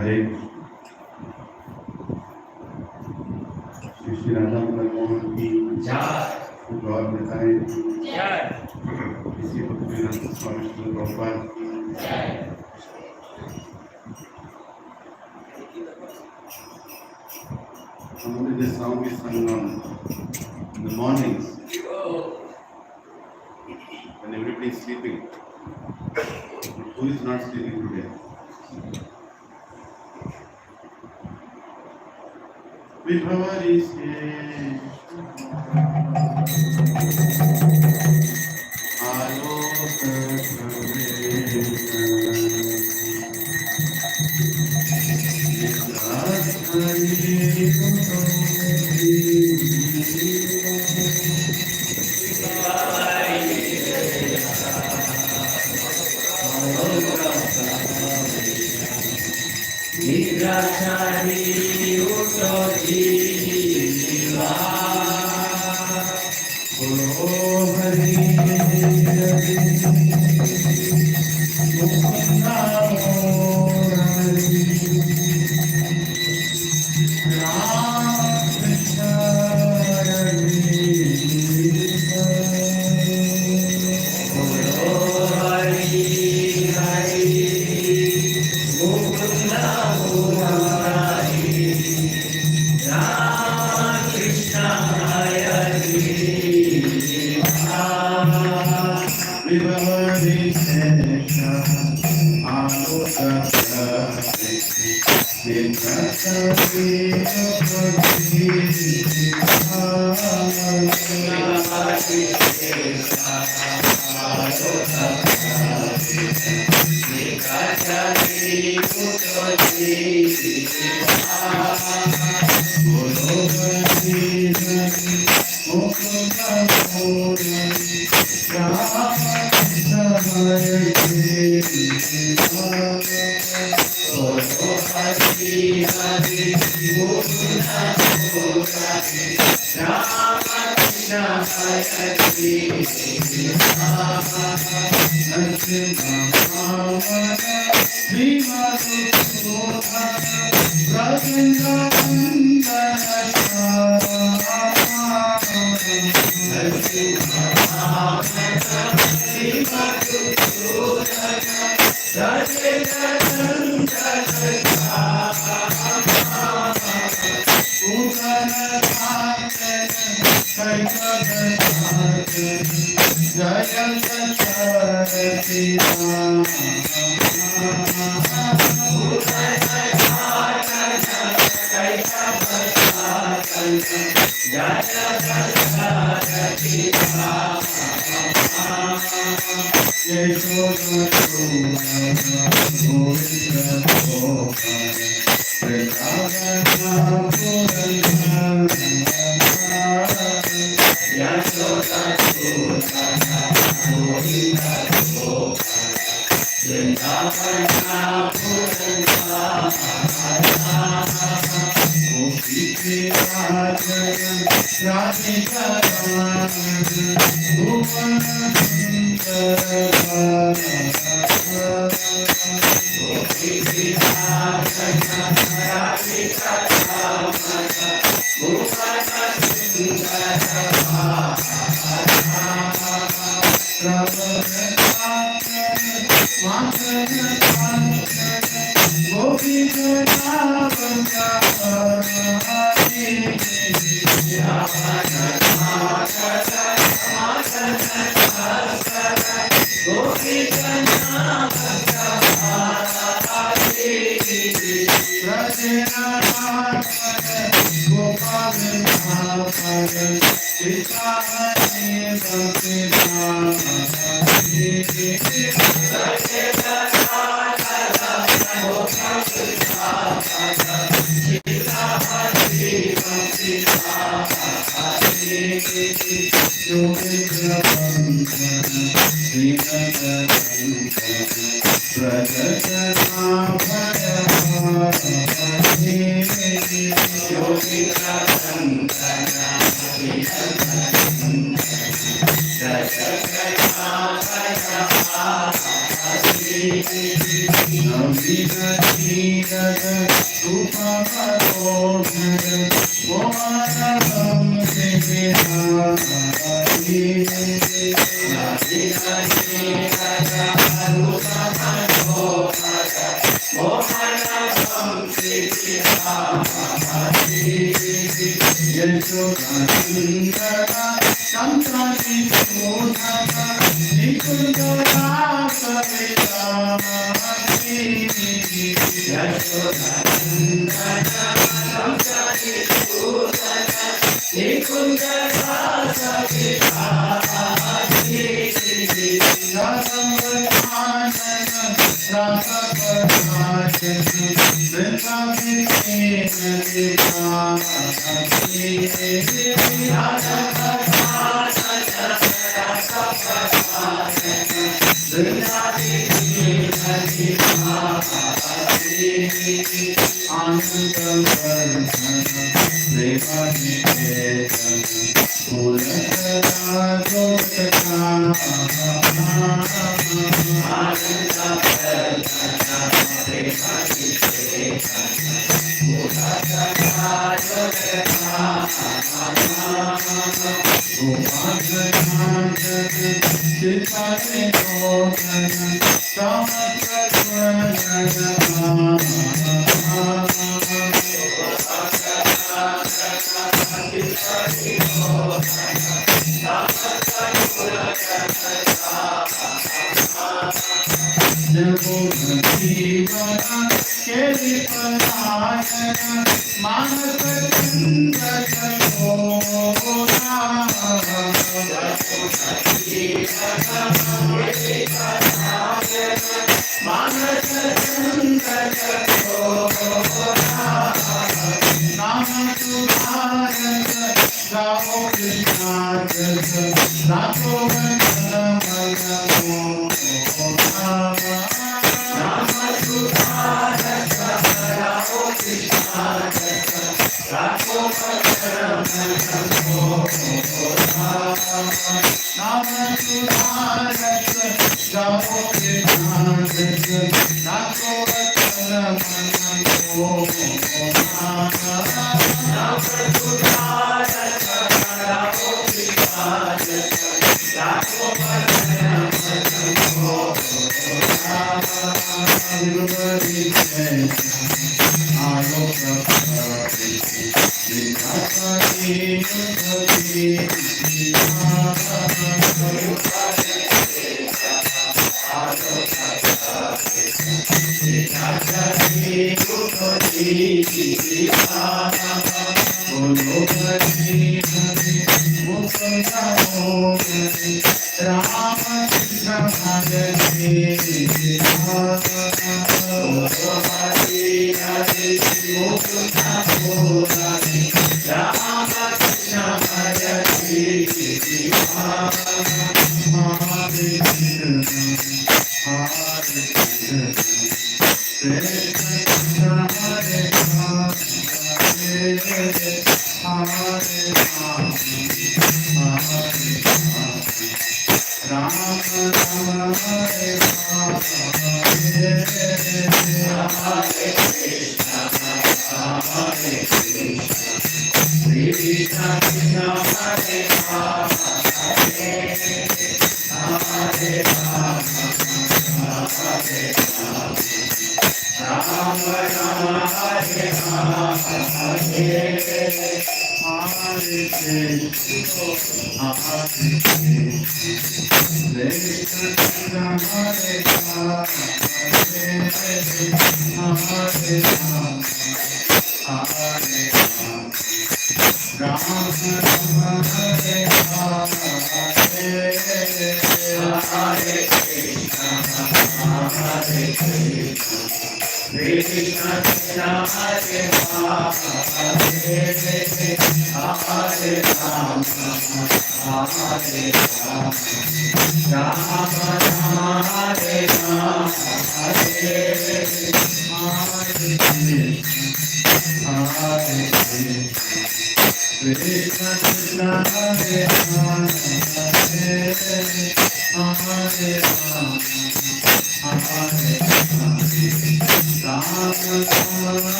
हरे श्री श्री राधा मोहन की जय, गौर बताएं जय, इसी भक्तिवेदांत स्वामी श्री प्रभुपाद की जय। Only the song is sung on in the mornings when everybody is sleeping. Who is not sleeping today? Vibhavari se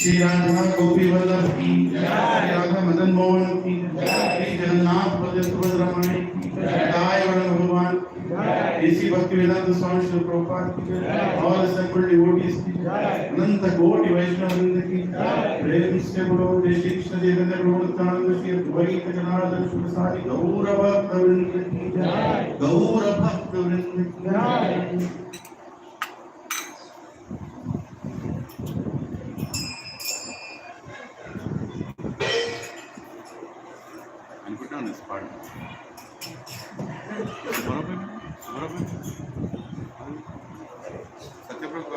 Shri Radha गोपी वल्लभ की जय, राधा मदन मोहन की जय, श्री जगन्नाथ बलदेव सुभद्रा माई की जय, वरुण भगवान इसी भक्ति वेदांत स्वामी श्री प्रभुपाद की जय, और सैकड़ों डिवोटीज की जय, अनंत कोटि वैष्णव वृंद की जय, प्रेम से बोलो जय श्री कृष्ण देवेंद्र प्रभु नित्यानंद श्री अद्वैत जनार्दन शुभ सारी गौर भक्त वृंद की जय, गौर भक्त वृंद की जय। And put down this part. Satyaprabhu,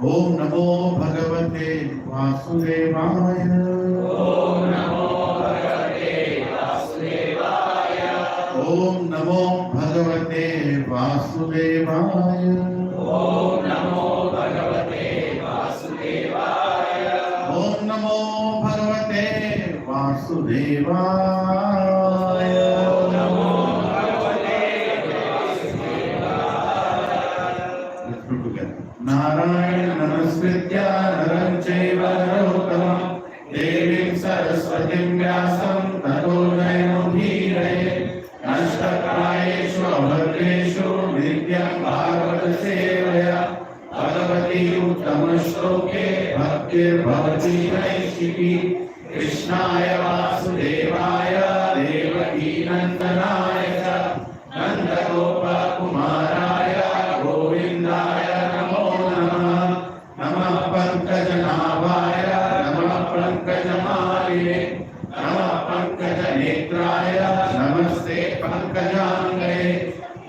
ओम नमो भगवते वासुदेवाय। ओम नमो भगवते वासुदेवाय। ओम नमो भगवते वासुदेवाय। ओम नमो भगवते वासुदेवाय। ओम नमो भगवते वासुदेवाय। ओम नमो भगवते वासुदेवाय। नारायण नमस्कृत्य नरं चैव नरोत्तमं देवीं सरस्वतीं व्यासं ततो जयमुदीरये। नष्टप्रायेषु अभद्रेषु नित्यं भागवत सेवया भगवती उत्तमश्लोके भक्तिर्भवति नैष्ठिकी। कृष्णाय वासुदेवाय देवकी नन्दनाय च नन्दगोपकुमाराय गोविन्दाय नमो नमः। नमः पङ्कजनाभाय नमः पङ्कजमालिने नमः पङ्कजनेत्राय नमस्ते पङ्कजाङ्गये।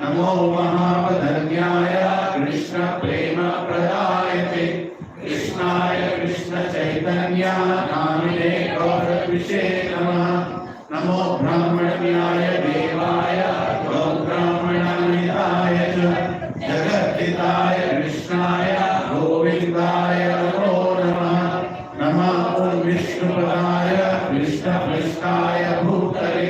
नमो महावदन्याय कृष्णप्रेमप्रदायते कृष्णाय कृष्णचैतन्य नामिने गौरविषे नमः। नमो ब्राह्मण्याय देवाय गौब्राह्मणनिधाय च जगद्धिताय कृष्णाय गोविन्दाय नमो नमः। नमः ॐ विष्णुपदाय कृष्णपृष्ठाय भूतले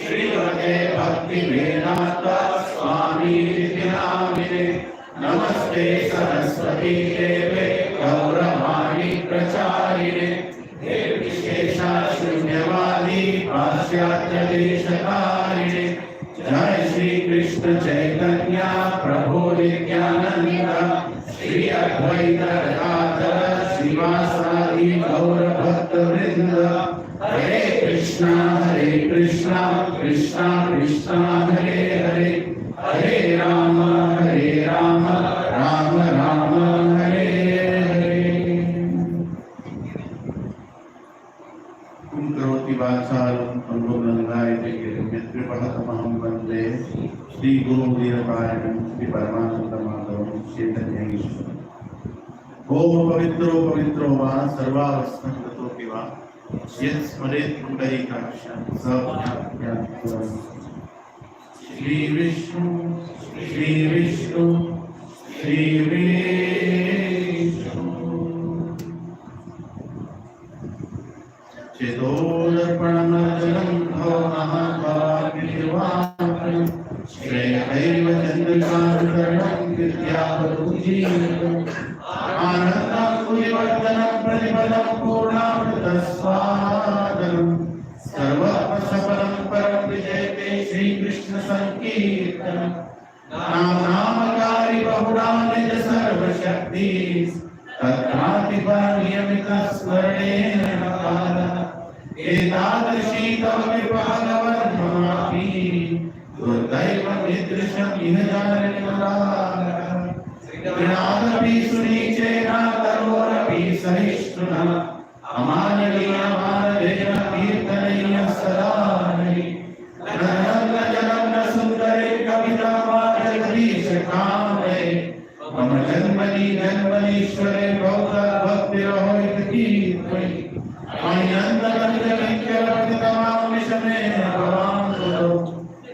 श्रीमते भक्तिवेदान्त स्वामीति नामिने। नमस्ते सरस्वती देवे गौरवाणी प्रचारिणे निर्विशेषा शून्यवादी पाश्चात्य देशकारिणे। जय श्री कृष्ण चैतन्य प्रभु नित्यानंद श्री अद्वैत गदाधर श्रीवासादि गौर भक्त वृंद। हरे Krishna Krishna, Krishna Krishna, Hare Hare, Hare Rama, Rama Rama, Hare Hare. Kum karoti vachalam pangum langhayate yatkripatatamaham vande Shri Guru Veerapayanam Shri Paramananda Madhavam Chaitanya Ishwaram. Om Pavitro Pavitro Va Sarvavastam Gatopi Va Yet Smaret Pundarikaksha Savjnapyam. Shri Vishnu Shri Vishnu Shri Vishnu Chetorpanam Bhavnaham Shreya Chandrikaranam Vidyavarujinam Anandam Purivartanam Pradipalam Purnamritaswadanam Sarvatma Sapalam Param Vijayate Shri Krishna Sankirtanam Nam Namakari Bahurani Sarva Shaktis Tatrati Paramiyamita Swarnena Nakala Etadrishi Tavavi Bhagavan Mamapi Durdaivam Idrisham Ihajarani Malala Vinadapi Sunichena Tarorapi Sahishtuna Amanaliya Maradena Kirtanaya Saranai Nananda Janamna Sundare Kavita Vajagdisha Kame Mama Janmani Janmanishware Bhauta Bhakti Rahoit Kirtmai Ananda Kanda Vinkara Paditamam Mishame Bhavam Suro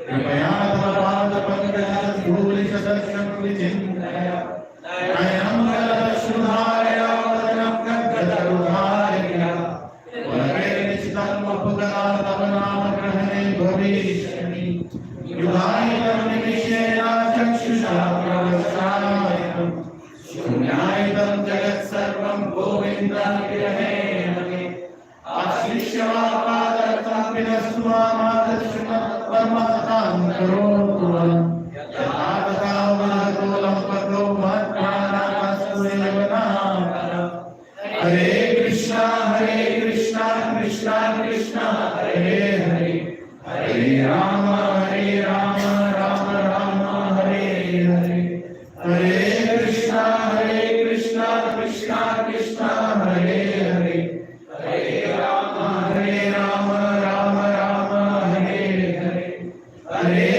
Kripaya Dhamapad Pankaj Dhuli Sadasyam Vichindaya Ayam Gala Shudhaya Vadanam Gadgadharudhaya Vare Nichitam Apugana Tavanam Grahane Bhavishani Yudhaitam Nimishena Chakshusha Pravashayitam Shunyaitam Jagat Sarvam Govindam Kirahene Ashishyavapadartam Pinasvamadarshana Parmatam Karotuvam Yathatata Vadakolam Pato Matmanamastu Evanamara Hare Krishna Krishna Krishna Hare Hare Hare Rama Rama Rama Hare Hare Hare Krishna Krishna Krishna Hare Hare Hare Rama Rama Hare Hare Hare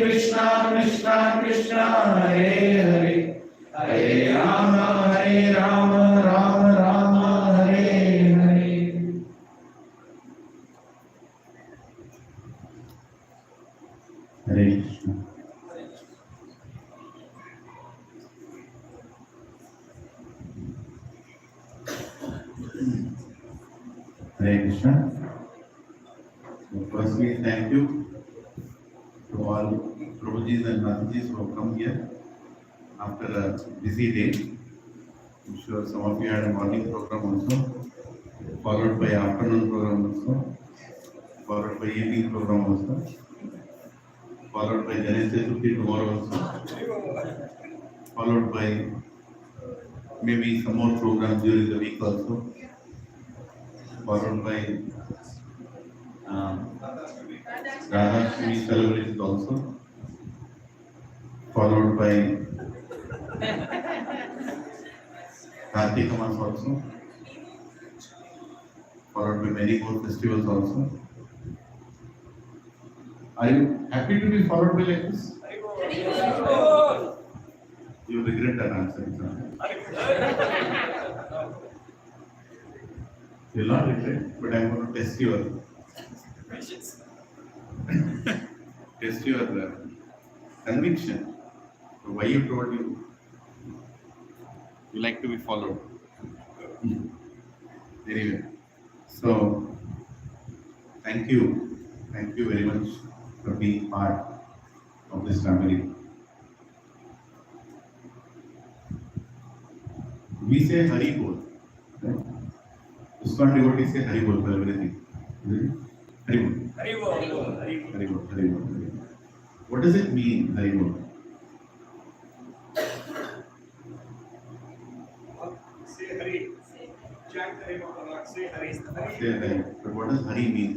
Krishna Krishna Krishna Hare Hare Hare Rama Rama Hare Hare. Hare Krishna. Hare Krishna. So firstly, thank you to all Prabhujis and Matajis who have come here after a busy day. I'm sure some of you had a morning program also, followed by afternoon program also, followed by evening program also, followed by Ganesh Chaturthi tomorrow also, followed by maybe some more programs during the week also, followed by Radhashtami celebrations also, followed by Kartika Mas also, followed by many more festivals also. Are you happy to be followed by like this? You regret that answer. You will not regret, but I am going to test your conviction. So why you told you like to be followed. Anyway, so thank you very much for being part of this family. We say Hari Bol. Right? ISKCON devotees say Hari Bol for everything. Hari Bol. Hari Bol. Hari Bol. Hari Bol. What does it mean, Hari Bol? Say Hari. Say Hari. Say Hari. But what does Hari mean?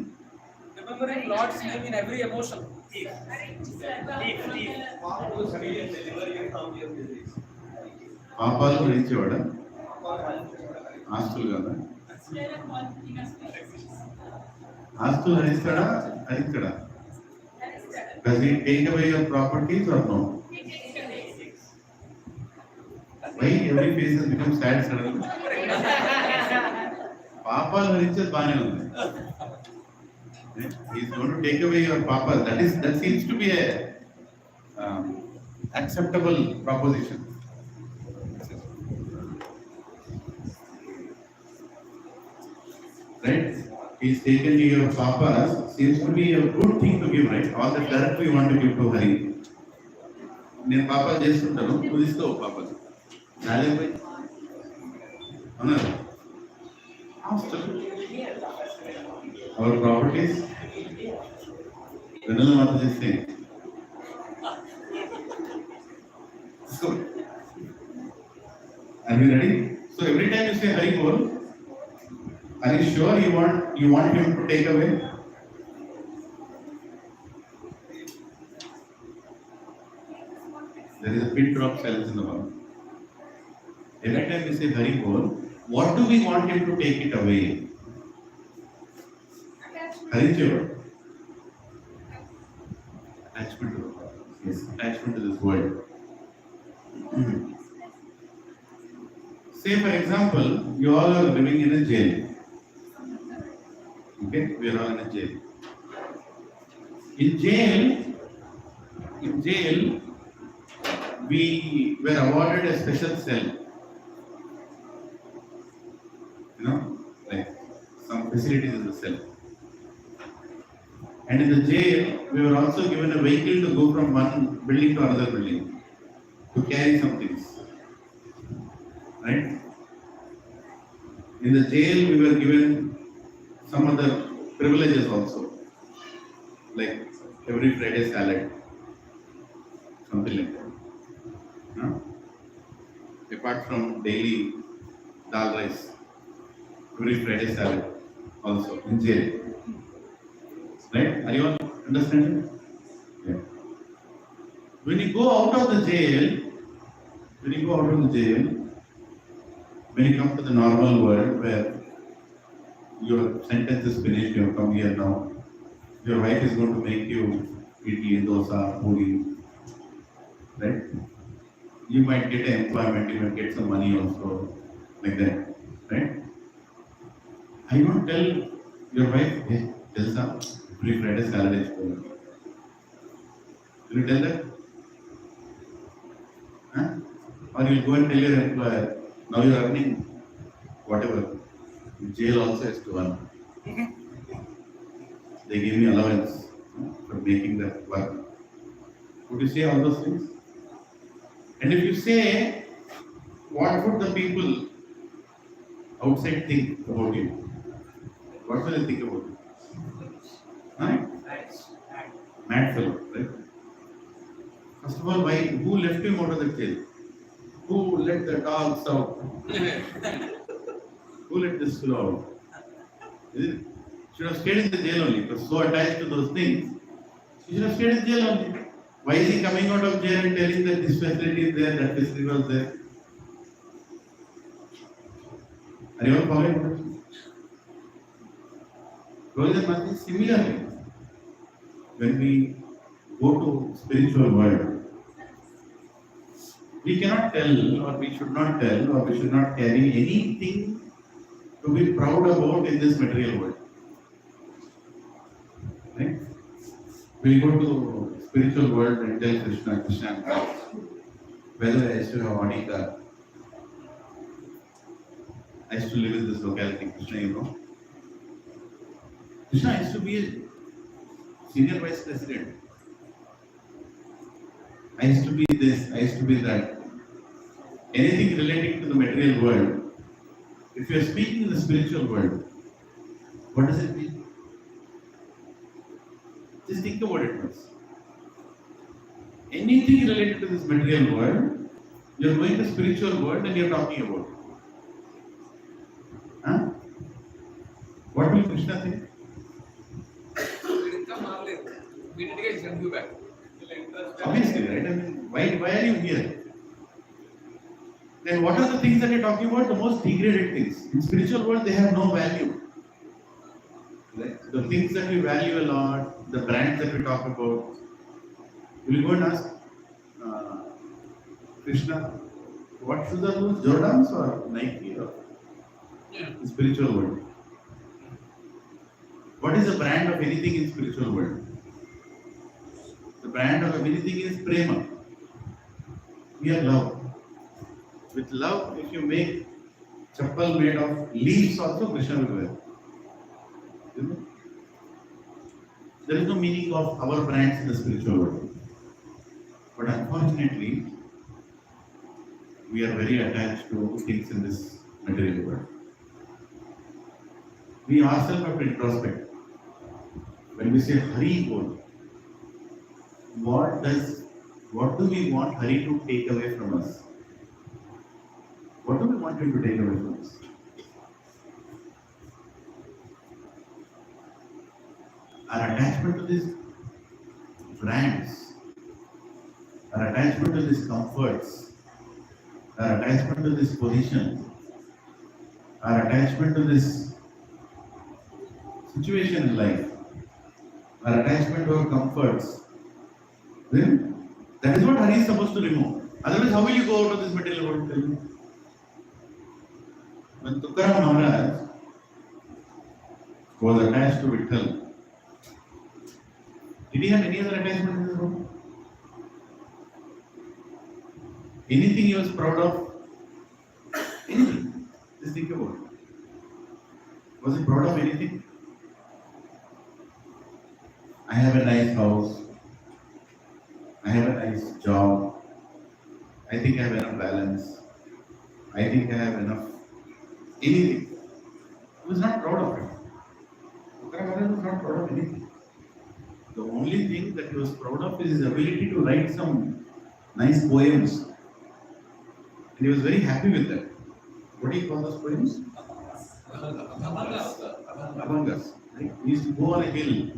Remembering Lord's name in every emotion. పాపాలు హరించేవాడా? ఆస్తులు కదా? ఆస్తులు హరిస్తాడా? హరిస్తాడా? Does he take away your properties or no? Why every face has become sad suddenly? పాపాలు హరించేది బానే ఉంది. He is going to take away your papa. That seems to be a acceptable proposition. Right? He is taken to your papas. Seems to be a good thing to give, right? All the dirt we want to give to Hari. నేను పాపాలు చేస్తుంటాను, నువ్వు తీసుకోవు పాపాలు. నాదే పోయి అన్నారు. Our properties, Venala Mata is saying. So, are we ready? So every time you say Hari Bol, are you sure you want him to take away? There is a pin drop silence in the mouth. Every time we say Hari Bol, what do we want him to take it away? Attachment to yes, attachment to this world. Say for example, you all are living in a jail. Okay, we are all in a jail. In jail, we were awarded a special cell. You know, like some facilities in the cell. And in the jail, we were also given a vehicle to go from one building to another building to carry some things. Right? In the jail, we were given some other privileges also, like every Friday salad, something like that. Huh? Apart from daily dal rice, every Friday salad also in jail. Right? Are you all understanding? Yeah. When you go out of the jail, when you come to the normal world where your sentence is finished, you have come here now, your wife is going to make you idli, dosa, puri, right? You might get employment, you might get some money also, like that, right? I don't tell your wife, hey, Elsa, every Friday salad is full. Will you tell that? Huh? Or you'll go and tell your employer, now you're earning whatever. Jail also has to earn. They gave me allowance for making that work. Would you say all those things? And if you say, what would the people outside think about you? What will they think about you? Right? Mad fellow, right? First of all, why? Who left him out of the jail? Who let the dogs out? Who let this fellow out? Should have stayed in the jail only. He was so attached to those things. He should have stayed in jail only. Why is he coming out of jail and telling that this facility is there, that facility was there? Are you all following? Similarly, when we go to spiritual world, we cannot tell, or we should not tell, or we should not carry anything to be proud about in this material world. Right? We go to spiritual world and tell Krishna, whether I used to have Adhika, I used to live in this locality, Krishna, you know. Krishna, I used to be a senior vice president. I used to be this, I used to be that. Anything relating to the material world, if you are speaking in the spiritual world, what does it mean? Just think about it once. Anything related to this material world, you are going to spiritual world and you are talking about it. Huh? What will Krishna think? We need to get send you back. Obviously, right? I mean, why are you here? Then what are the things that you're talking about? The most degraded things. In spiritual world, they have no value. Right? The things that we value a lot, the brands that we talk about, we'll go and ask uh, Krishna, what shoes are those? Jordans or Nike or in spiritual world? What is the brand of anything in spiritual world? The brand of anything is prema. We are love. With love, if you make chappal made of leaves also, Krishna will wear. You know? There is no meaning of our brands in the spiritual world. But unfortunately, we are very attached to things in this material world. We ourselves have to introspect. When we say Hari Bol, what do we want Hari to take away from us? What do we want him to take away from us? Our attachment to these brands, our attachment to these comforts, our attachment to this position, our attachment to this situation in life, our attachment to our comforts, then that is what Hari is supposed to remove. Otherwise, how will you go out of this material world? Tell me. When Tukaram Maharaj was attached to Vitthal, did he have any other attachment in this world? Anything he was proud of? Anything? Just think about it. Was he proud of anything? I have a nice house. I have a nice job. I think I have enough balance. I think I have enough anything. He was not proud of it. Tukaram Maharaj was not proud of anything. The only thing that he was proud of is his ability to write some nice poems. And he was very happy with that. What do you call those poems? Abhangas. Right? He used to go on a hill.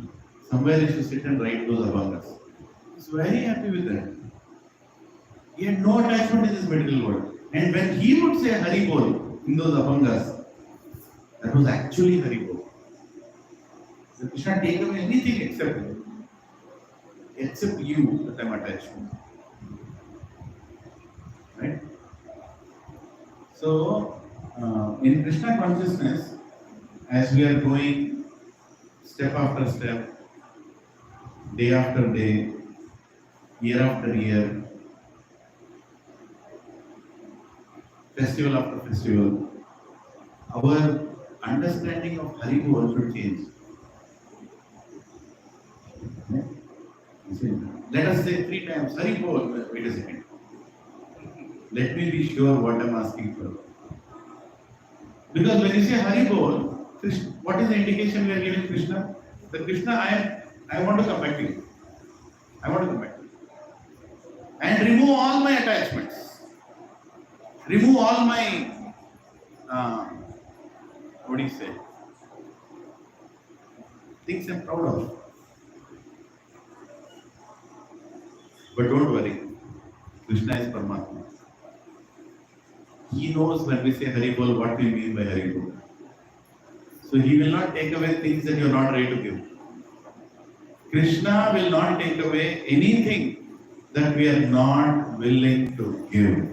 Somewhere he used to sit and write those abhangas. He was very happy with that. He had no attachment in this material world. And when he would say Hari Bol in those abhangas, that was actually Hari Bol. So Krishna take away anything except you that I'm attached to. Right? So, in Krishna consciousness, as we are going step after step, day after day, year after year, festival after festival, our understanding of Hari Bol should change. Let us say 3 times, Hari Bol. Wait a second. Let me be sure what I'm asking for. Because when you say Hari Bol, what is the indication we are giving Krishna? That Krishna, I want to come back to you. I want to come back to you. And remove all my attachments. Remove all my, what do you say? Things I'm proud of. But don't worry, Krishna is Paramatma. He knows when we say Hari Bol, what we mean by Hari Bol. So he will not take away things that you are not ready to give. Krishna will not take away anything that we are not willing to give.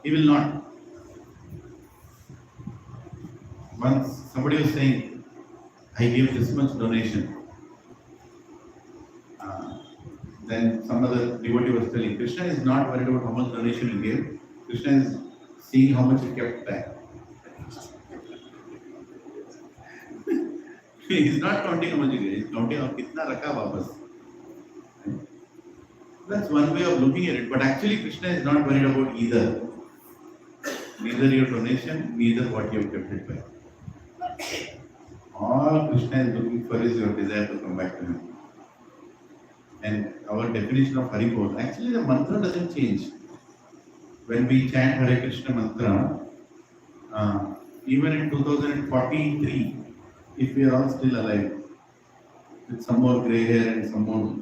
He will not. Once somebody was saying, I gave this much donation. Then some other devotee was telling, Krishna is not worried about how much donation you gave. Krishna is seeing how much you kept back. He is not counting how much you gave. He is counting how kitna rakha wapas. That's one way of looking at it. But actually Krishna is not worried about either. Neither your donation, neither what you have kept it back. All Krishna is looking for is your desire to come back to him. And our definition of Hari Bol, actually the mantra doesn't change. When we chant Hare Krishna mantra, even in 2043, if we are all still alive, with some more grey hair and some more,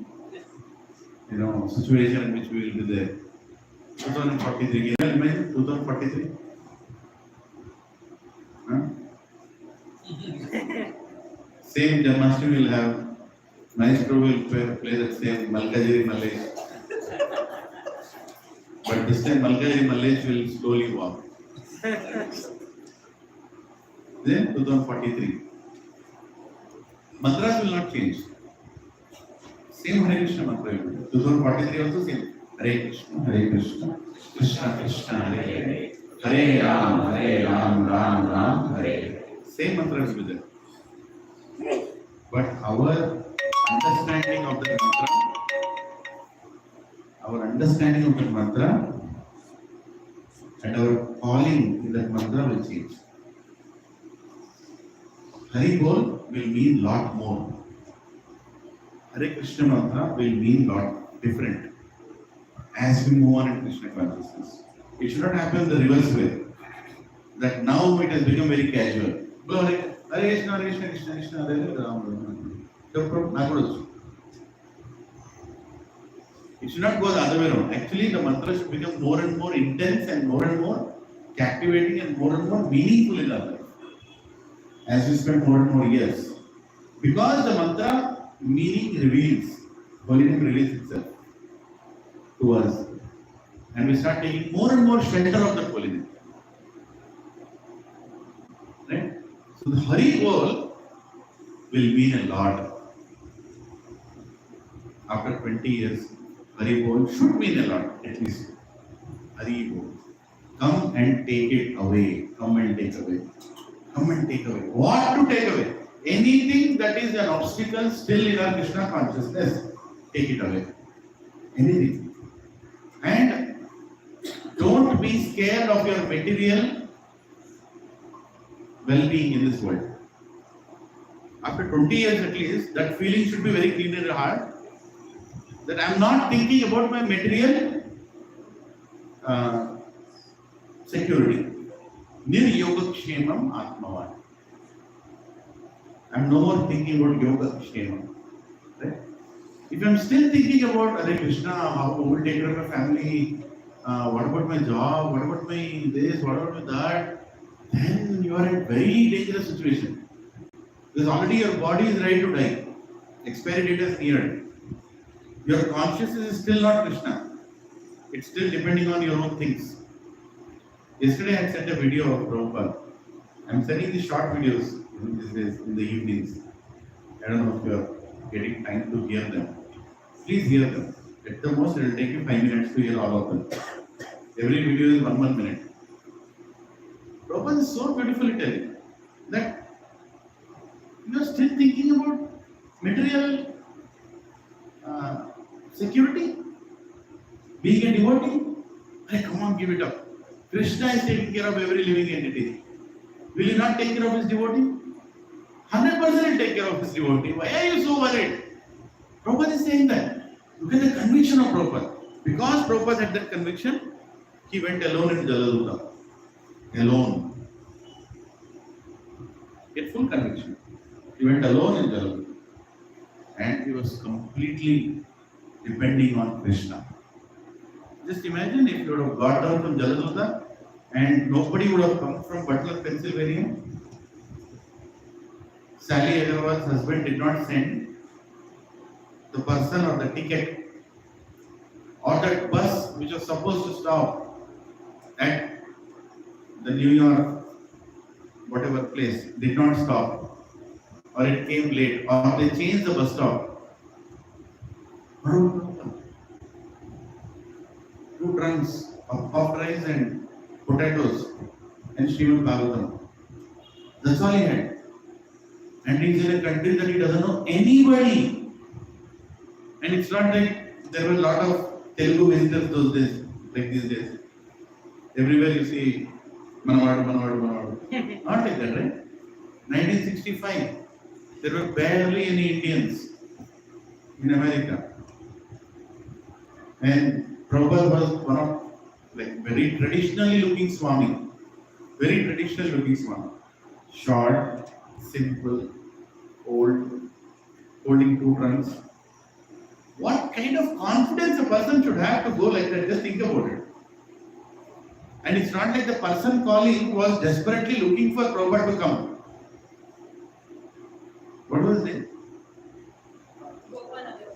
situation in which we will be there. 2043, can you imagine 2043? Huh? Same Janmashtami will have, Maestro will play that same Malkajiri Mallesh. But this time Malkajiri Mallesh will slowly walk. Then 2043. Mantras will not change. Same Hare Krishna mantra. 2043 also same. Hare Krishna, Krishna Krishna, Hare Hare, Hare Ram, Ram Ram, Hare Hare. Same mantra will be there. But our understanding of the mantra, and our calling in that mantra will change. Hari Bol will mean lot more. Hare Krishna mantra will mean lot different as we move on in Krishna consciousness. It should not happen the reverse way. That now it has become very casual. Hare Krishna, Hare Krishna, Krishna Krishna, Hare Hare, Ram Ram. It should not go the other way around. Actually, the mantra should become more and more intense and more captivating and more meaningful in our life as we spend more and more years. Because the mantra meaning reveals, holy name reveals itself to us. And we start taking more and more shelter of the holy name. Right? So the Hari Bol will mean a lot. After 20 years, Hari Bol should mean a lot, at least. Hari Bol. Come and take it away. Come and take away. Come and take away. What to take away? Anything that is an obstacle still in our Krishna consciousness, take it away. Anything. And don't be scared of your material well-being in this world. After 20 years at least, that feeling should be very clean in your heart. That I am not thinking about my material security. Nir yoga kshemam atmavan. I am no more thinking about yoga kshemam. Right? If I am still thinking about Hare Krishna, how I will take care of my family, what about my job, what about my this, what about my that, then you are in a very dangerous situation. Because already your body is ready to die. Expiry date is neared. Your consciousness is still not Krishna. It's still depending on your own things. Yesterday I sent a video of Prabhupada. I'm sending these short videos these days in the evenings. I don't know if you are getting time to hear them. Please hear them. At the most it will take you 5 minutes to hear all of them. Every video is 1 minute. Prabhupada is so beautifully telling that you are still thinking about material security, being a devotee. Hey, come on, give it up. Krishna is taking care of every living entity. Will he not take care of his devotee? 100% he'll take care of his devotee. Why are you so worried? Prabhupada is saying that. Look at the conviction of Prabhupada. Because Prabhupada had that conviction, he went alone in Jaladuta. Alone. He had full conviction. He went alone in Jaladuta. And he was completely depending on Krishna. Just imagine if you would have got down from Jaladuta and nobody would have come from Butler, Pennsylvania. Sally Agarwal's husband did not send the person or the ticket or that bus which was supposed to stop at the New York whatever place did not stop, or it came late, or they changed the bus stop. 2 trunks of puffed rice and potatoes and Srimad Bhagavatam. That's all he had. And he's in a country that he doesn't know anybody. And it's not like there were a lot of Telugu visitors those days, like these days. Everywhere you see Manavadu. Not like that, right? 1965, there were barely any Indians in America. And Prabhupada was one of very traditionally looking Swami, Very traditional looking swan. Short, simple, old, holding two trunks. What kind of confidence a person should have to go like that? Just think about it. And it's not like the person calling was desperately looking for Prabhupada to come. What was his name?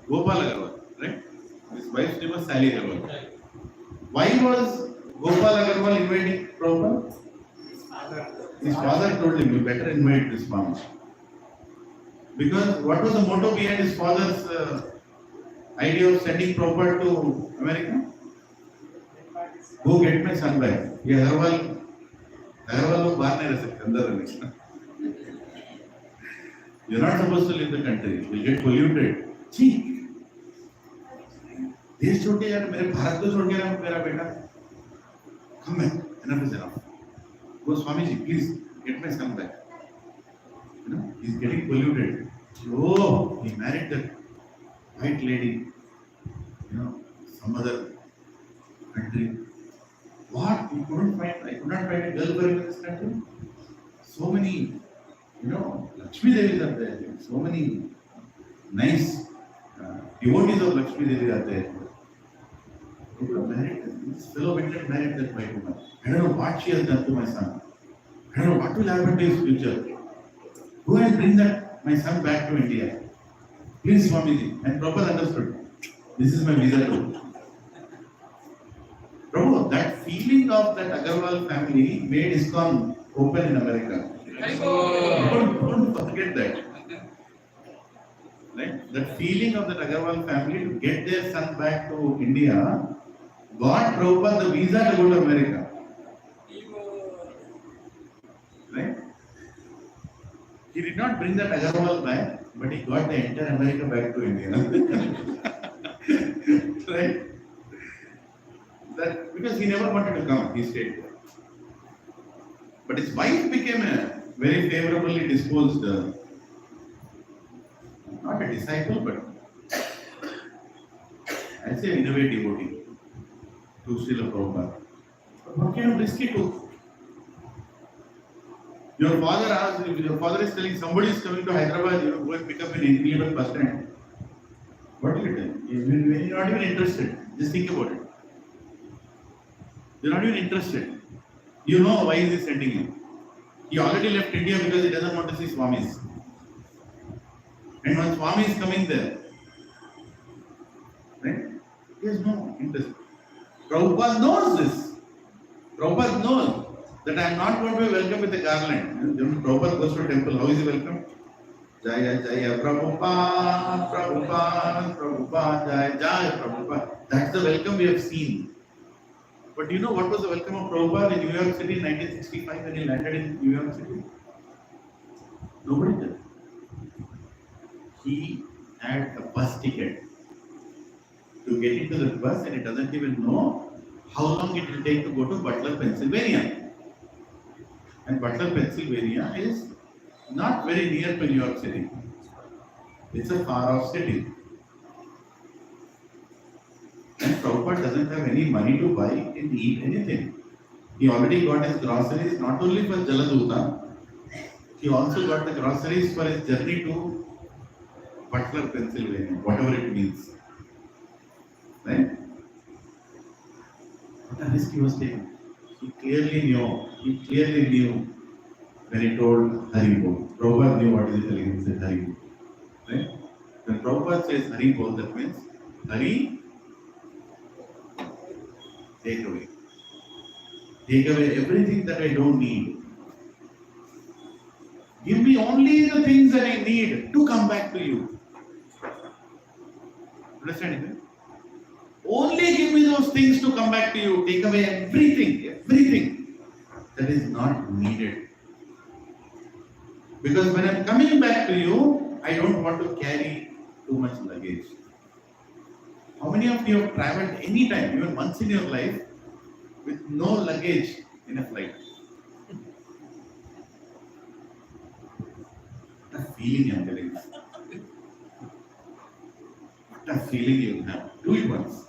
Gopal Agarwal, right? His wife's name was Sally Agarwal. Why was Gopal Agarwal inviting Prabhupada? His father told him, you better invite this farmer. Because what was the motto behind his father's idea of sending Prabhupada to America? Go get my son back. ये Agarwal लोग बाहर नहीं रह सकते, अंदर रहने. You're not supposed to leave the country. You'll get polluted. जी. देश छोड़ के यार मेरे भारत को छोड़ के ना मेरा बेटा. Come back. Enough is enough. Go Swamiji, please get my son back. You know, he's getting polluted. Oh, he married that white lady. You know, some other country. What? I could not find a girl for him in this country. So many, you know, Lakshmi Devis are there. So many nice devotees of Lakshmi Devi are there. People married, this fellow went and married that white woman. I don't know what she has done to my son. I don't know what will happen to his future. Go and bring my son back to India. Please, Swamiji. And Prabhupada understood. This is my visa too. Prabhu, that feeling of that Agarwal family made ISKCON open in America. Don't forget that. Right? That feeling of that Agarwal family to get their son back to India got Prabhupada the visa to go to America. Right? He did not bring that Agarwal back, but he got the entire America back to India. Right? That because he never wanted to come, he stayed there. But his wife became a very favorably disposed, not a disciple, but I'd say in a way devotee to Srila Prabhupada. But what kind of risk he took? Your father asked, if your father is telling somebody is coming to Hyderabad, you know, go and pick up an Indian bus stand. What will you tell? You're not even interested. Just think about it. You're not even interested. You know why is he sending you. He already left India because he doesn't want to see Swamis. And when Swami is coming there, right? He has no interest. Prabhupada knows this. Prabhupada knows that I am not going to be welcomed with a garland. When Prabhupada goes to a temple, how is he welcomed? Jaya Jaya Prabhupada, Prabhupada, Prabhupada, Jaya Jaya Prabhupada. That's the welcome we have seen. But do you know what was the welcome of Prabhupada in New York City in 1965 when he landed in New York City? Nobody did. He had a bus ticket to get into the bus and he doesn't even know how long it will take to go to Butler, Pennsylvania. And Butler, Pennsylvania is not very near to New York City. It's a far off city. And Prabhupada doesn't have any money to buy and eat anything. He already got his groceries not only for Jaladuta, he also got the groceries for his journey to Butler, Pennsylvania, whatever it means. Right? What a risk he was taking. He clearly knew when he told Haribol. Prabhupada knew what he was telling him, he said Haribol. Right? When Prabhupada says Haribol, that means Hari, take away. Take away everything that I don't need. Give me only the things that I need to come back to you. Understand it? Only give me those things to come back to you. Take away everything that is not needed. Because when I'm coming back to you, I don't want to carry too much luggage. How many of you have traveled any time, even once in your life, with no luggage in a flight? What a feeling I'm telling you. What a feeling you have. Do it once.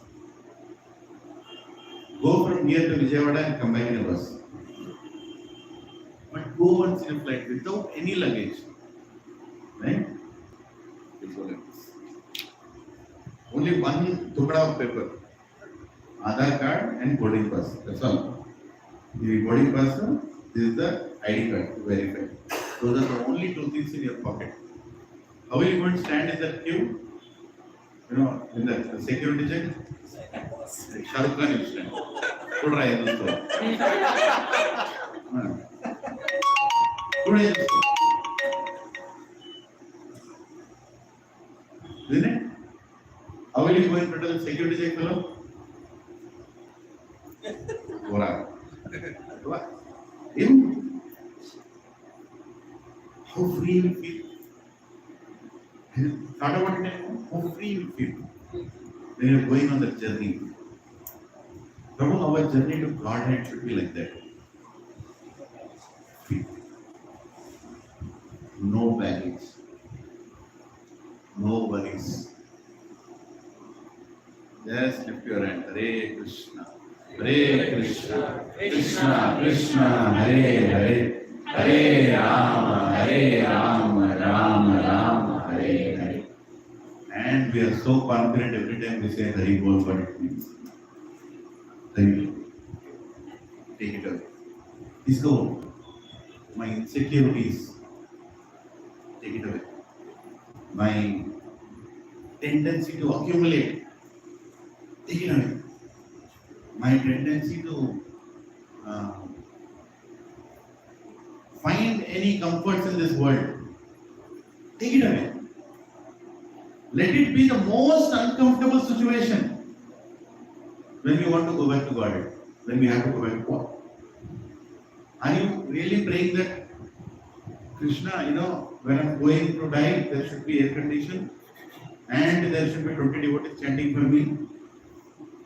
Go from here to Vijayawada and come back in a bus. go once in a flight without any luggage, right? You go like this. Only one tukda of paper, Aadhaar card and boarding pass. That's all. The boarding pass, this is the ID card to verify. Those are the only two things in your pocket. How are you going to stand in that queue? You know, in the security check? Shah Rukh Khan will stand. Put right in the store. Put right in the store. Isn't it? How will you go in front of the security check fellow? What? Him? How free you will feel? Thought about it? How free you will feel when you are going on that journey. Prabhu, our journey to Godhead should be like that. Free. No baggage. No worries. Just lift your hand. Hare Krishna. Hare Krishna. Krishna Krishna. Hare Hare. Hare Rama. Hare Rama. Rama Rama. Hare Hare. And we are so confident every time we say Hari Bol, what it means. Hari. Take it away. Let's go. My insecurities. Take it away. My tendency to accumulate. Take it away. My tendency to find any comforts in this world. Take it away. Let it be the most uncomfortable situation when we want to go back to God, when we have to go back to God. Are you really praying that, Krishna, you know, when I'm going to die, there should be air condition and there should be 20 devotees chanting for me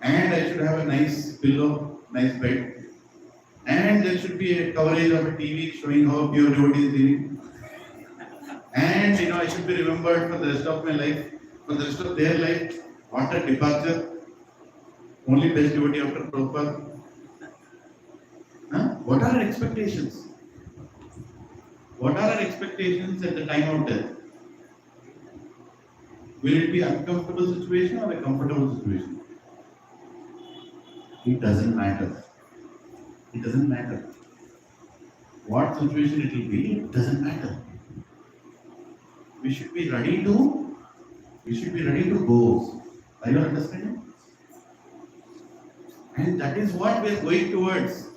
and I should have a nice pillow, nice bed and there should be a coverage of a TV showing how pure devotee is living and, you know, I should be remembered for the rest of my life, for the rest of their life. What a departure. Only best devotee after Prabhupada. Huh? What are our expectations? What are our expectations at the time of death? Will it be an uncomfortable situation or a comfortable situation? It doesn't matter. It doesn't matter. What situation it will be, it doesn't matter. We should be ready to go. Are you understanding? And that is what we are going towards.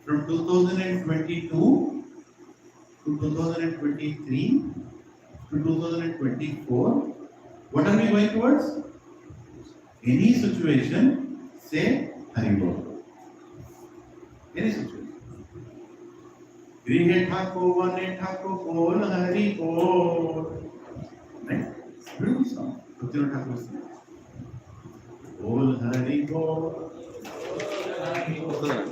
From 2022 to 2023 to 2024, what are we going towards? Any situation, say Hari Bol. Any situation. Grihe Thako, Vane Thako, Bol Hari Bol. Right? Beautiful song. Bhakti Thakur's song. Bol Hari Bol. Hari Bol.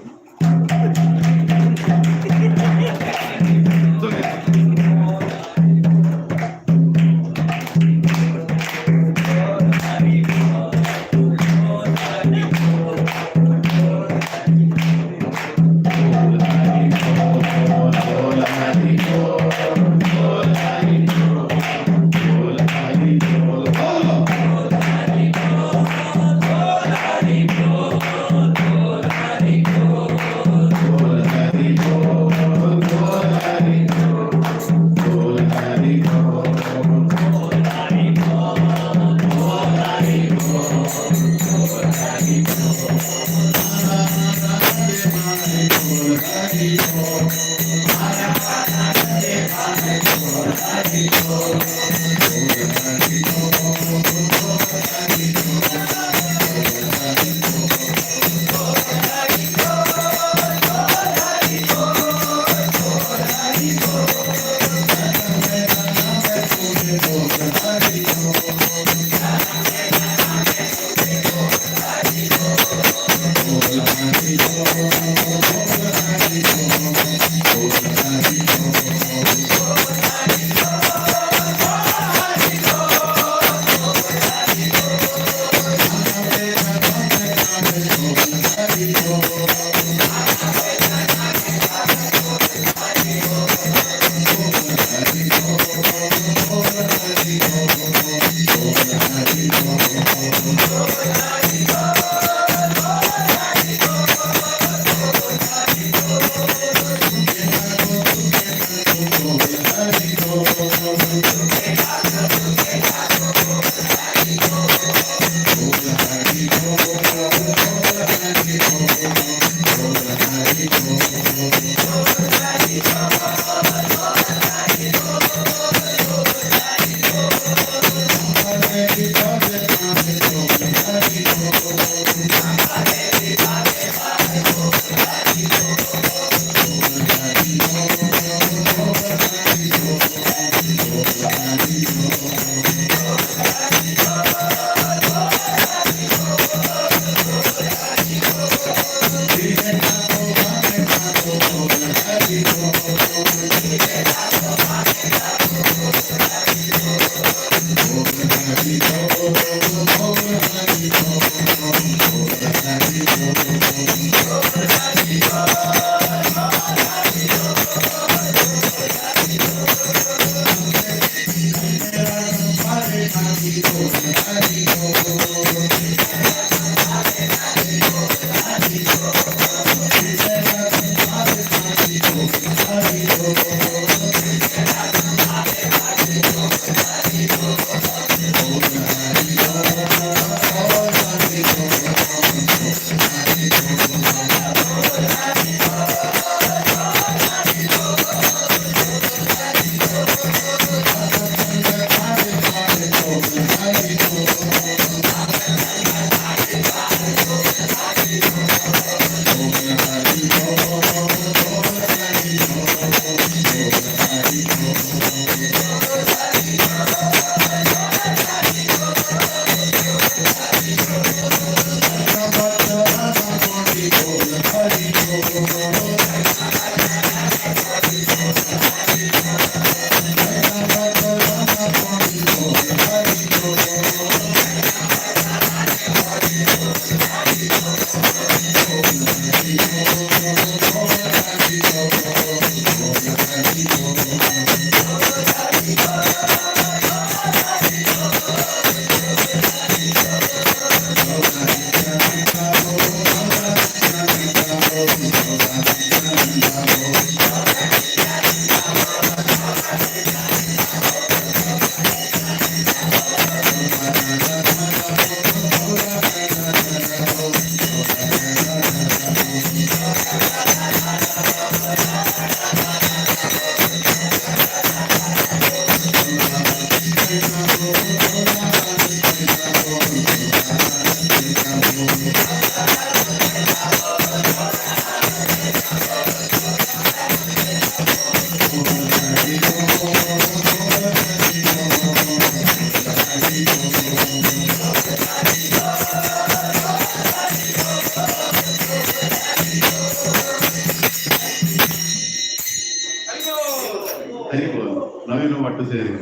what to say Hari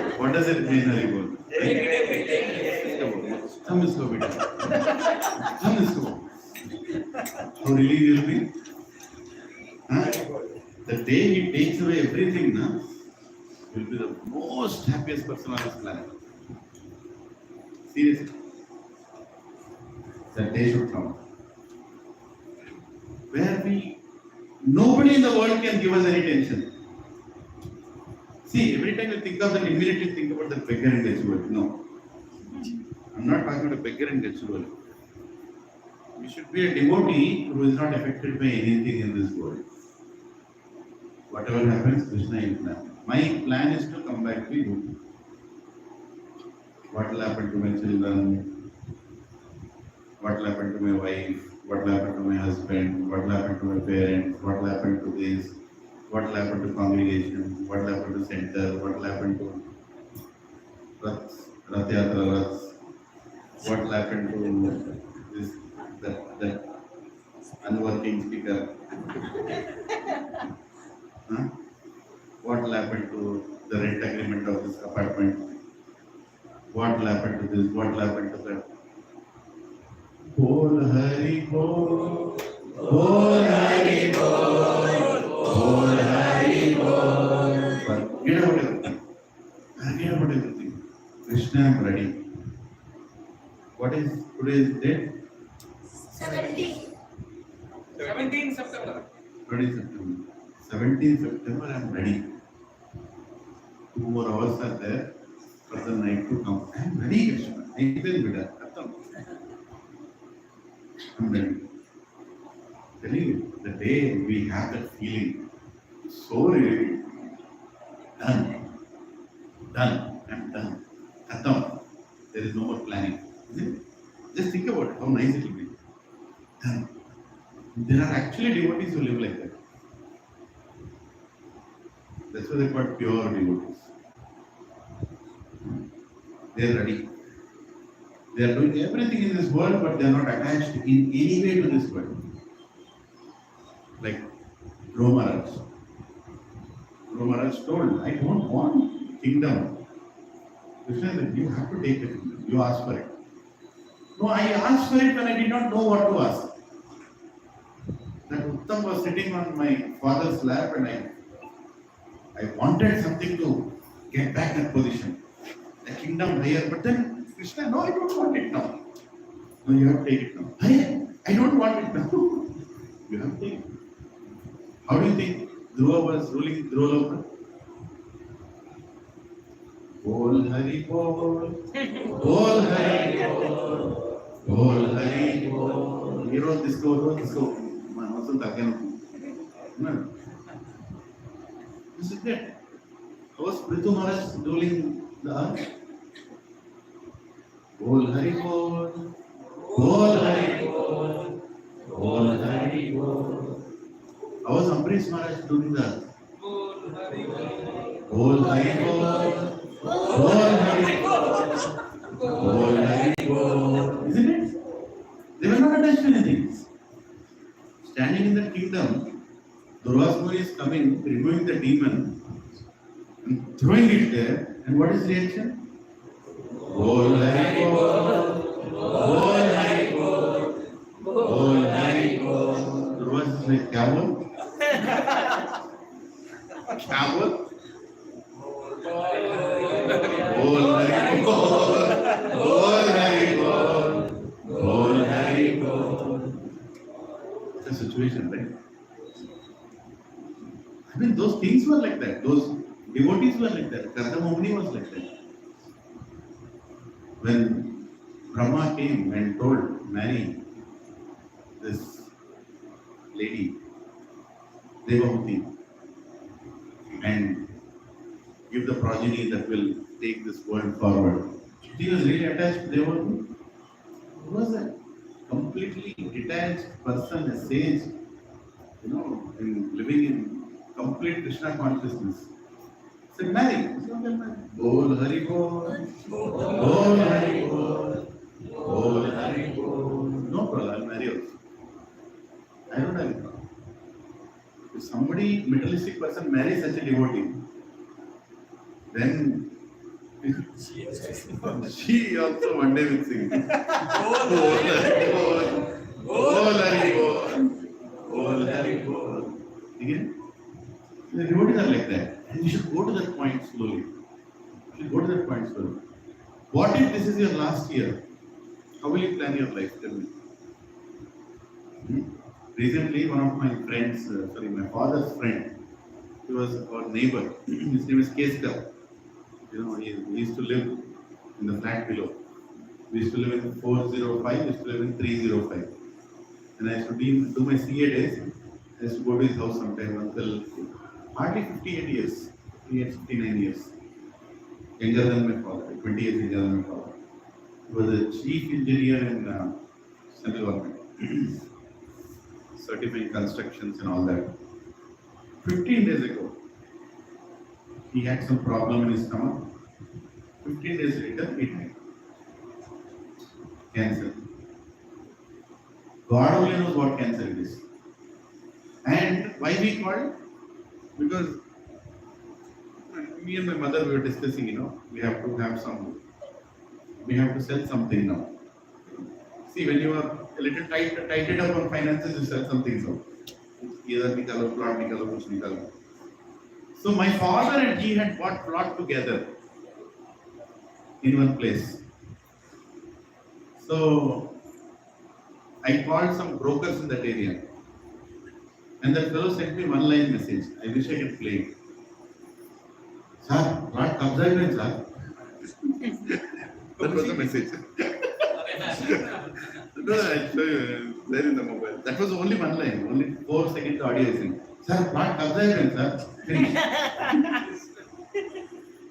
Bol. What does it mean Hari Bol? Some is go beta. Some is go. How really will be? Huh? The day he takes away everything, na, will be the most happiest person on this planet. Seriously. That day should come. Where nobody in the world can give us any tension. See, every time you think of that, immediately think about the beggar in Gachibowli. No. I'm not talking about a beggar in Gachibowli. You should be a devotee who is not affected by anything in this world. Whatever happens, Krishna will plan. My plan is to come back to you. What will happen to my children? What will happen to my wife? What will happen to my husband? What will happen to my parents? What will happen to this? What will happen to congregation? What will happen to center? What will happen to Rath Yatra Raths? What will happen to this, that unworking speaker? Huh? What will happen to the rent agreement of this apartment? What will happen to this? What will happen to that? Bol Hari Bol, Bol Hari Bol, Bol Hari Bol. Forget about everything. Forget about everything. Krishna, I am ready. What is today's date? 17 September. 20 September. 17th September, I am ready. 2 more hours are there for the night to come. I am ready, Krishna. I will be done. I'm ready. Telling you, the day we have that feeling, so really done. Done. I'm done. Khatam. There is no more planning. Isn't it? Just think about it, how nice it will be. Done. There are actually devotees who live like that. That's why they're called pure devotees. They are ready. They are doing everything in this world, but they are not attached in any way to this world. Like Dhruva Maharaj. Dhruva Maharaj told, I don't want kingdom. Krishna said, you have to take the kingdom. You ask for it. No, I asked for it when I did not know what to ask. That Uttam was sitting on my father's lap and I wanted something to get back that position. The kingdom higher, but then Krishna, no, I don't want it now. No, you have to take it now. I don't want it now. You have to take it. How do you think Dhruva was ruling Dhruva? Bol Hari Bol, Bol Hari Bol, Bol Hari Bol. You wrote this go. Man, wasn't again. No. This is it. How was Prithu Maharaj ruling the earth? Bol Hari Bol, Bol Hari Bol, Bol Hari Bol. How was Ambrish Maharaj doing that? Bol Hari Bol, Bol Hari Bol, Bol Hari Bol, Bol Hari Bol. Isn't it? They were not attached to anything. Standing in the kingdom, Durvasmuni is coming, removing the demon, and throwing it there. And what is the reaction? Bol Hari Bol, Bol Hari Bol, Bol Hari Bol. Durvas is like, kya bol? Kya bol? Bol Hari Bol, Bol Hari Bol, Bol Hari Bol. It's a situation, right? I mean, those things were like that. Those devotees were like that. Kartamamuni was like that. When Brahma came and told marry this lady, Devahuti, and give the progeny that will take this world forward, she was really attached to Devahuti. Who was that? Completely detached person, a sage, living in complete Krishna consciousness. Said, marry. Bol Hari Bol, Bol Hari Bol, Bol Hari Bol. No problem, I'll marry also. I don't have a problem. If somebody, materialistic person, marries such a devotee, Then she also one day will sing. Oh, Hari Bol. Oh, Hari Bol. Again, the devotees are like that. And you should go to that point slowly. You should go to that point slowly. What if this is your last year? How will you plan your life? Tell me. Recently, one of my friends, my father's friend, he was our neighbor. His name is Keskar. He used to live in the flat below. We used to live in 405, we used to live in 305. And I used to do my CA days. I used to go to his house sometime until hardly 58 years, 59 years. Younger than my father, 20 years younger than my father. He was a chief engineer in central government, certifying constructions and all that. 15 days ago, he had some problem in his stomach. 15 days later, he died. Cancer. God only knows what cancer it is. And why we called? Because me and my mother we were discussing, we have to sell something now. See, when you are a little tighted up on finances, you sell something so. Either nikalo, plot nikalo, kuch nikalo. So my father and he had bought plot together in one place. So I called some brokers in that area. And that fellow sent me one line message. I wish I could play it. Sir, plot kabza hai sir. That was the message. No, I'll show you. There in the mobile. That was only one line. Only 4 seconds audio is in. Sir, plot kabza hai sir.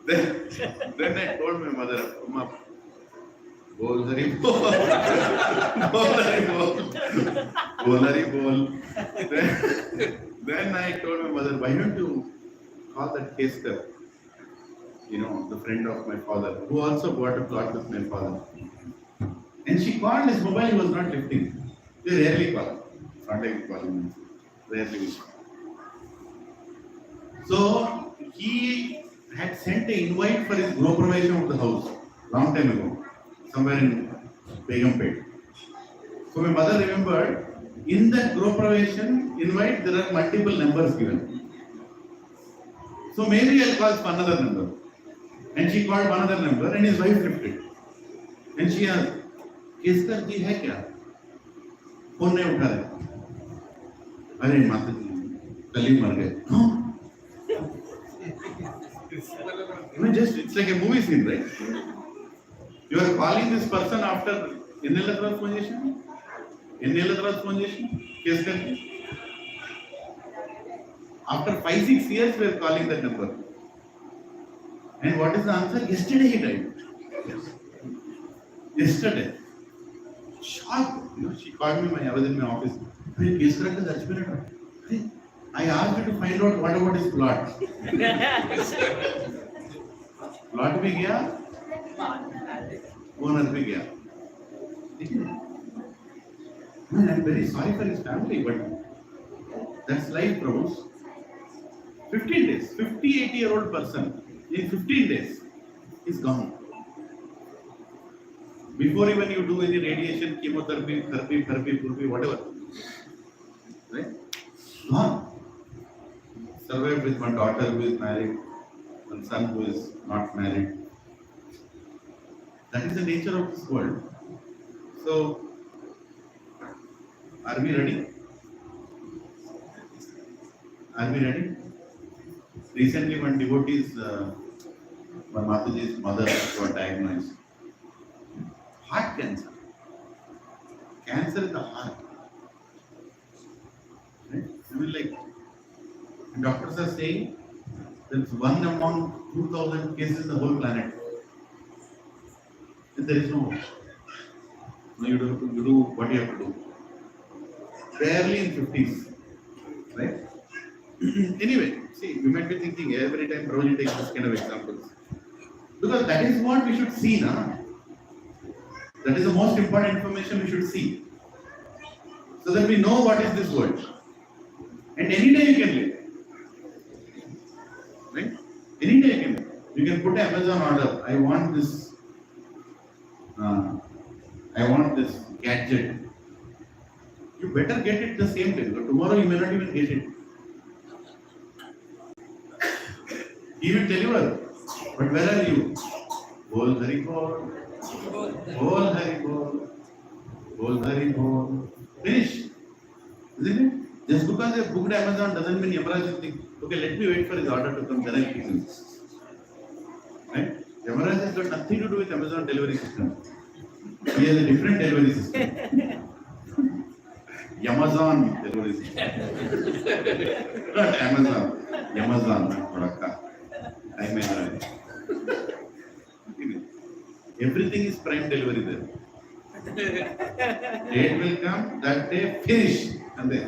Then I told my mother, Amma, bol hari bol. Bol hari bol. Bol hari bol. Then I told my mother, why don't you call that Keskar, the friend of my father, who also bought a plot with my father. And she called, his mobile, he was not lifting. They rarely call. It's not like we call him. Rarely we call. So he had sent an invite for his Gropravesham of the house long time ago, somewhere in Begumpet. So my mother remembered, in that Gropravesham invite, there are multiple numbers given. So maybe I'll call another number. And she called one other number and his wife lifted. And she asked, Keskar ji hai kya? Phone nahi utha rahe. Arey Mata ji, kal hi mar gaye. It's like a movie scene, right? You are calling this person after inhaler transposition? Keskar ji. After 5-6 years, we are calling that number. And what is the answer? Yesterday he died. Yesterday. Shocked. She called me, I was in my office. I asked her to find out what about his plot. Plot bhi gaya, owner bhi gaya. I'm very sorry for his family, but that's life, Prabhu. 15 days, 58-year-old person, in 15 days, is gone. Before even you do any radiation, chemotherapy, therapy, whatever, right? Gone. Survived with one daughter who is married, one son who is not married. That is the nature of this world. So, are we ready? Are we ready? Recently, one devotee's, one Mataji's mother got diagnosed. Heart cancer. Cancer in the heart. Right? I mean, like, doctors are saying there's one among 2,000 cases in the whole planet. And there is no hope. Now you do what you have to do. Barely in 50s. Right? Anyway, see, we might be thinking every time Prabhuji takes this kind of examples. Because that is what we should see, na? That is the most important information we should see. So that we know what is this world. And any day you can live. Right? Any day you can live. You You can put Amazon order. I want this gadget. You better get it the same day. Because tomorrow you may not even get it. He will deliver. But where are you? Bol Hari Bol. Bol Hari Bol. Bol Hari Bol. Finish. Isn't it? Just because they booked Amazon doesn't mean Yamaraj is thinking, okay, let me wait for his order to come, then I'll pick him. Right? Yamaraj has got nothing to do with Amazon delivery system. He has a different delivery system. Yamazon delivery system. Not Amazon. Yamazon, not Kodaka. I may not. Everything is prime delivery there. Date will come, that day finish. And then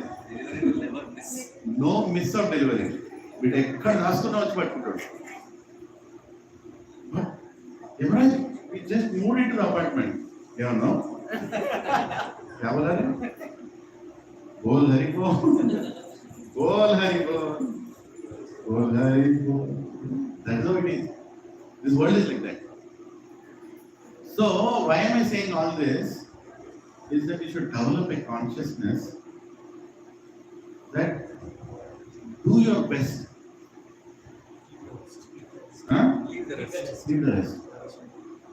no miss of delivery. We take ask to know what. Yamaraj, we just moved into the apartment. You don't know? क्या बोला रे? बोल हरि बोल. बोल हरि बोल. बोल हरि बोल. That's how it is. This world is like that. So, why am I saying all this? Is that you should develop a consciousness that do your best. Huh? Leave the rest. Leave the rest.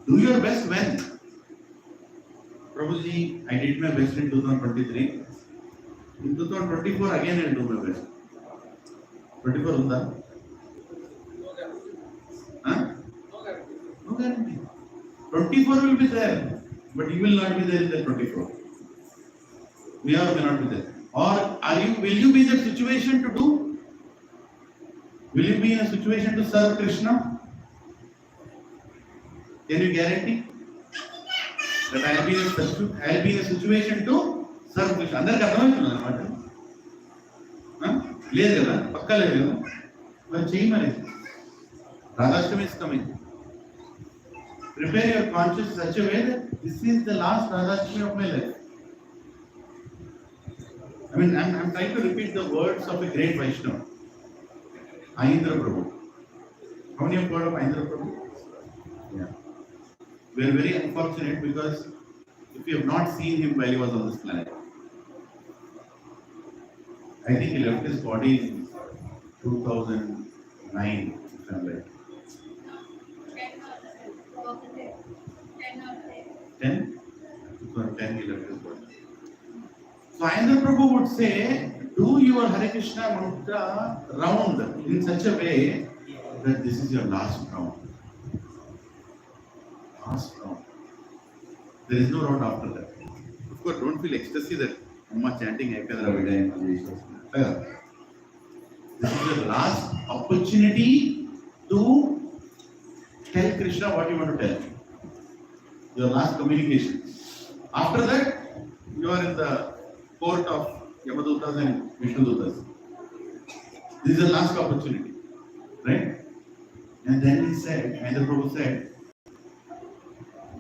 Do your best when? Prabhuji, I did my best in 2023. In 2024, again I will do my best. 24 unda? Huh? No guarantee. 24 will be there, but you will not be there in the 24. May or may not be there. Or will you be in a situation to do? Will you be in a situation to serve Krishna? Can you guarantee that I will be in a situation to serve Krishna? Andar ka artham aitunda లేదు కదా పక్కా లేదు కదా మరి చెయ్యి మరి Radhashtami is coming. Prepare your conscience in such a way that this is the last Radhashtami of my life. I mean, I'm trying to repeat the words of a great Vaishnava, Ahindra Prabhu. How many have heard of Ahindra Prabhu? Yeah. We are very unfortunate because if you have not seen him while he was on this planet, I think he left his body in 2009, if I'm right. 10? 2010 he left his body. So Ahindra Prabhu would say, do your Hare Krishna mantra round in such a way that this is your last round. Last round. There is no round after that. Of course, don't feel ecstasy that Amma chanting Ekadra Vidayam Advishwas. This is your last opportunity to tell Krishna what you want to tell. Your last communication. After that, you are in the court of Yamadutas and Vishnudutas. This is the last opportunity. Right? And then he said, Ahindra Prabhu said,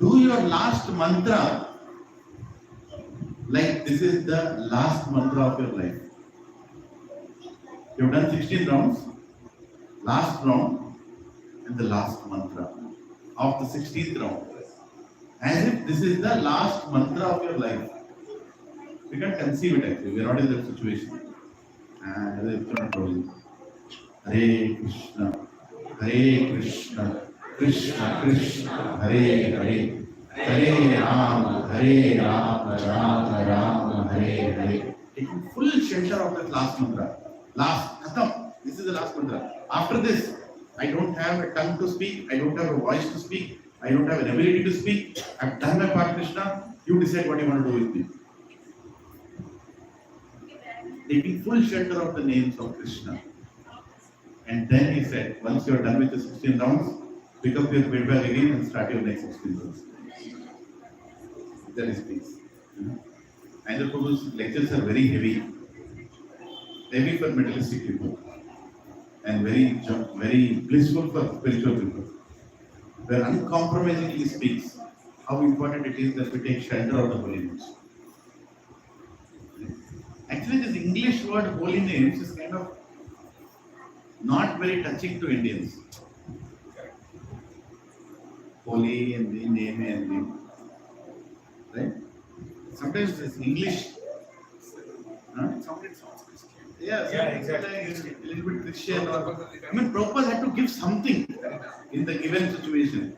do your last mantra like this is the last mantra of your life. You have done 16 rounds, last round, and the last mantra of the 16th round. As if this is the last mantra of your life. We can't conceive it actually, we are not in that situation. Hare Krishna, Krishna Krishna, Hare Hare, Hare Rama, Rama Rama, Hare Hare. Taking full shelter of that last mantra. Last, khatam. This is the last mantra. After this, I don't have a tongue to speak, I don't have a voice to speak, I don't have an ability to speak. I've done my part, Krishna. You decide what you want to do with me. Taking full shelter of the names of Krishna. And then he said, once you are done with the 16 rounds, pick up your bed bag again and start your next 16 rounds. That is peace. Ahindra Prabhu's lectures are very heavy. Heavy for materialistic people. And very blissful for spiritual people. Where uncompromisingly he speaks how important it is that we take shelter of the holy names. Actually, this English word holy names is kind of not very touching to Indians. holy and the name and the right. Sometimes it's English. Huh? It sounds Christian. Yeah, exactly. a little bit Christian. I mean, Prabhupada had to give something in the given situation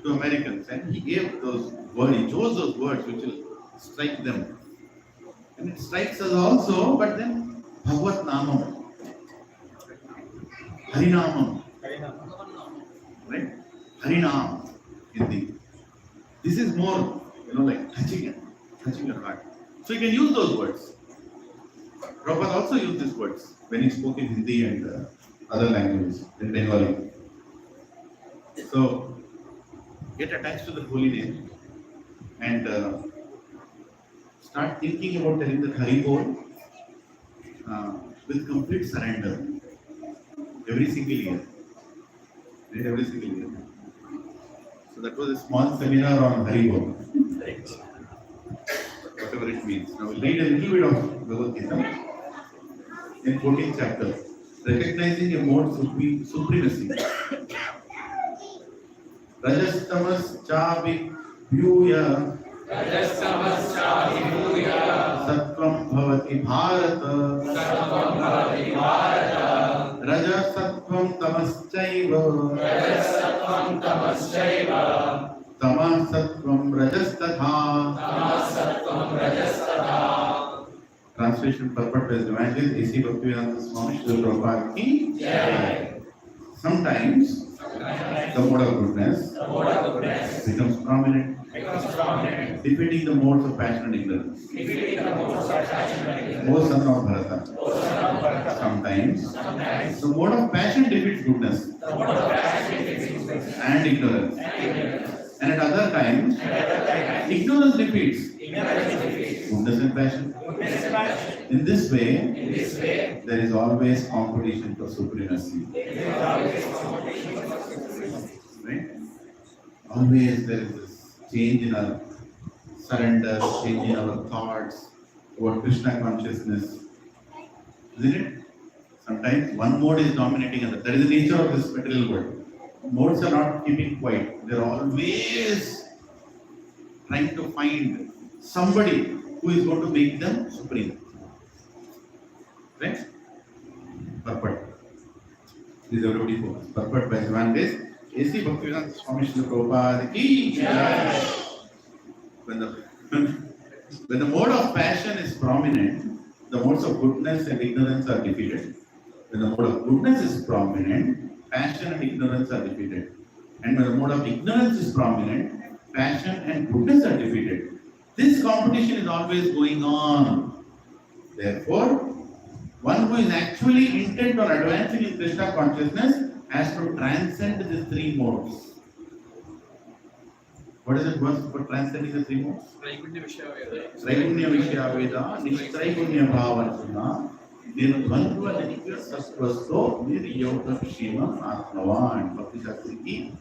to Americans, and he gave those words. He chose those words which will strike them, and it strikes us also. But then Bhagavad Namam, Harinamam, right? Harinam, Hindi. This is more, like touching your heart. So you can use those words. Prabhupada also used these words when he spoke in Hindi and other languages, in Bengali. So, get attached to the holy name and start thinking about telling the Hari Bol with complete surrender every single year. Right? Every single year. So that was a small seminar on Hari Bol. Whatever it means. Now we'll read a little bit of Bhagavad Gita in 14th chapter. Recognizing a mode supremacy. Rajastamas chavi vyuya Sattvam bhavati bharata Rajasattvam tamaschaiva Tamasattvam rajastatha. Translation purport by Evangelist A.C. Bhaktivedanta Swami Srila Prabhupada ki Jai. Sometimes the mode of goodness becomes prominent, defeating the modes of passion and ignorance. O son of Bharata. Sometimes the mode of passion defeats goodness and ignorance. And at other times, ignorance defeats goodness and passion. In this way, there is always competition for supremacy. Right? Always there is this change in our surrender, change in our thoughts about Krishna consciousness. Isn't it? Sometimes one mode is dominating another. That is the nature of this material world. Modes are not keeping quiet. They are always trying to find somebody who is going to make them supreme. Right? Purport. This is everybody focus. Purport by Evangelist A.C. Bhaktivedanta Swami Srila Prabhupada ki Jai. When the mode of passion is prominent, the modes of goodness and ignorance are defeated. When the mode of goodness is prominent, passion and ignorance are defeated. And when the mode of ignorance is prominent, passion and goodness are defeated. This competition is always going on. Therefore, one who is actually intent on advancing in Krishna consciousness has to transcend the three modes. What is it for transcending the three modes? Traigunya Vishya Traigunya Vishya Veda, Nishtraigunya Bhavarjuna, Nirvandva Nitya Sattvasto, Niryota Shima Atmavan, Bhakti Shastri ki.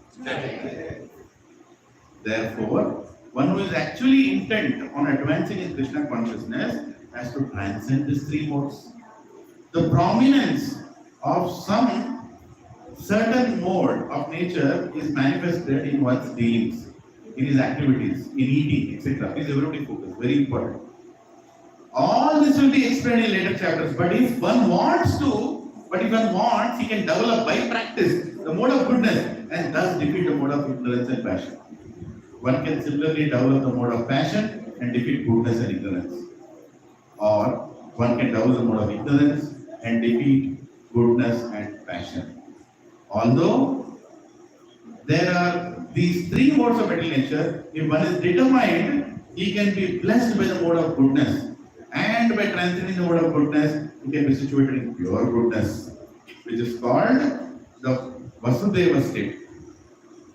Therefore, one who is actually intent on advancing in Krishna consciousness has to transcend these three modes. The prominence of some certain mode of nature is manifested in one's dealings, in his activities, in eating, etc. Please everybody focus, very important. All this will be explained in later chapters, but if one wants, he can develop by practice the mode of goodness and thus defeat the mode of ignorance and passion. One can similarly develop the mode of passion and defeat goodness and ignorance. Or one can develop the mode of ignorance and defeat goodness and passion. Although there are these three modes of material nature, if one is determined, he can be blessed by the mode of goodness. And by transcending the mode of goodness, he can be situated in pure goodness, which is called the Vasudeva state.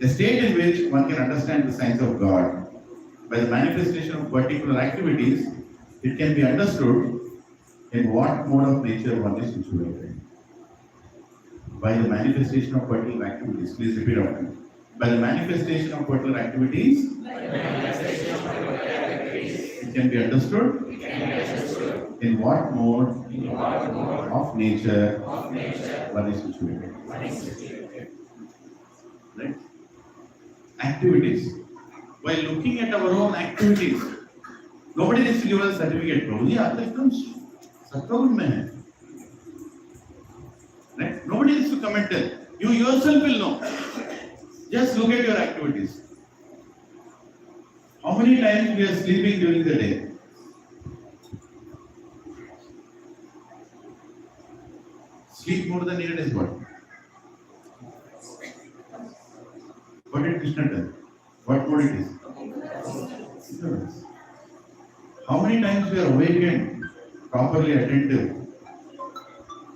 A state in which one can understand the science of God. By the manifestation of particular activities, it can be understood in what mode of nature one is situated. By the manifestation of particular activities, please repeat after me. By the manifestation of particular activities, it can be understood in what mode of nature one is situated. Right? activities. While looking at our own activities, nobody needs to give us a certificate. Prabhuji, aapka ekdam sattvagun mein hai. Right? Nobody needs to come and tell. You yourself will know. Just look at your activities. How many times we are sleeping during the day? Sleep more than needed is what? What did Krishna tell? What mode it is? Ignorance. How many times we are awakened, properly attentive?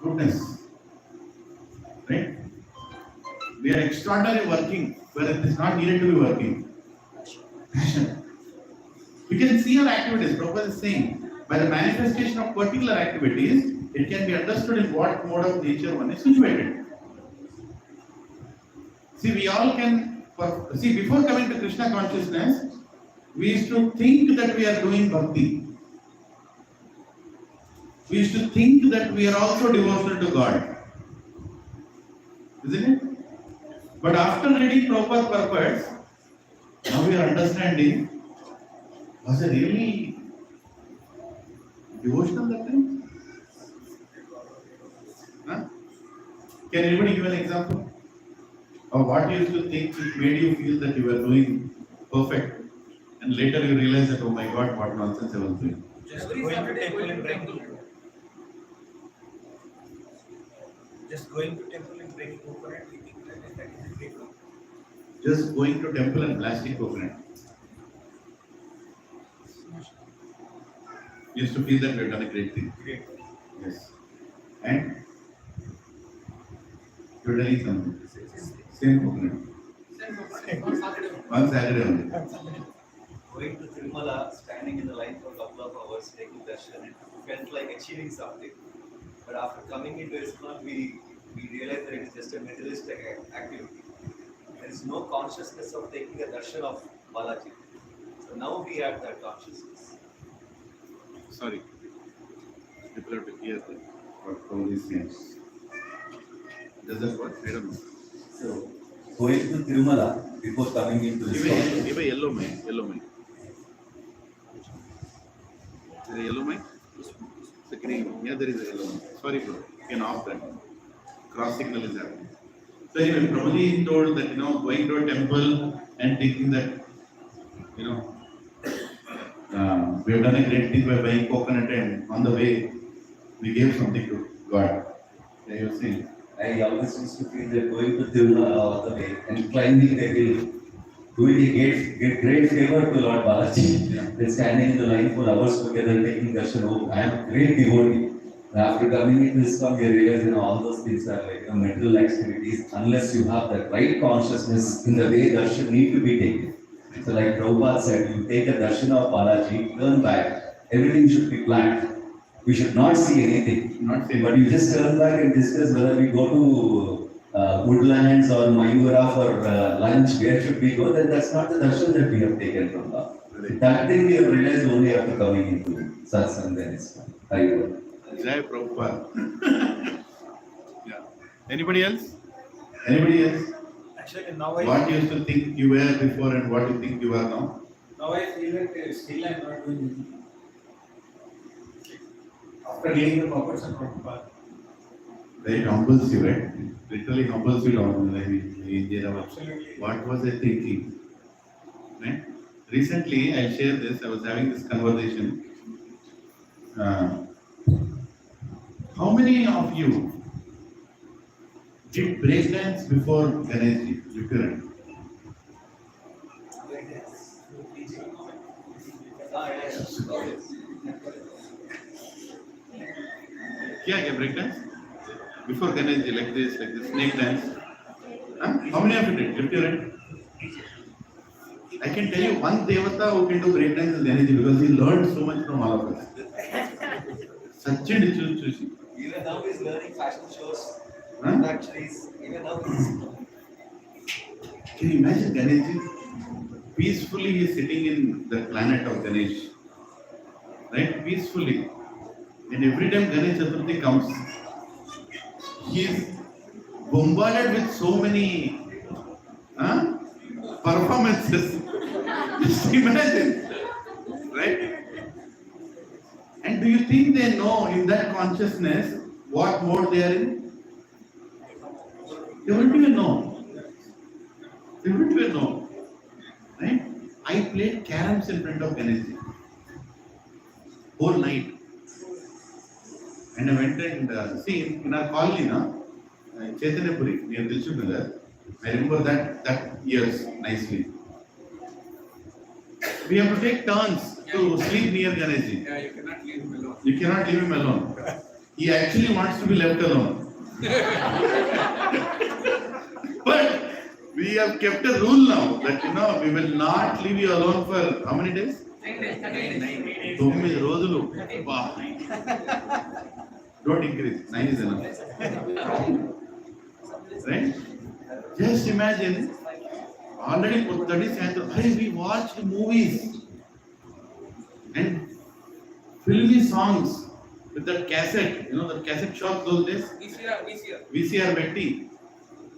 Goodness. Right? We are extraordinary working where it is not needed to be working. Passion. We can see our activities. Prabhupada is saying, by the manifestation of particular activities, it can be understood in what mode of nature one is situated. See, we all can, before coming to Krishna consciousness, we used to think that we are doing bhakti. We used to think that we are also devotional to God. Isn't it? But after reading Prabhupada's purpose, now we are understanding, was it really devotional that time? Huh? Can anybody give an example of what you used to think which made you feel that you were doing perfect, and later you realize that, oh my God, what nonsense I was doing? Just going to temple and breaking. Just going to temple and breaking coconut, eating that is great. Just going to temple and blasting coconut. You used to feel that we have done a great thing. Great. Yes. And you're telling something. Same coconut. One Saturday only. Going to Tirumala, standing in the line for a couple of hours, taking darshan, it felt like achieving something. But after coming into ISKCON, we realized that it is just a materialistic activity. There is no consciousness of taking a darshan of Balaji. So now we have that consciousness. Sorry. People have to hear what all these things. Does that work? I don't know. So, going to Tirumala before coming into this Give a yellow mic. Yellow mic. Is there a yellow mic? It's a green. Yeah, there is a yellow mic. Sorry, bro. You can off that. Cross signal is happening. So anyway, Prabhuji told that, going to a temple and thinking that, we have done a great thing by buying coconut, and on the way, we gave something to God. Yeah, you see. I always used to feel that going to Tirumala all the way and climbing the hill, doing a great favor to Lord Balaji. Yeah. Then standing in the line for hours together, taking darshan. Oh, I am a great devotee. And after coming into ISKCON, we realize, all those things are like mental activities unless you have that right consciousness in the way darshan need to be taken. So like Prabhupada said, you take a darshan of Balaji, turn back, everything should be planned. We should not see anything. But you just turn back and discuss whether we go to Woodlands or Mayura for lunch, where should we go? Then that's not the darshan that we have taken from God. That thing we have realized only after coming into Satsang, then it's fine. Jai Prabhupada. Yeah. Anybody else? Anybody else? Actually, now What you used to think you were before and what you think you are now? I feel that still I am not doing anything. After reading the purpose of Prabhupada. It humbles you, right? Literally humbles you down. Absolutely. What was I thinking? Right? Recently, I'll share this. I was having this conversation. How many of you did breakdance before Ganeshji? Lift क्या breakdance? Before Ganeshji, like this snake dance. Huh? How many of you did? Lift your hand. I can tell you one Devata who can do breakdance is Ganeshji because he learned so much from all of us. Sachin Chuchi. Even now he's learning fashion shows. Huh? Actually, even now he's Can you imagine Ganeshji? Peacefully he is sitting in the planet of Ganesh. Right? Peacefully. And every time Ganesh Chaturthi comes, he is bombarded with so many performances. Just imagine, right? And do you think they know in that consciousness what mode they are in? They wouldn't even know. They wouldn't even know, right? I played caroms in front of Ganesh whole night. And I went and see in our colony, Chaitanyapuri, near Dilshuk. I remember that years nicely. We have to take turns to sleep near Ganesh. Yeah, you cannot leave him alone. You cannot leave him alone. He actually wants to be left alone. But we have kept a rule now that we will not leave you alone for how many days? 9 రోజులు. Don't increase. 9 is enough. Right? Just imagine. Already 30 sayantra. We watched movies and filmy songs with that cassette. The cassette shop those days. VCR పెట్టి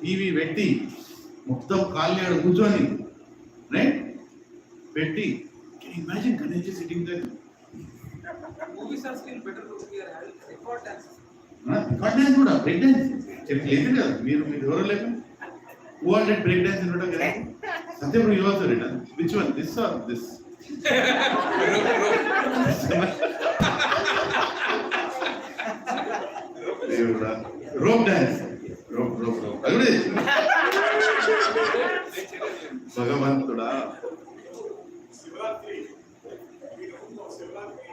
TV పెట్టి మొత్తం కాళ్ళు కూర్చొని right పెట్టి imagine Ganesh sitting there. Movies are still better because we are having record dances. Record dance కూడా break dance లేదు కదా మీరు ఎవరో లేదు 200 break dance in front of Ganesh. Satyam, you also written. Which one? This or this? Rope dance. Rope. Agade. Bhagavantuda. Shivaratri. We don't know Shivaratri.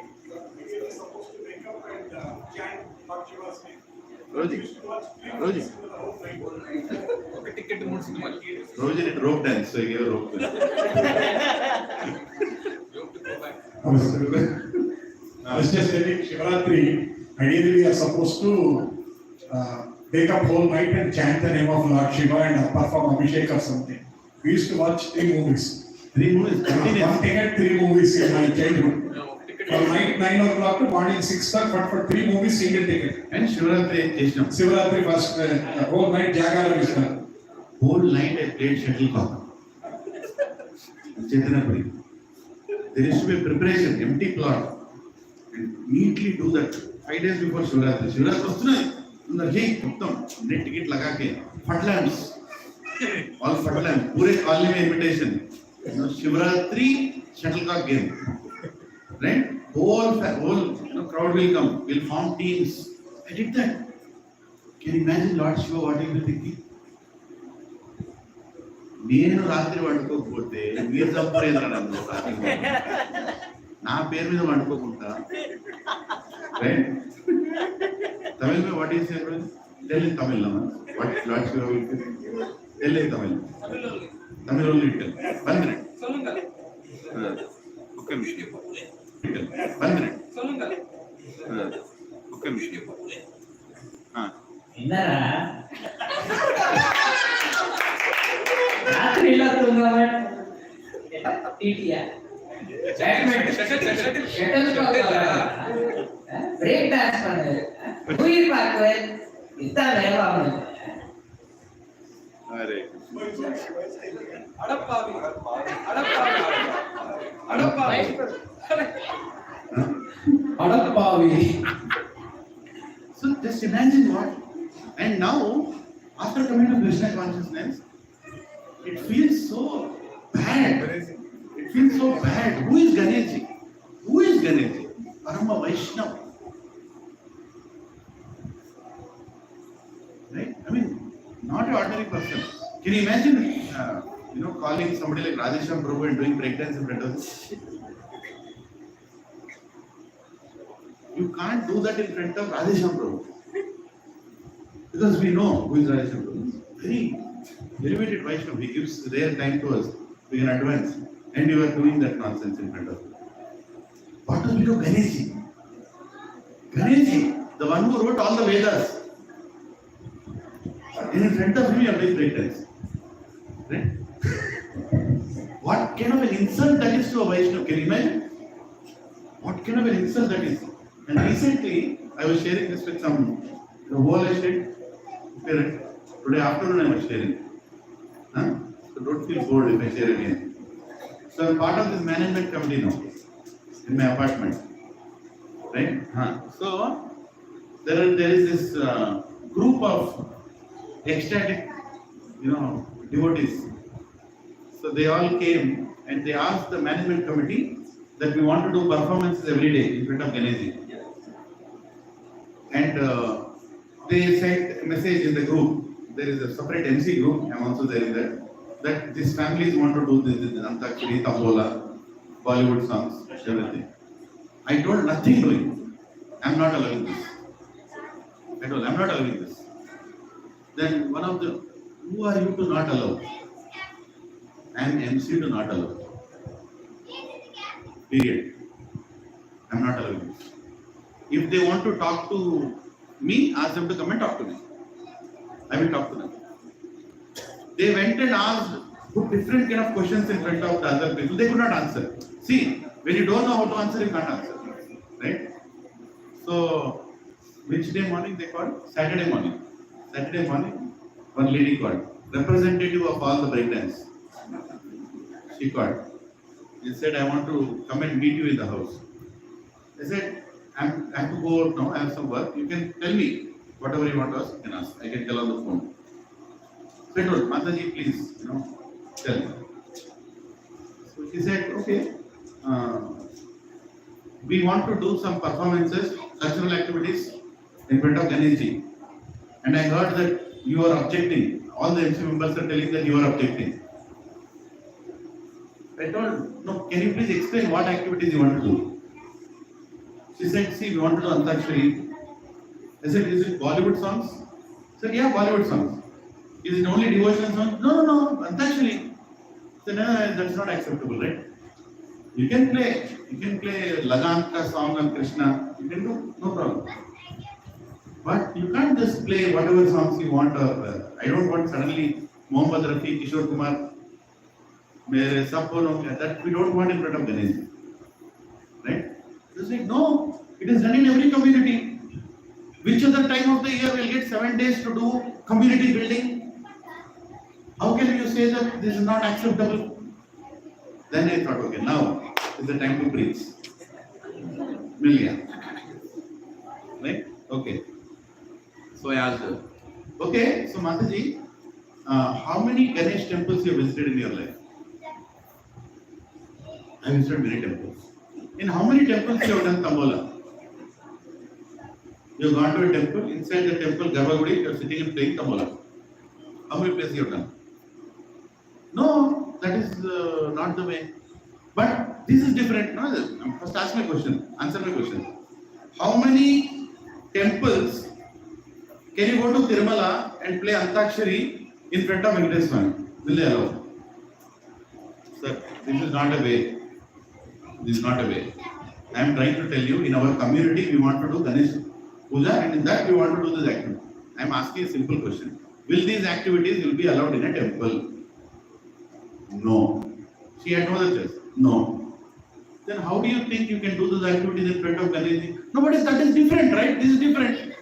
We are supposed to wake up and chant Bhagavad Gita. Roji. Ticket to more cinema. Roji did rope dance, so he gave a rope dance. You have to go back. I was just telling Shivaratri, ideally we are supposed to wake up whole night and chant the name of Lord Shiva and perform Abhishek or something. We used to watch 3 movies. 3 movies, continuous. One ticket, 3 movies in my childhood. From night 9 o'clock to morning 6 o'clock, but for 3 movies, single ticket. And Shivaratri Cheshnam. Shivaratri first, whole night Jagara was done. Whole night I played shuttlecock. Chaitanyapuri. There used to be a preparation, empty plot. And neatly do that 5 days before Shivaratri. Shivaratri వస్తున్నాయి. Hey, net ticket लगा के fat lamps. All fat lamps. पूरे colony में invitation. Shivaratri shuttlecock game. Right? Whole crowd will come. We'll form teams. I did that. Can you imagine Lord Shiva what he will be thinking? నేను రాత్రి వండుకోకపోతే మీరు చంపలేదు రాత్రి నా పేరు మీద వండుకోకుండా రైట్ తమిళ में what is it? Tell in Tamil what Lord Shiva will be tell in Tamil only tell 1 minute சொல்லுங்க okay நிமிஷம் 1 minute சொல்லுங்க okay நிமிஷம் என்னடா ராத்திரில தூங்காம டிடியா பிரேக் டான்ஸ் பண்ணு உயிர் பார்க்குவேன் இதான் வேவாகும் अरे அடப்பாவி அடப்பாவி So just imagine what. And now, after coming to Krishna consciousness, it feels so bad. It feels so bad. Who is Ganesh? Who is Ganesh? Parama Vaishnava. Right? I mean, not an ordinary person. Can you imagine, calling somebody like Radhesham Prabhu and doing breakdance in front of us? You can't do that in front of Radhesham Prabhu. Because we know who is Radhesham Prabhu. Very elevated Vaishnava. He gives rare time to us. We can advance. And you are doing that nonsense in front of us. What do we do? Ganesh? Ganesh, the one who wrote all the Vedas. And in front of him you are doing breakdance. Right? What kind of an insult that is to a Vaishnava? Can you imagine? What kind of an insult that is? And recently, I was sharing this with some whole estate parent. Today afternoon I was sharing. So don't feel bored if I share again. So I'm part of this management committee now in my apartment. Right? So there is this group of ecstatic, devotees. So they all came and they asked the management committee that we want to do performances every day in front of Ganesh. And they sent a message in the group. There is a separate MC group. I'm also there in that. That these families want to do this Antakshari, Tambola, Bollywood songs, everything. I told nothing doing. I'm not allowing this. I told I'm not allowing this. Then one of them, who are you to not allow? I'm MC to not allow. Period. I'm not allowing this. If they want to talk to me, ask them to come and talk to me. I will talk to them. They went and asked, put different kind of questions in front of the other people. They could not answer. See, when you don't know how to answer, you can't answer. Right? So, which day morning they called? Saturday morning. Saturday morning, one lady called. Representative of all the breakdance. She called. He said, I want to come and meet you in the house. I said, I have to go out now, I have some work. You can tell me whatever you want to ask, you can ask. I can tell on the phone. So I told, Mataji, please, tell me. So she said, okay, we want to do some performances, cultural activities in front of Ganeshji. And I heard that you are objecting. All the MC members are telling that you are objecting. I told, no, can you please explain what activities you want to do? She said, see, we want to do Antakshari. I said, is it Bollywood songs? She said, yeah, Bollywood songs. Is it only devotional songs? No, Antakshari. I said, no, that's not acceptable, right? You can play Lilananda song on Krishna. You can do, no problem. But you can't just play whatever songs you want. I don't want suddenly Mohammad Rafi, Kishore Kumar, that we don't want in front of Ganesh. Right? It's like, no, it is done in every community. Which other time of the year will get 7 days to do community building? How can you say that this is not acceptable? Then I thought, okay, now is the time to preach. Million. Right? Okay. So I asked her, okay, so Mataji, how many Ganesh temples you have visited in your life? I visited many temples. In how many temples you have done Tambola? You have gone to a temple, inside the temple, Gachibowli, you are sitting and playing Tambola. How many places you have done? No, that is not the way. But this is different. No, first ask my question, answer my question. How many temples can you go to Tirumala and play Antakshari in front of Venkateswara Swami? Will they allow? Sir, this is not a way. This is not a way. I am trying to tell you, in our community, we want to do Ganesh Puja, and in that we want to do this activity. I am asking a simple question. Will these activities will be allowed in a temple? No. She had no other choice. No. Then how do you think you can do those activities in front of Ganesh? No, but that is different, right? This is different.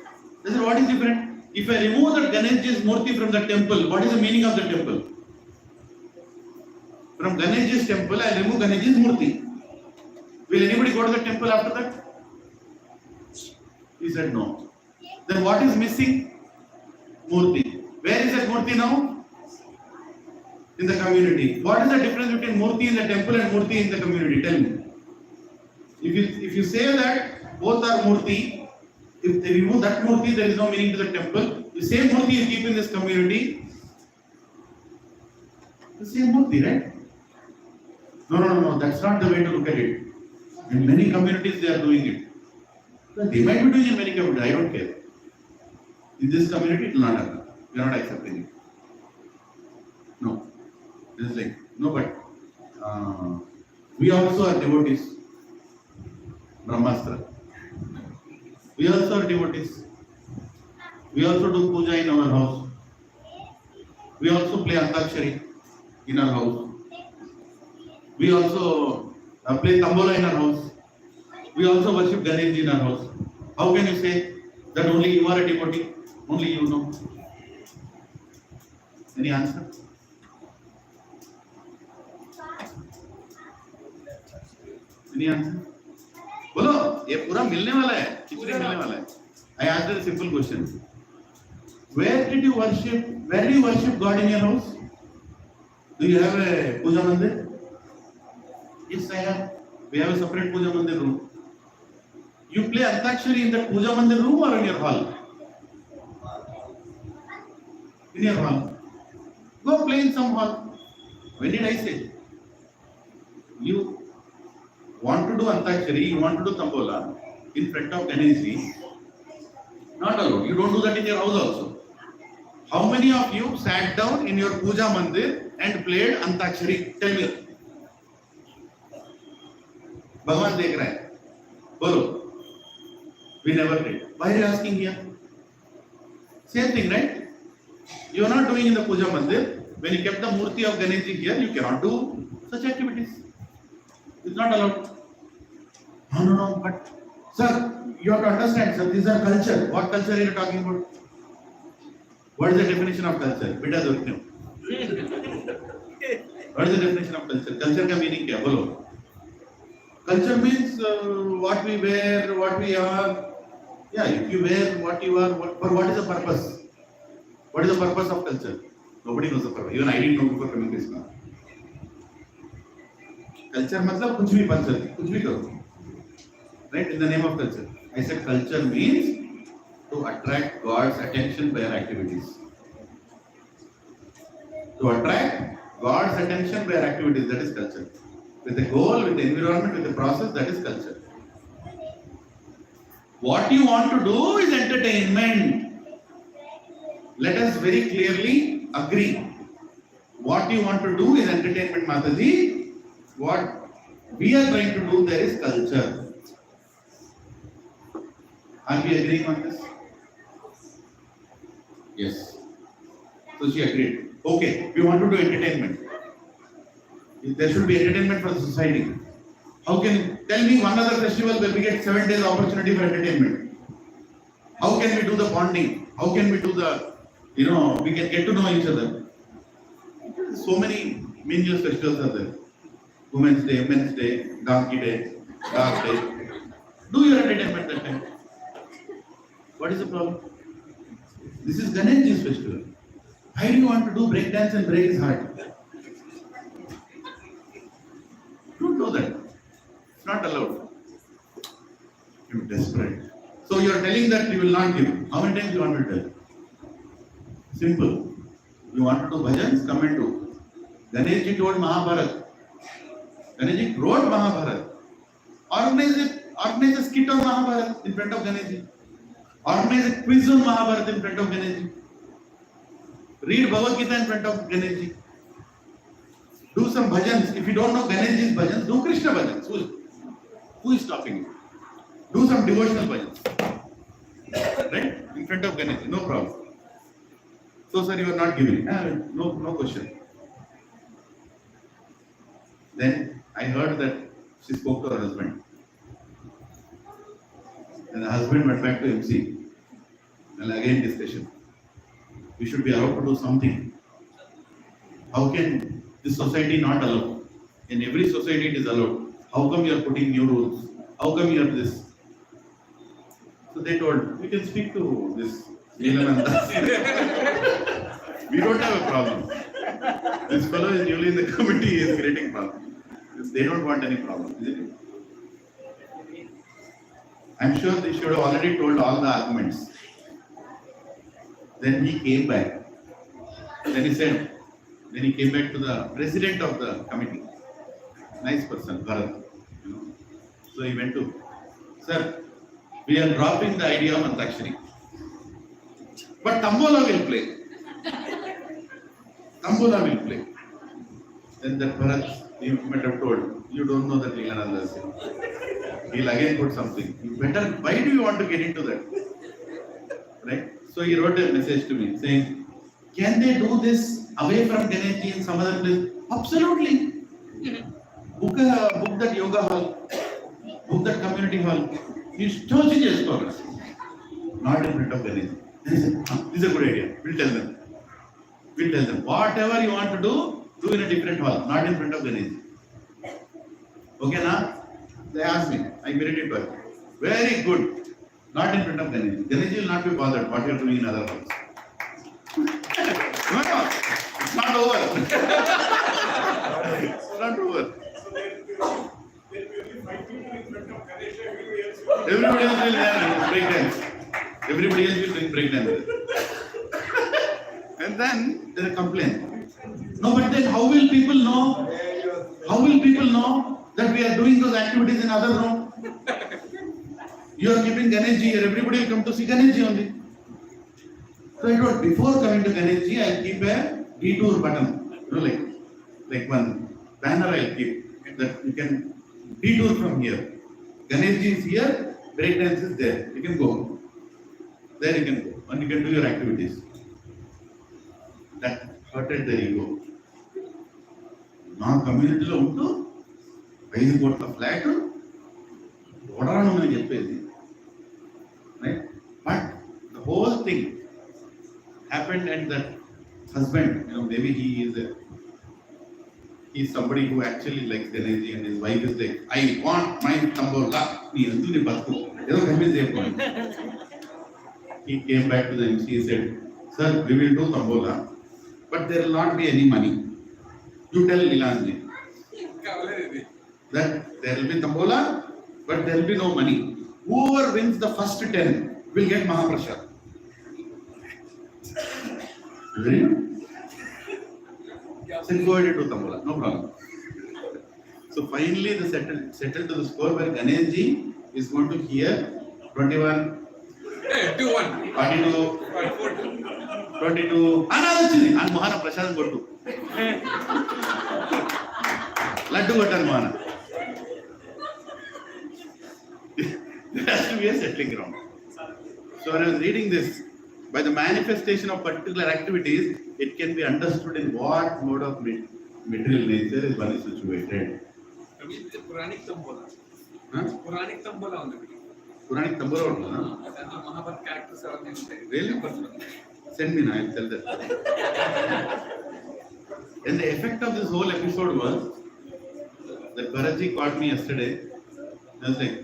This is what is different. If I remove the Ganeshji's murti from the temple, what is the meaning of the temple? From Ganeshji's temple, I remove Ganeshji's murti. Will anybody go to the temple after that? He said no. Then what is missing? Murti. Where is that murti now? In the community. What is the difference between murti in the temple and murti in the community? Tell me. If you say that both are murti, if they remove that murti, there is no meaning to the temple. The same murti you keep in this community, the same murti, right? No, that's not the way to look at it. In many communities, they are doing it. They might be doing it in many communities, I don't care. In this community, it will not happen. We are not accepting it. No. It is like, no, but we also are devotees. Brahmastra. We also are devotees. We also do puja in our house. We also play Antakshari in our house. We also play Tambola in our house. We also worship Ganesh in our house. How can you say that only you are a devotee? Only you know. Any answer? Any answer? बोलो, ये पूरा मिलने वाला है, खिचड़ी मिलने वाला है. I asked a simple question. Where did you worship? Where do you worship God in your house? Do you have a puja mandir? Yes, I have. We have a separate puja mandir room. You play Antakshari in the puja mandir room or in your hall? In your hall. Go play in some hall. When did I say? You want to do Antakshari, you want to do Tambola in front of Ganeshji, not allowed. You don't do that in your house also. How many of you sat down in your puja mandir and played Antakshari? Tell me. Bhagwan dekh raha hai. Bolo. We never did. Why are you asking here? Same thing, right? You are not doing in the puja mandir. When you kept the murti of Ganeshji here, you cannot do such activities. It's not allowed. No, but sir, you have to understand, sir, these are culture. What culture are you talking about? What is the definition of culture? Beta Durkno. What is the definition of culture? Culture का meaning क्या? बोलो. Culture means what we wear, what we are. Yeah, if you wear what you are, what is the purpose? What is the purpose of culture? Nobody knows the purpose. Even I didn't know before coming this class. Culture मतलब कुछ भी बन सकती, कुछ भी करो. Right? In the name of culture. I said culture means to attract God's attention by our activities. To attract God's attention by our activities, that is culture. With a goal, with the environment, with the process, that is culture. What you want to do is entertainment. Let us very clearly agree. What you want to do is entertainment, Mataji. What we are trying to do there is culture. Are we agreeing on this? Yes. So she agreed. Okay, we want to do entertainment. There should be entertainment for the society. How can you tell me one other festival where we get 7 days opportunity for entertainment? How can we do the bonding? How can we do the, we can get to know each other? So many meaningless festivals are there. Women's Day, Men's Day, Donkey Day, Dog Day. Do your entertainment that time. What is the problem? This is Ganeshji's festival. Why do you want to do break dance and break his heart? Don't do that. It's not allowed. You're desperate. So you are telling that you will not give. How many times you want to tell? Simple. You want to do bhajans? Come and do. Ganeshji told Mahabharata. Ganeshji wrote Mahabharata. Organize a skit on Mahabharata in front of Ganeshji. Organize a quiz on Mahabharata in front of Ganeshji. Read Bhagavad Gita in front of Ganeshji. Do some bhajans. If you don't know Ganeshji's bhajans, do Krishna bhajans. Who is stopping you? Do some devotional bhajans. Right? In front of Ganeshji. No problem. So sir, you are not giving. No question. Then I heard that she spoke to her husband. And the husband went back to MC. And again discussion. We should be allowed to do something. How can this society not allow? In every society it is allowed. How come you are putting new rules? How come you are this? So they told, we can speak to this Lilananda. We don't have a problem. This fellow is newly in the committee, he is creating problem. They don't want any problem, isn't it? I'm sure they should have already told all the arguments. Then he came back. Then he came back to the president of the committee. Nice person, Bharat. So he went to, sir, we are dropping the idea of Antakshari. But Tambola will play. Tambola will play. Then that Bharat, he might have told, you don't know that Lilananda is here. He'll again put something. You better, why do you want to get into that? Right? So he wrote a message to me saying, can they do this away from Ganeshji in some other place? Absolutely. Book that yoga hall. Book that community hall. He's choosing a scholar. Not in front of Ganeshji. This is a good idea. We'll tell them. Whatever you want to do in a different hall, not in front of Ganeshji. Okay, now? They asked me, I immediately told, very good. Not in front of Ganesh. Ganesh will not be bothered what you are doing in other house. No, it's not over. It's not over. So there will be only 5 people in front of Ganesh, Everybody else will break dance. Everybody else will doing break dance. And then there is a complaint. No, but then how will people know? How will people know that we are doing those activities in other room? You are keeping Ganesh here, everybody will come to see Ganesh only. So I told, before coming to Ganesh, I'll keep a detour button. You know, like one banner I'll keep that you can detour from here. Ganesh is here, breakdance is there. You can go. There you can go and you can do your activities. That hurted their ego. నా కమ్యూనిటీలో ఉంటూ 5 కోట్ల flat ఓడరాను అని చెప్పేది. Right? But the whole thing happened and that husband, maybe he's somebody who actually likes energy and his wife is like, I want my tambola. He came back to the MC, he said, sir, we will do tambola, but there will not be any money. You tell Lilananda that there will be tambola, but there will be no money. Whoever wins the first 10 will get Mahaprasad. Agree? So go ahead and do tambola, no problem. So finally they settled to the score where Ganesh ji is going to hear 21, 42, 22. And Mohana Prasad go to. Laddu Gotan Mohana. There has to be a settling ground. So when I was reading this, by the manifestation of particular activities, it can be understood in what mode of material nature is one is situated. Puranic Tambola. Huh? Puranic Tambola on the video. Puranic Tambola, huh? Mahabharat characters are on the Really? Send me now, I'll tell that. And the effect of this whole episode was that Bharatji called me yesterday. I was like,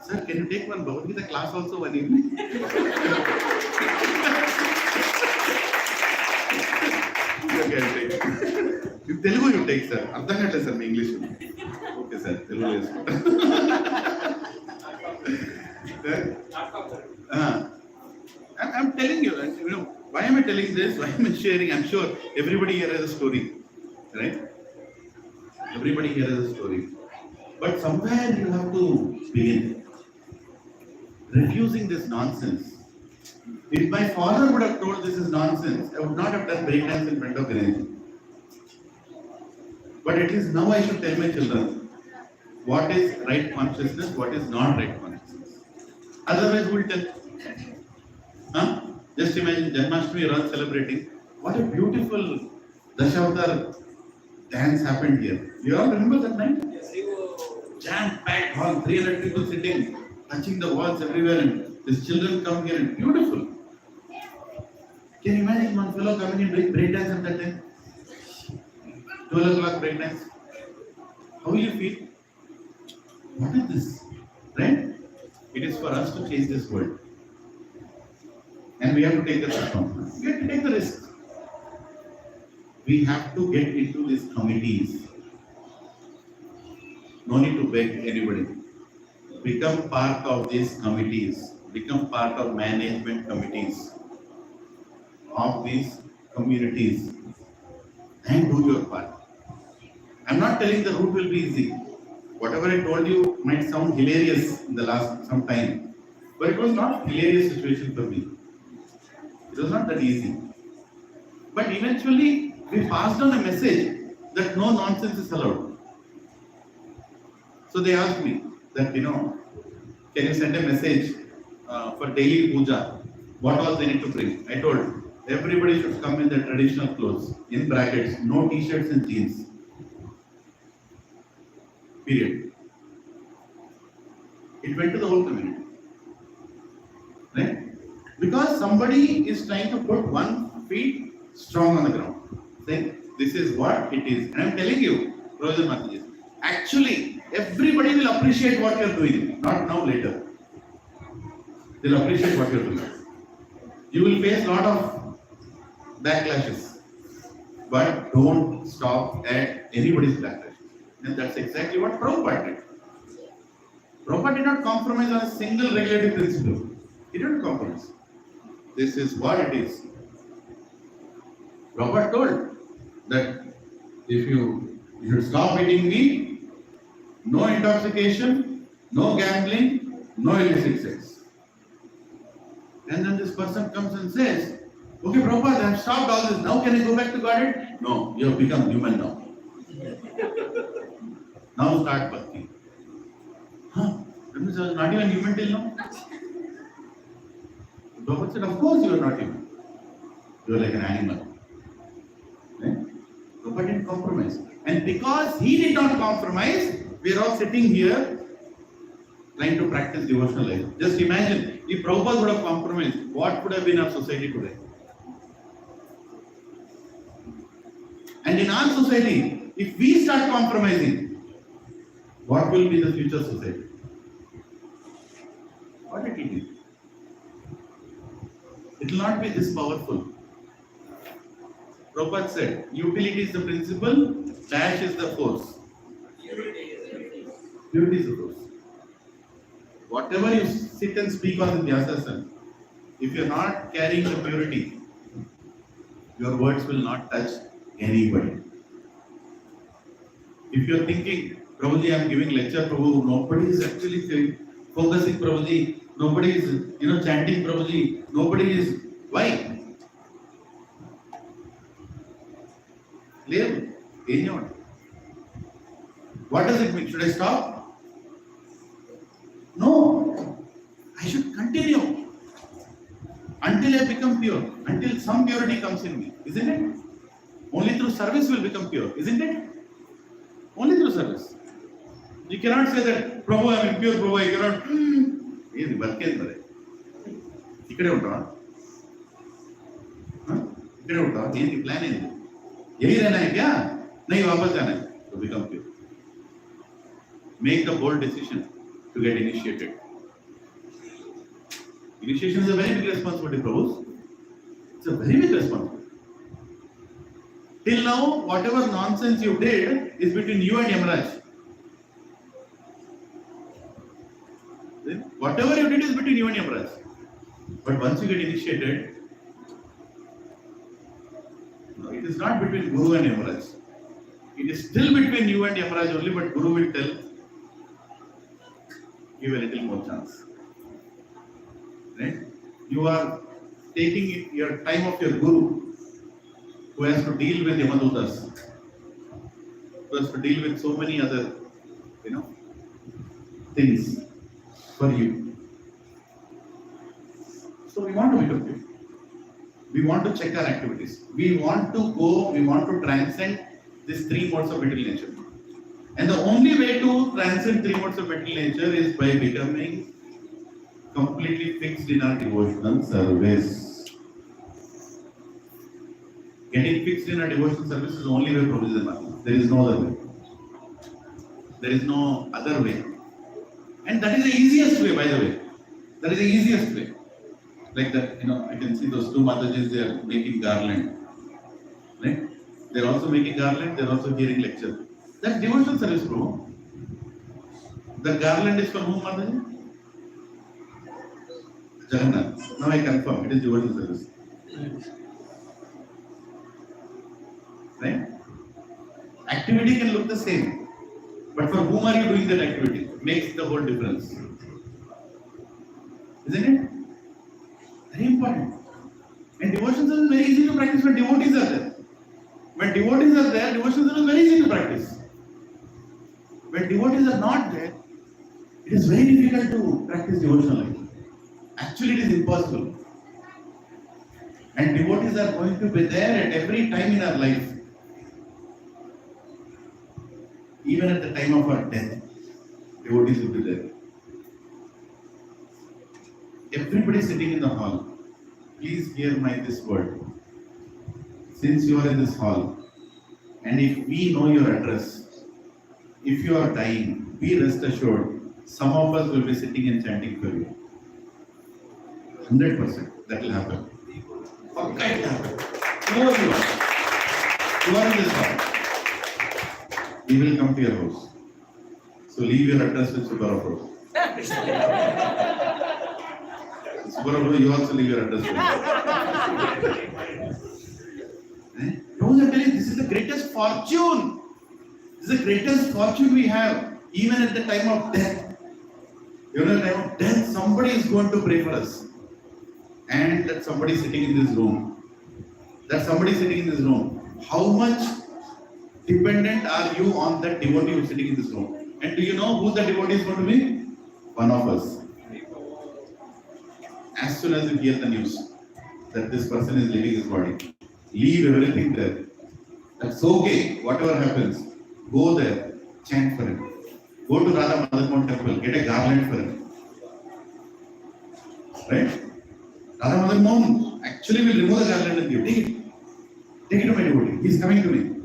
sir, can you take one Bhagavad Gita class also one evening? Okay, I'll take. In Telugu you take, sir. Ardham katle, sir, English. Okay, sir. Telugu is. I'm telling you, why am I telling this? Why am I sharing? I'm sure everybody here has a story, right? Everybody here has a story. But somewhere you have to begin. Refusing this nonsense. If my father would have told this is nonsense, I would not have done breakdance in front of Ganesh. But at least now I should tell my children what is right consciousness, what is not right consciousness. Otherwise, who will tell? Huh? Just imagine Janmashtami Rath celebrating. What a beautiful Dashavatar dance happened here. You all remember that night? Jam-packed hall, 300 people sitting, touching the walls everywhere, and these children come here and beautiful. Can you imagine one fellow coming and doing breakdance at that time? 12 o'clock breakdance. How will you feel? What is this? Right? It is for us to change this world. And we have to take the risk. We have to take the risk. We have to get into these committees. No need to beg anybody. Become part of these committees. Become part of management committees of these communities and do your part. I'm not telling the route will be easy. Whatever I told you might sound hilarious in the last some time, but it was not a hilarious situation for me. It was not that easy. But eventually, we passed on a message that no nonsense is allowed. So they asked me that, can you send a message for daily puja? What all they need to bring? I told everybody should come in their traditional clothes, in brackets, no t-shirts and jeans. Period. It went to the whole community. Right? Because somebody is trying to put one feet strong on the ground. Saying, this is what it is. And I'm telling you, Rojan Mataji, Actually, everybody will appreciate what you're doing, not now, later. They'll appreciate what you're doing. You will face a lot of backlashes, but don't stop at anybody's backlash. And that's exactly what Prabhupada did. Prabhupada did not compromise on a single regulative principle. He didn't compromise. This is what it is. Prabhupada told that if you should stop eating meat, no intoxication, no gambling, no illicit sex. And then this person comes and says, okay, Prabhupada, I have stopped all this. Now can I go back to Godhead? No, you have become human now. Now start bhakti. Huh? That means I was not even human till now? Prabhupada said, of course you are not human. You are like an animal. Right? Prabhupada didn't compromise. And because he did not compromise, we are all sitting here trying to practice devotional life. Just imagine, if Prabhupada would have compromised, what would have been our society today? And in our society, if we start compromising, what will be the future society? What it will be? It will not be this powerful. Prabhupada said, utility is the principle, dash is the force. Purity is the force. Whatever you sit and speak on the Vyasasana, if you are not carrying the purity, your words will not touch anybody. If you are thinking, Prabhuji, I am giving lecture, Prabhu, nobody is actually focusing, Prabhuji, nobody is, chanting, Prabhuji, nobody is, why? Clear? What does it mean? Should I stop? No. I should continue until I become pure, until some purity comes in me, isn't it? Only through service will become pure, isn't it? Only through service. You cannot say that, Prabhu, I am impure, Prabhu, I cannot. ಏನು ಬದುಕೇಂದ್ರೆ ಈ ಕಡೆ ಉಂಟಾ ಈ ಕಡೆ ಉಂಟಾ ಏನು plan ಏನು यही रहना है क्या नहीं वापस जाना है to become pure. Make the bold decision to get initiated. Initiation is a very big responsibility, Prabhu. It's a very big responsibility. Till now, whatever nonsense you did is between you and Yamaraj. Whatever you did is between you and Yamaraj. But once you get initiated, no, it is not between Guru and Yamaraj. It is still between you and Yamaraj only, but Guru will tell, give a little more chance. Right? You are taking your time of your Guru, who has to deal with Yamadutas, who has to deal with so many other, things for you. So we want to become pure. We want to check our activities. We want to transcend these three modes of material nature. And the only way to transcend three modes of material nature is by becoming completely fixed in our devotional service. Getting fixed in our devotional service is the only way, Prabhupada. There is no other way. There is no other way. And that is the easiest way, by the way. That is the easiest way. Like that, I can see those two Matajis, they are making garland. Right? They are also making garland, they are also hearing lecture. That's devotional service, bro. The garland is for whom, Mataji? Jagannath. Now I confirm, it is devotional service. Right? Activity can look the same. But for whom are you doing that activity? Makes the whole difference. Isn't it? Very important. And devotion is very easy to practice when devotees are there. When devotees are there, devotion is very easy to practice. When devotees are not there, it is very difficult to practice devotional life. Actually, it is impossible. And devotees are going to be there at every time in our life. Even at the time of our death, devotees will be there. Everybody sitting in the hall, please hear this word. Since you are in this hall, and if we know your address, if you are dying, be rest assured, some of us will be sitting and chanting for you. 100% that will happen. Pakka it will happen. Whoever you are, you are in this house. We will come to your house. So leave your address with Subbarao. Subbarao, you also leave your address with me. Don't I tell you, this is the greatest fortune. This is the greatest fortune we have, even at the time of death. You know, at the time of death, somebody is going to pray for us. And that somebody sitting in this room. How much dependent are you on that devotee who is sitting in this room? And do you know who the devotee is going to be? One of us. As soon as you hear the news that this person is leaving his body, leave everything there. That's okay, whatever happens. Go there, chant for him. Go to Radha Madan Mohan temple, get a garland for him. Right? Radha Madan Mohan actually will remove the garland and give. Take it. Take it to my devotee. He is coming to me.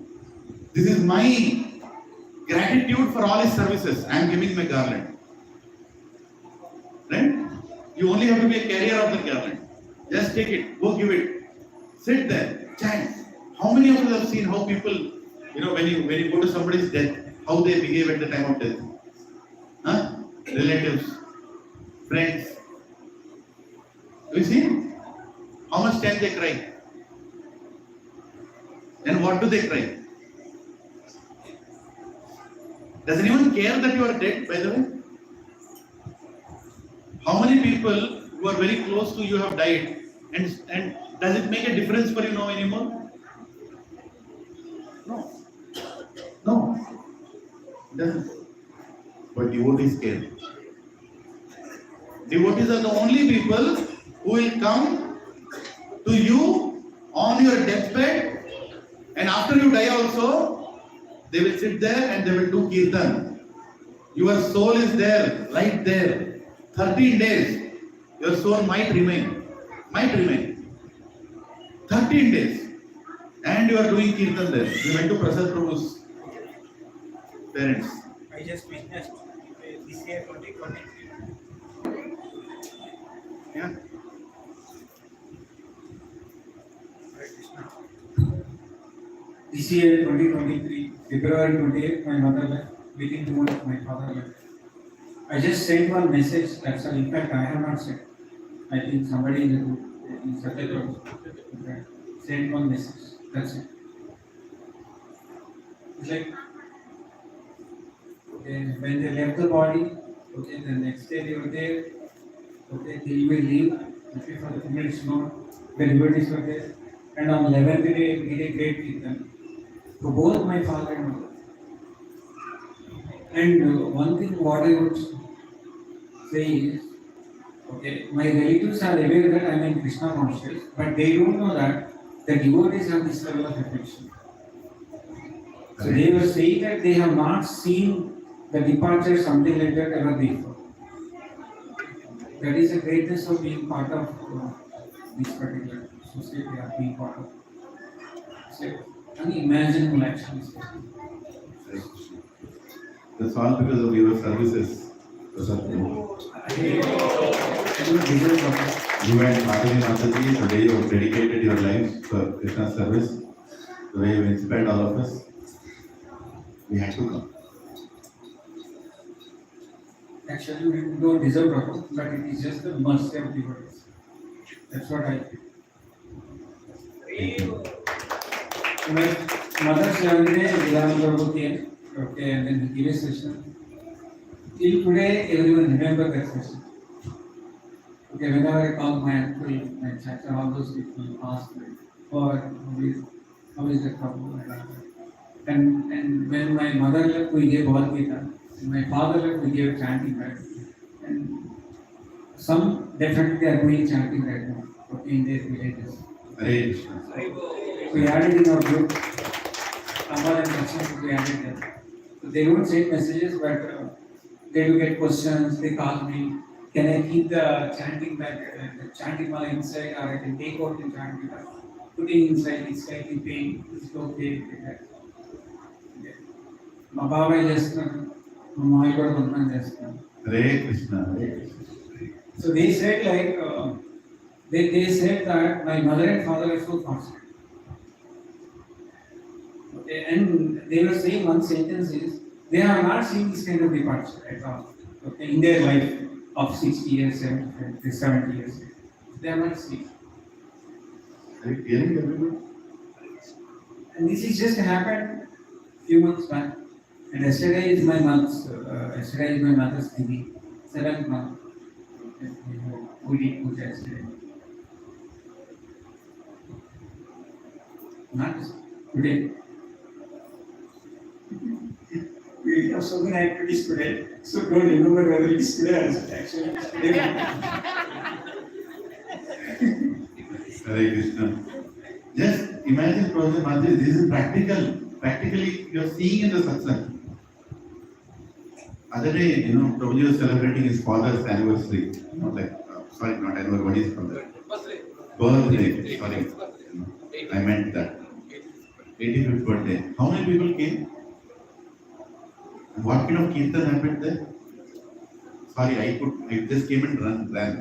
This is my gratitude for all his services. I am giving my garland. Right? You only have to be a carrier of the garland. Just take it. Go give it. Sit there. Chant. How many of us have seen how people, when you go to somebody's death, how they behave at the time of death? Huh? Relatives, friends. Have you seen? How much time they cry? And what do they cry? Does anyone care that you are dead, by the way? How many people who are very close to you have died? And does it make a difference for you now anymore? No. It doesn't. But devotees care. Devotees are the only people who will come to you on your deathbed, and after you die also, they will sit there and they will do kirtan. Your soul is there, right there. 13 days, your soul might remain. 13 days. And you are doing kirtan there. We went to Prasad Prabhu's parents. I just witnessed this year 2023. Yeah. Hare Krishna. This year, 2023, February 28th, my mother left. Within 2 months, my father left. I just sent one message. That's all. In fact, I have not sent. I think somebody in the group, in Satsang, sent one message. That's it. It's like, okay, when they left the body, okay, the next day they were there, okay, they will leave, okay, for the funeral snow, the devotees were there, and on 11th day, we did a great kirtan. So both my father and mother. And one thing what I would say is, okay, my relatives are aware that I am in Krishna conscious, but they don't know that the devotees have this level of affection. So they were saying that they have not seen the departure, something like that ever before. That is the greatness of being part of this particular society, or being part of. So, unimaginable actually. That's all because of your services, Prasad Prabhu. You and Madhavi Mataji, today you have dedicated your lives for Krishna service. The way you inspired all of us. We had to come. Actually, we don't deserve Prabhu, but it is just the mercy of devotees. That's what I feel. My mother's birthday, Lilananda Prabhu came, okay, and then he gave a session. Till today, everyone remember that session. Okay, whenever I call my uncle, my chacha, all those people ask me, how is the Prabhu? And when my mother left, we gave Bhagavad Gita. And my father left, we gave chanting right. And some definitely are doing chanting right now, okay, in their villages. Hare Krishna. We added in our group, Amar and Satsang, we added them. So they don't send messages, but they do get questions, they call me, can I keep the chanting back, the chanting mala inside, or I can take out the chanting mala, putting inside, it's slightly pain, it's okay, like that. Okay. మా బాబాయ్ చేస్తున్నాడు, మా మామయ్య కూడా కొంతమంది చేస్తున్నాడు. Hare Krishna, Hare Krishna. So they said like, they said that my mother and father are so constant. Okay, and they were saying one sentence is, they have not seen this kind of departure at all. Okay, in their life of 60 years, 70 years. They have not seen. Are you hearing everyone? And this is just happened few months back. And yesterday is my mother's Tithi, 7th month. We did puja yesterday. Not today. We have so many activities today, so don't remember whether it is today or actually today. Hare Krishna. Just imagine, Professor Madhuri, this is practical. Practically, you are seeing in the satsang. Other day, Prabhuji was celebrating his father's anniversary. Not anniversary, what is called that? Birthday. Sorry. I meant that. 85th birthday. How many people came? What kind of kirtan happened there? Sorry, I just came and ran.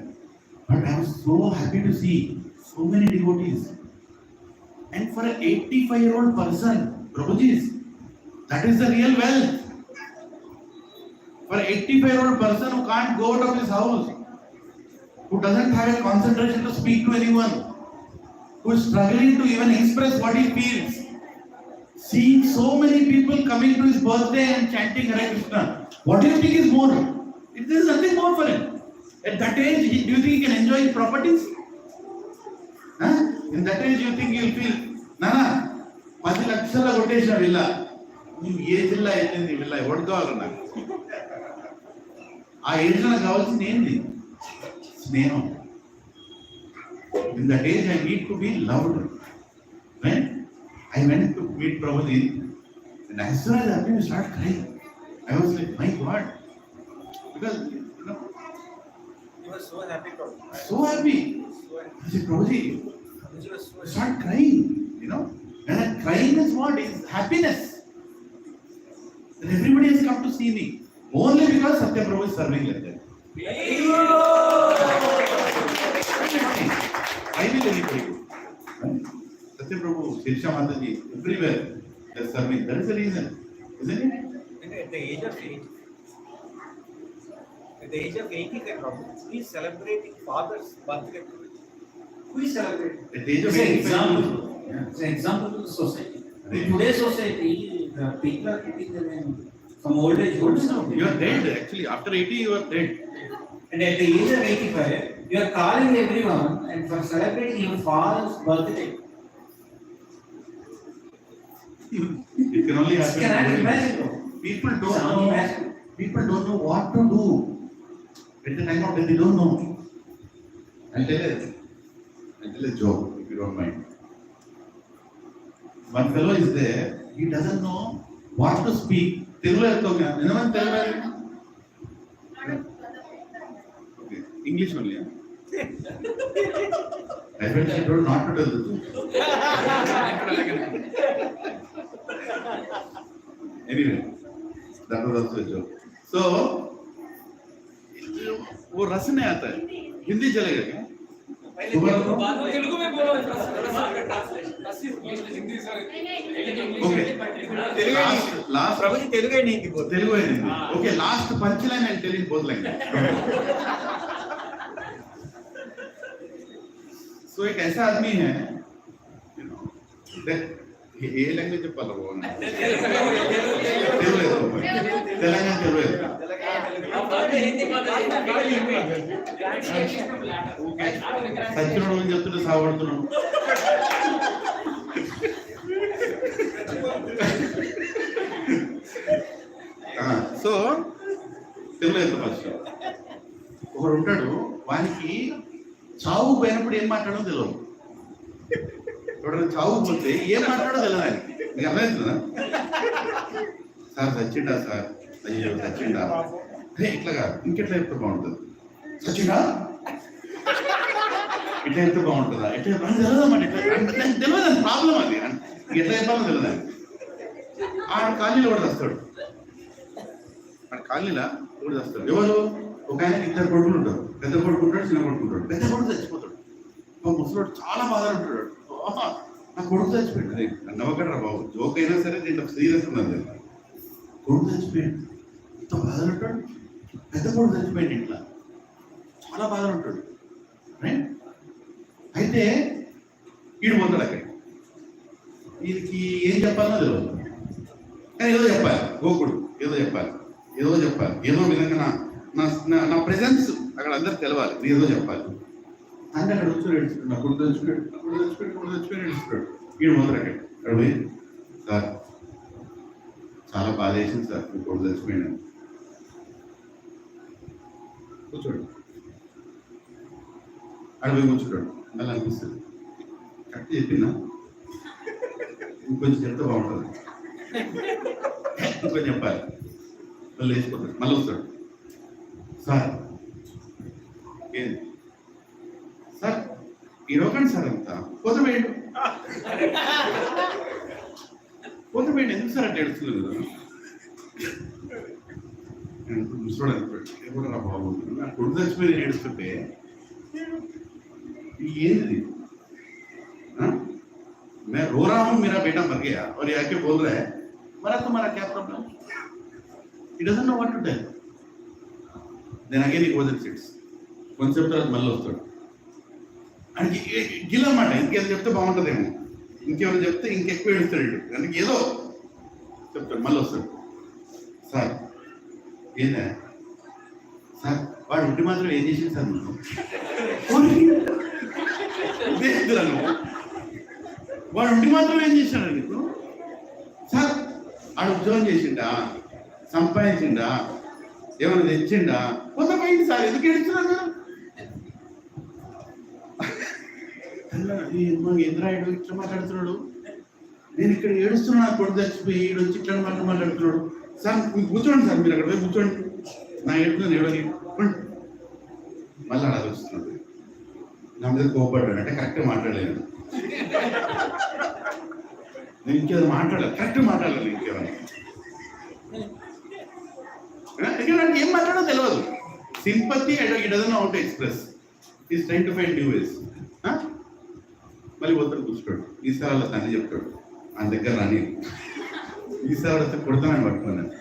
But I was so happy to see so many devotees. And for an 85-year-old person, Prabhuji, that is the real wealth. For an 85-year-old person who can't go out of his house, who doesn't have a concentration to speak to anyone, who is struggling to even express what he feels, seeing so many people coming to his birthday and chanting Hare Krishna, what do you think is more? There is nothing more for him. At that age, do you think he can enjoy his properties? Huh? In that age, you think he will feel, Nana, 10 లక్షల కొట్టేసిన villa, నువ్వు ఏ జిల్లా అయిపోయింది villa, ఎవరు కావాలి నాకు? ఆ age లో నాకు కావాల్సింది ఏంది? స్నేహం. In that age, I need to be loved. When I went to meet Prabhuji, and as soon as I started crying, I was like, my God, because You were so happy, Prabhu. so happy. I said, Prabhuji, You were so I start crying, and that crying is what? Is happiness. And everybody has come to see me. Only because Satya Prabhu is serving like that. I will anybody go. Satya Prabhu, Shirsha Mataji, everywhere they are serving. That is the reason, isn't it? At the age of 85, Prabhu, he is celebrating father's birthday. Who is celebrating? At the age of It's an 85. example. It's an example to the society. In today's society, the people are getting them in from old age olds now. You are dead. Actually, after 80, you are dead. And at the age of 85, you are calling everyone and for celebrating your father's birthday. It can only happen. Can I imagine? People Can don't I know. imagine? People don't know what to do. At the time of death, they don't know. I'll tell a joke, if you don't mind. One fellow is there, he doesn't know what to speak. Telugu okay. English only. I felt I told not to tell the truth. Anyway, that was also a joke. So, वो रस नहीं आता है, हिंदी चलेगा क्या? तेलुगु में बोलो, हिंदी से Last Prabhuji, Telugu and Hindi both. Telugu and Hindi. Okay, last punchline I'll tell in both languages. So एक ऐसा आदमी है, ये लैंग्वेज చెప్పాలి वो तेलंगाना तेलुगु సచ్చినోడు అని చెప్తుంటే సావడుతున్నాడు. సో తెలుగు ఫస్ట్ ఒకడు ఉంటాడు, వానికి చావు పోయినప్పుడు ఏం మాట్లాడో తెలియదు. ఎవడన్నా చావు పోతే ఏం మాట్లాడో తెలియదు ఆయనకి. మీకు అర్థమవుతుందా? సార్ చచ్చిండా సార్, అయ్యో చచ్చిండా, ఇట్లా కాదు, ఇంకెట్లా చెప్తే బాగుంటుంది, చచ్చిండా ఇట్లా చెప్తే బాగుంటుందా, ఎట్లా చెప్పాలని తెలియదు అన్నమాట. ఇట్లా తెలియదు, అది ప్రాబ్లం, అది ఎట్లా చెప్పాలో తెలియదు. ఆడ కాలనీలో కూడా వస్తాడు, మన కాలనీలా కూడా చేస్తారు. ఎవరు? ఒక ఆయన ఇద్దరు కొడుకులు ఉంటారు. పెద్ద కొడుకు ఉంటాడు, చిన్న కొడుకు ఉంటాడు. పెద్ద కొడుకు చచ్చిపోతాడు. మా ముసలోడు చాలా బాధలు ఉంటాడు. నా కొడుకు చచ్చిపోయాడు. అదే నవ్వకడరా బాబు, జోక్ అయినా సరే దీంట్లో సీరియస్ ఉన్నది. కొడుకు చచ్చిపోయాడు, ఇంత బాధలు ఉంటాడు. పెద్ద కొడుకు చచ్చిపోయాడు, ఇంట్లో చాలా బాధలు ఉంటాడు. రైట్? అయితే వీడు పోతాడు అక్కడ. వీడికి ఏం చెప్పాలో తెలియదు, కానీ ఏదో చెప్పాలి. గోకుడు ఏదో చెప్పాలి, ఏదో విధంగా నా ప్రెజెన్స్ అక్కడ అందరికి తెలవాలి. నేను ఏదో చెప్పాలి అంటే అక్కడ వచ్చి ఏడుస్తాడు. నా కొడుకు చచ్చిపోయాడు ఏడుస్తాడు. వీడు పోతాడు అక్కడ పోయి, సార్ చాలా బాధ వేసింది సార్, మీ కొడుకు చచ్చిపోయాడు. కూర్చోడు, అక్కడ పోయి కూర్చుంటాడు. మళ్ళీ అనిపిస్తుంది కరెక్ట్ చెప్పినా, ఇంకొంచెం చెప్తే బాగుంటుంది, ఇంకొంచెం చెప్పాలి. మళ్ళీ వేసిపోతాడు, మళ్ళీ వస్తాడు. సార్ ఏంది సార్ ఇరవకండి సార్ అంతా పోతపోయాడు ఎందుకు సార్ అంటే ఏడుస్తుంది కదా. ముసలోడు అనుకోండి, ఎప్పుడు రా బాబు, నా కొడుకు చచ్చిపోయి ఏడుస్తుంటే ఏంది? मैं रो रहा हूँ, मेरा बेटा मर गया और ये आके बोल रहा है मरा तुम्हारा क्या problem? He doesn't know what to tell. Then again he goes and sits. కొంచెం తర్వాత మళ్ళీ వస్తాడు. ఆయనకి గిల్లమాట, ఇంకేదో చెప్తే బాగుంటుందేమో, ఇంకేమైనా చెప్తే ఇంకెక్కువ ఏడుస్తాడు. అందుకే ఏదో చెప్తాడు, మళ్ళీ వస్తాడు. సార్ ఏందా సార్, వాడు ఉండి మాత్రం ఏం చేసింది సార్? నువ్వు వాడు ఉండి మాత్రం ఏం చేశాడు నీకు? సార్ ఆడు ఉద్యోగం చేసిండా, సంపాదించిండా, ఏమైనా తెచ్చిండా? కొంత పోయింది సార్, ఎందుకు ఏడుస్తున్నాను? ఇంద్రాయుడు ఇట్లా మాట్లాడుతున్నాడు, నేను ఇక్కడ ఏడుస్తున్నా, కొడుకు చచ్చిపోయి ఈడు వచ్చి ఇట్లా మాట్లాడుతున్నాడు. సార్ మీరు కూర్చోండి సార్, మీరు అక్కడ పోయి కూర్చోండి, నా ఏడుతున్నాను ఏడని మళ్ళీ అలా వస్తున్నాడు. నా మీద కోపడ్డాడు అంటే కరెక్ట్గా మాట్లాడలేను, నేను ఇంకేదో మాట్లాడాలి, కరెక్ట్ మాట్లాడాలి. ఇంకేమైనా నాకు ఏం మాట్లాడో తెలియదు. Sympathy he doesn't know how to express. He is trying to find new ways. మళ్ళీ పోతాడు, కూర్చుంటాడు. ఈసారి వాళ్ళ తండ్రి చెప్తాడు, ఆయన దగ్గర రాని, ఈసారి వస్తే కొడతానని పట్టుకున్నాను.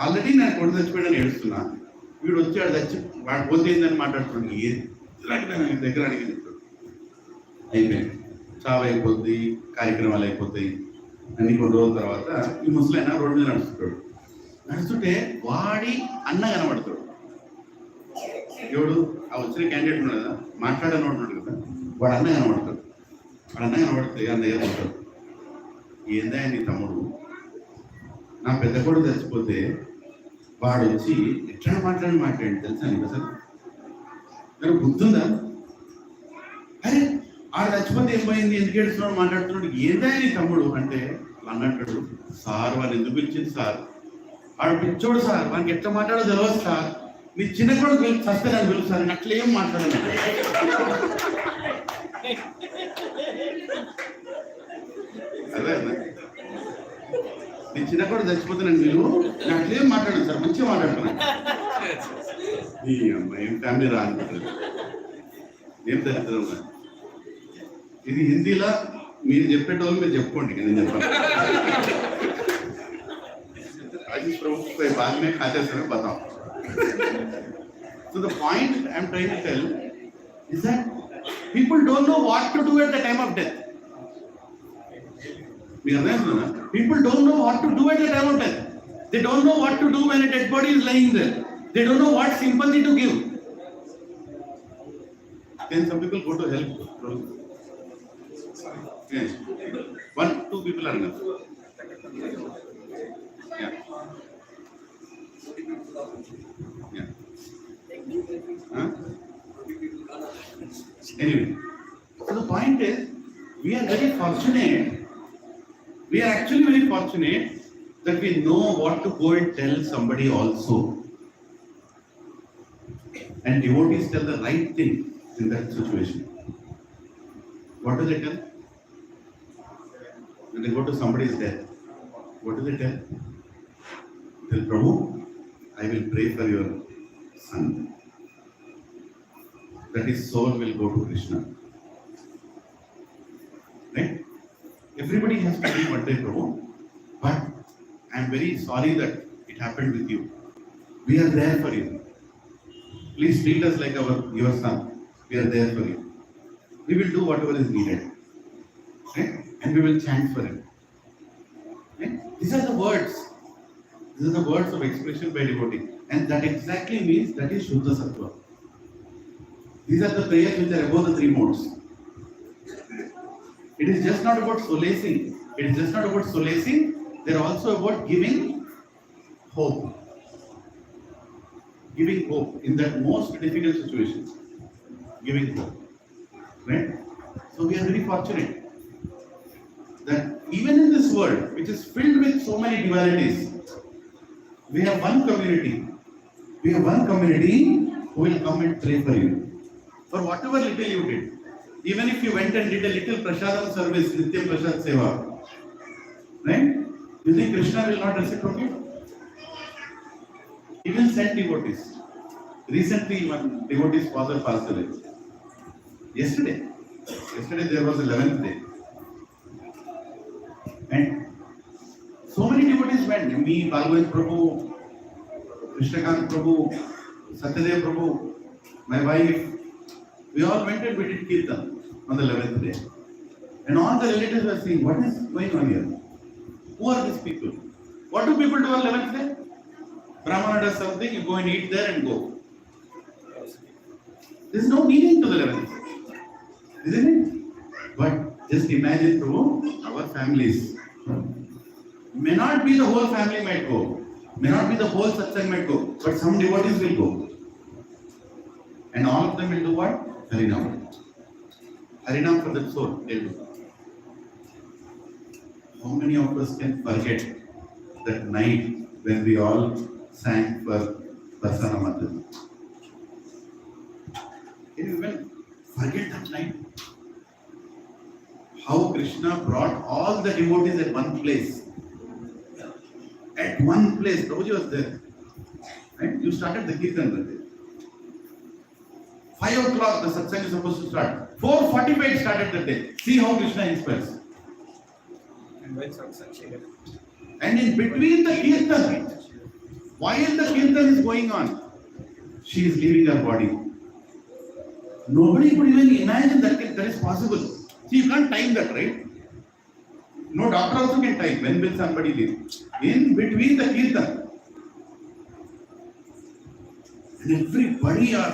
ఆల్రెడీ నేను కొడుకు చచ్చిపోయాడని ఏడుస్తున్నా, వీడు వచ్చి వాడు చచ్చి వాడు పోతే ఏందని మాట్లాడుతున్నాడు. ఏది దగ్గర అడిగి చెప్తాడు. అయిపోయింది, చావు అయిపోద్ది, కార్యక్రమాలు అయిపోతాయి. అన్ని కొన్ని రోజుల తర్వాత ఈ ముసలైన రోడ్డు మీద నడుస్తుంటే వాడి అన్న కనబడతాడు. ఎవడు? ఆ వచ్చిన క్యాండిడేట్ ఉన్నాడు కదా, మాట్లాడని ఉన్నాడు కదా, వాడు అన్న కనబడతాడు. వాడు అన్న కనబడితే అన్నయ్య ఉంటాడు. ఏందా నీ తమ్ముడు, నా పెద్ద కొడుకు చచ్చిపోతే వాడు వచ్చి ఎట్లా మాట్లాడి తెలుసా నీకు? అసలు నాకు గుర్తుందా? అరే ఆడు చచ్చిపోతే ఏమైంది, ఎందుకు ఏడుస్తున్నాడు మాట్లాడుతున్నాడు, ఏందా నీ తమ్ముడు అంటే అన్నట్టు, సార్ వాళ్ళు ఎందుకు ఇచ్చింది సార్, ఆడు పిచ్చోడు సార్, మనకి ఎట్లా మాట్లాడో తెలియదు సార్, నీ చిన్న కొడుకు చస్తే నాకు తెలుసు సార్, అట్లా ఏం మాట్లాడలేదు. అదే నీ చిన్న కొడుకు చచ్చిపోతే నన్ను విలువ, నేను అట్లేం మాట్లాడాను సార్, మంచిగా మాట్లాడుతున్నాను. ఈ అమ్మాయి ఏం ఫ్యామిలీ రా అనుకుంటుంది, ఏం తెలుస్తుంది. ఇది హిందీలో మీరు చెప్పేటోళ్ళు మీరు చెప్పుకోండి, నేను చెప్పాను. आशीष प्रभु को बाद में खाते समय बताओ. So the point I am trying to tell is that people don't know what to do at the time of death. People don't know what to do at the time of death. They don't know what to do when a dead body is lying there. They don't know what sympathy to give. Then some people go to help. Yes. 1-2 people are enough. Yeah. Yeah. Huh? Anyway, so the point is, we are very fortunate. We are actually very fortunate that we know what to go and tell somebody also. And devotees tell the right thing in that situation. What do they tell? When they go to somebody's death, what do they tell? Tell Prabhu, I will pray for your son. That his soul will go to Krishna. Right? Everybody has to do one day, Prabhu. But I am very sorry that it happened with you. We are there for you. Please treat us like your son. We are there for you. We will do whatever is needed. Right? And we will chant for him. Right? These are the words. These are the words of expression by devotee. And that exactly means that is Shuddha Sattva. These are the prayers which are above the three modes. It is just not about solacing. It is just not about solacing. They are also about giving hope. Giving hope in that most difficult situation. Giving hope. Right? So we are very fortunate that even in this world, which is filled with so many dualities, we have one community. We have one community who will come and pray for you. For whatever little you did. Even if you went and did a little prasadam service, Nityam Prasad Seva, right? You think Krishna will not reciprocate? Even sent devotees. Recently, one devotee's father passed away. Yesterday there was 11th day. And so many devotees went. Me, Bhagavad Prabhu, Krishnakant Prabhu, Satyadev Prabhu, my wife. We all went and we did Kirtan on the 11th day. And all the relatives were saying, what is going on here? Who are these people? What do people do on 11th day? Brahmana does something, you go and eat there and go. There is no meaning to the 11th day. Isn't it? But just imagine, Prabhu, our families. May not be the whole family might go. May not be the whole satsang might go. But some devotees will go. And all of them will do what? Harinam. Harinam for the soul, they'll do. How many of us can forget that night when we all sang for Varsana Mataji? Can you even forget that night? How Krishna brought all the devotees at one place. At one place, Prabhuji was there. Right? You started the Kirtan that day. 5 o'clock the satsang is supposed to start. 4:45 it started that day. See how Krishna inspires. And when Satsang she left. And in between the Kirtan, while the Kirtan is going on, she is leaving her body. Nobody could even imagine that is possible. See, you can't time that, right? No doctor also can time when will somebody leave. In between the Kirtan. And everybody are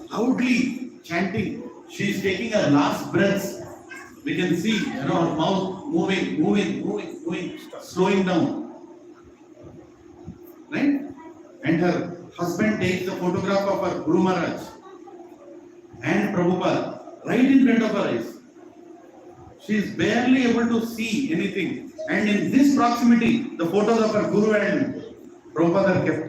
loudly chanting. She is taking her last breaths. We can see, her mouth moving, slowing down. Right? And her husband takes the photograph of her Guru Maharaj and Prabhupada right in front of her eyes. She is barely able to see anything. And in this proximity, the photos of her Guru and Prabhupada are kept.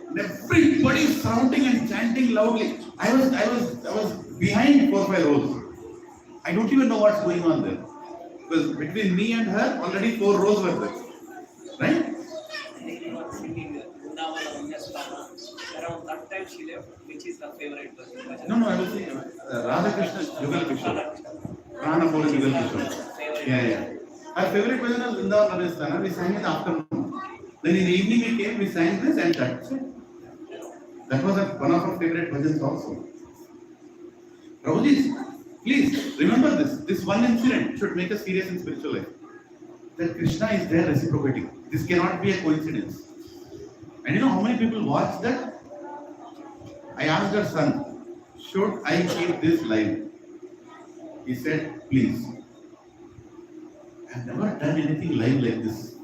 And everybody is shouting and chanting loudly. I was behind 4 or 5 rows. I don't even know what's going on there. Because between me and her, already 4 rows were there. Right? Around that time she left, which is her favorite person? No, I was saying Radha Krishna Yugal Kishore. Prana Poli Yugal Kishore. Yeah. Our favorite person was Vrindavan Navestana. We sang in the afternoon. Then in the evening we came, we sang this and that's it. That was one of our favorite bhajans also. Prabhuji, please remember this. This one incident should make us serious in spiritual life. That Krishna is there reciprocating. This cannot be a coincidence. And you know how many people watch that? I asked her son, should I keep this live? He said, please. I have never done anything live like this.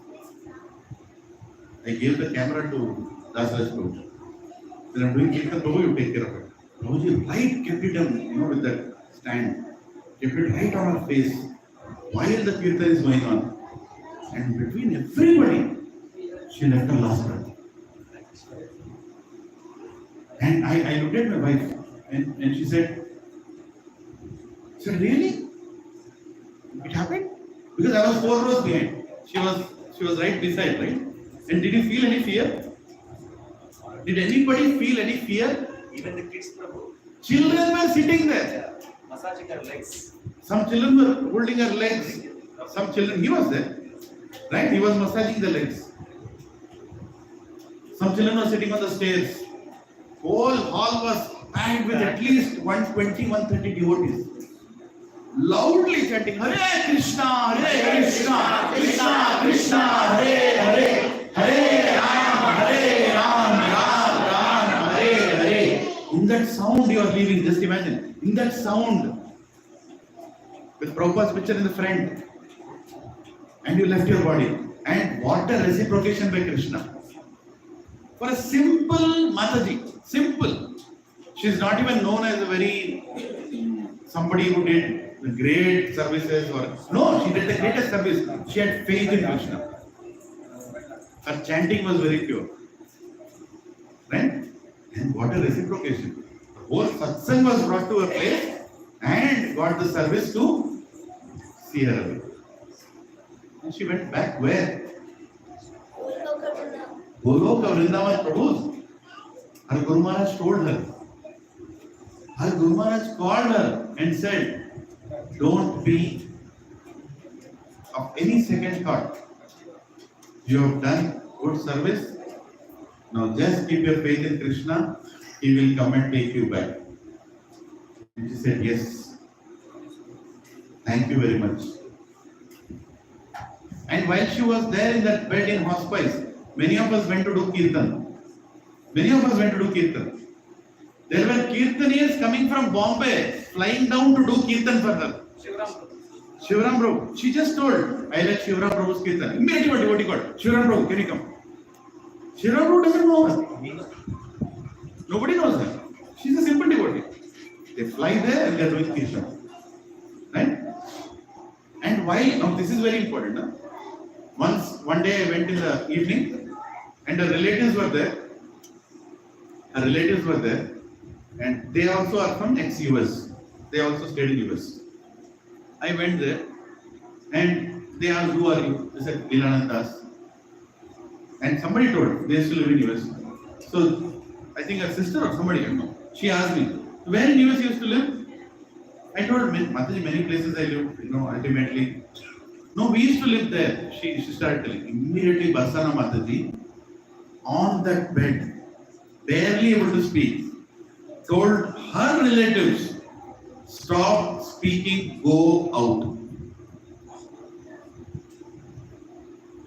I gave the camera to Dasraj Prabhu. Then I'm doing Kirtan, Prabhu, you take care of it. Prabhuji right kept it on, with that stand. Kept it right on her face while the Kirtan is going on. And between everybody, she left her last breath. And I looked at my wife and she said, really? It happened? Because I was 4 rows behind. She was right beside, right? And did you feel any fear? Did anybody feel any fear? Even the kids, Prabhu, Children were sitting there. massaging her legs. Some children were holding her legs. Some children, he was there. Right? He was massaging the legs. Some children were sitting on the stairs. Whole hall was packed with at least 120, 130 devotees. Loudly chanting, Hare Krishna, Hare Krishna, Krishna Krishna, Hare Hare, Hare Ram, Ram Ram, Hare Hare. In that sound you are leaving, just imagine. In that sound, with Prabhupada's picture in the front, and you left your body. And what a reciprocation by Krishna. For a simple Mataji, simple. She is not even known as a very somebody who did the great services or no, she did the greatest service. She had faith in Krishna. Her chanting was very pure. Right? And what a reciprocation. The whole satsang was brought to a place and got the service to see her away. And she went back where? Goloka Vrindavan Prabhu. Her Guru Maharaj told her. Her Guru Maharaj called her and said, don't be of any second thought. You have done good service. Now just keep your faith in Krishna. He will come and take you back. And she said, yes. Thank you very much. And while she was there in that bed in hospice, many of us went to do kirtan. Many of us went to do kirtan. There were kirtaniers coming from Bombay, flying down to do kirtan for her. Shivaram Prabhu. She just told, I like Shivaram Prabhu's kirtan. Immediately what devotee called. Shivaram Prabhu, can you come? Shivaram Prabhu doesn't know her. Nobody knows her. She's a simple devotee. They fly there and they are doing kirtan. Right? And why? Now this is very important. Huh? One day I went in the evening and her relatives were there. Her relatives were there and they also are from ex-US. They also stayed in US. I went there and they asked, who are you? They said, Lilananda. And somebody told, they used to live in US. So I think her sister or somebody, I don't know. She asked me, where in US you used to live? I told her, Mataji, many places I lived, ultimately. No, we used to live there. She started telling. Immediately, Barsana Mataji, on that bed, barely able to speak, told her relatives, stop speaking, go out.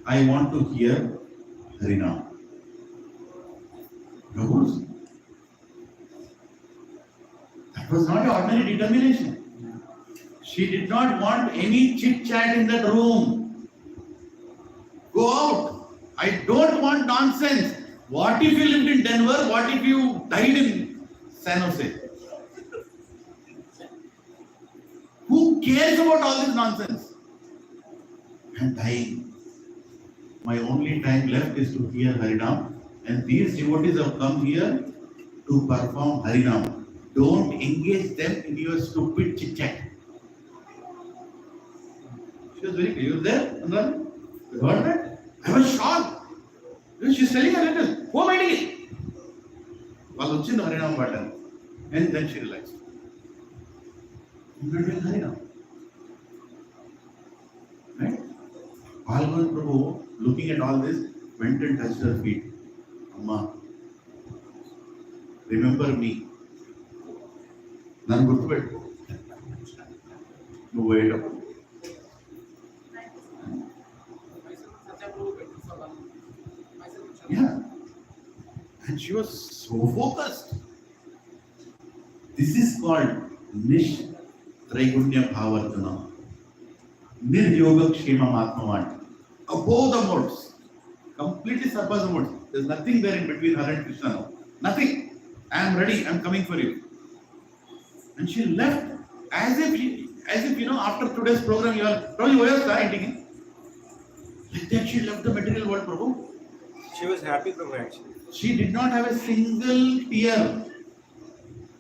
I want to hear Harinam. Prabhu's. That was not an ordinary determination. She did not want any chit chat in that room. Go out. I don't want nonsense. What if you lived in Denver? What if you died in San Jose? Who cares about all this nonsense? I'm dying. My only time left is to hear Harinam, and these devotees have come here to perform Harinam. Don't engage them in your stupid chit chat. She was very clear. You were there, Anurag? You heard that? I was shocked. She's telling her letters. Who am I doing? While watching the Harinam button, and then she relaxed. You are doing Harinam. Right? Bhagavad Prabhu, looking at all this, went and touched her feet. Amma, remember me. Nan gurtupettu. No wait up. Yeah. And she was so focused. This is called Nish Traigunya Bhavartana. Nir Yoga Kshema Matmavan. Above the modes. Completely surpass the modes. There's nothing there in between her and Krishna now. Nothing. I am ready. I am coming for you. And she left as if after today's program you are probably starting. Like that she left the material world, Prabhu. She was happy, Prabhu, actually. She did not have a single tear.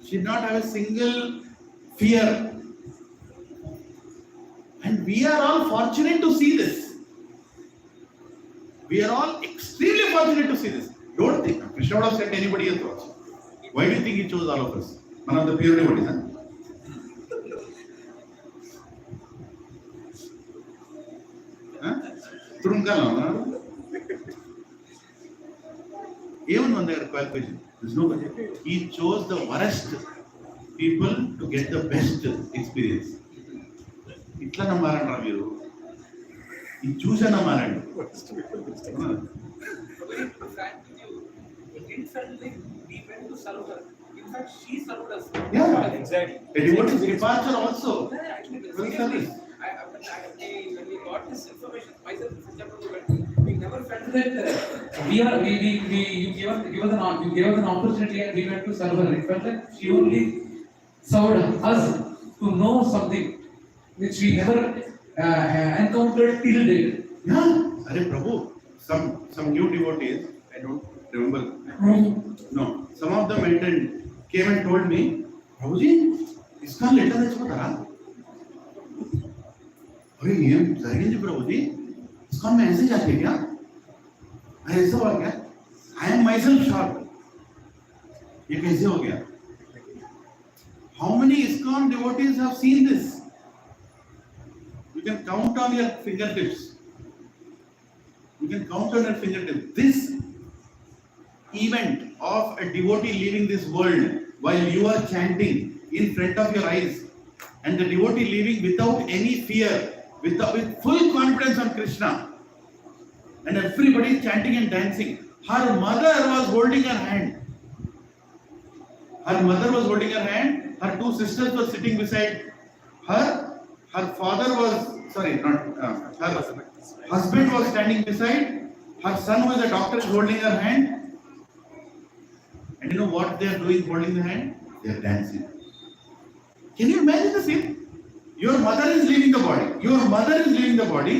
She did not have a single fear. And we are all fortunate to see this. We are all extremely fortunate to see this. Don't think Krishna would have sent anybody else also. Why do you think he chose all of us? One of the pure devotees, huh? Trunkalam, even when they are qualification, there's no budget. He chose the worst people to get the best experience. ఇట్లా నమ్మారంటారా మీరు? ఈ చూసాను నమ్మారండి. Very frank with you, it didn't feel like we went to salute her. In fact, she saluted us. Yeah. Exactly. A devotee's departure also. Yeah, actually, Well, seriously, service. when we got this information, myself, for example, we never felt that you gave us an opportunity and we went to serve her. It felt like she only served us to know something which we never encountered till date. Yeah. Arey Prabhu, some new devotees, I don't remember. No, some of them went and came and told me, Prabhuji, इसका letter తెచ్చుకుంటారా? अरे ये జరిగింది प्रभुजी, इसका message आते क्या? अरे ऐसा हुआ क्या? I am myself shocked. ये कैसे हो गया? How many ISKCON devotees have seen this? You can count on your fingertips. You can count on your fingertips. This event of a devotee leaving this world while you are chanting in front of your eyes, and the devotee leaving without any fear, with full confidence on Krishna, and everybody chanting and dancing. Her mother was holding her hand. Her mother was holding her hand. Her two sisters were sitting beside her. Her father was, sorry, not her husband was standing beside. Her son, who is a doctor, is holding her hand. And you know what they are doing holding the hand? They are dancing. Can you imagine the scene? Your mother is leaving the body. Your mother is leaving the body,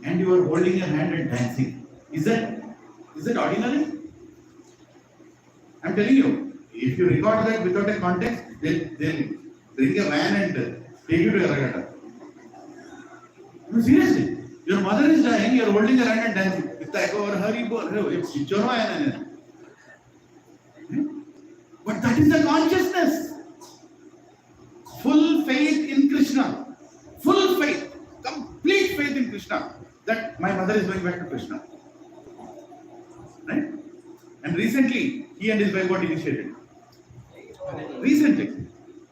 and you are holding her hand and dancing. Is that ordinary? I'm telling you, if you record that without a context, they'll bring a van and take you to Yaragata. No, seriously. Your mother is dying, you are holding her hand and dancing. But that is the consciousness. Full faith in Krishna. Full faith. Complete faith in Krishna. That my mother is going back to Krishna. Right? And recently, he and his wife got initiated. Recently.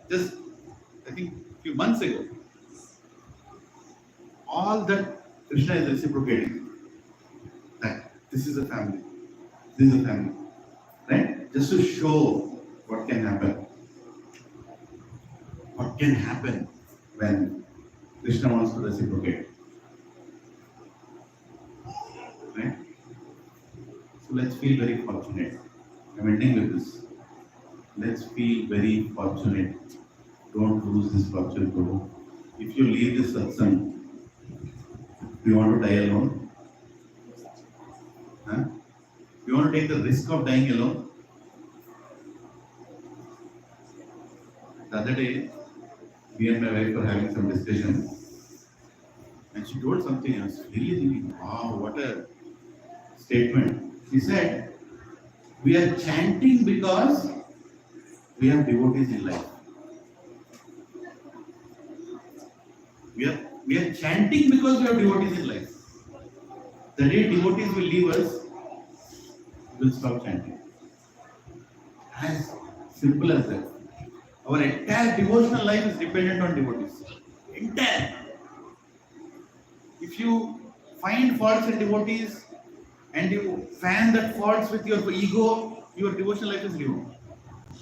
Just, I think, a few months ago. All that Krishna is reciprocating. That this is a family. This is a family. Right? Just to show what can happen. What can happen when Krishna wants to reciprocate. Right? So let's feel very fortunate. I'm ending with this. Let's feel very fortunate. Don't lose this fortune, Prabhu. If you leave this satsang, do you want to die alone? Huh? You want to take the risk of dying alone? The other day, me and my wife were having some discussion, and she told something. I was really thinking, wow, what a statement. She said, we are chanting because we have devotees in life. We are chanting because we have devotees in life. The day devotees will leave us, we will stop chanting. As simple as that. Our entire devotional life is dependent on devotees. Entire. If you find faults in devotees and you fan that faults with your ego, your devotional life is ruined.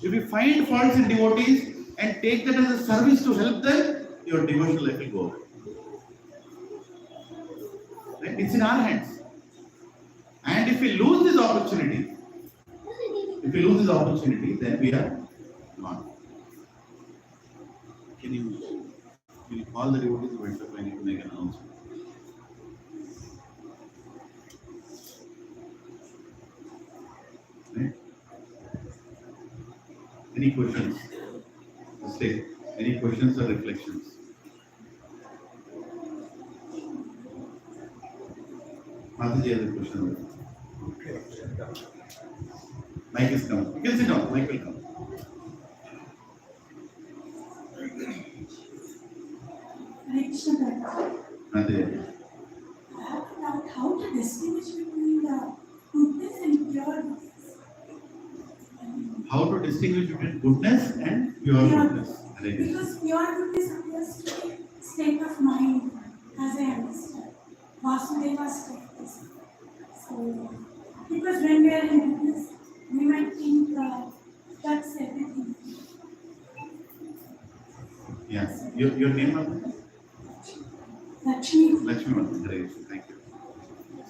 If you find faults in devotees and take that as a service to help them, your devotional life will go away. Right? It's in our hands. And if we lose this opportunity, then we are gone. Can you call the devotees who went up? I need to make an announcement. Right? Any questions? Stay. Any questions or reflections? Mataji has a question. Mic is coming. You can sit down. Mic will come. Mataji. I have to doubt how to distinguish between the goodness and pureness. How to distinguish between goodness and pure goodness? Right. Because pure goodness appears to be state of mind, as I understand. Vasudeva's state is. So, because when we are in goodness, we might think that's everything. Yeah. Your name, Mataji? Lakshmi. Lakshmi Mataji. Great. Thank you.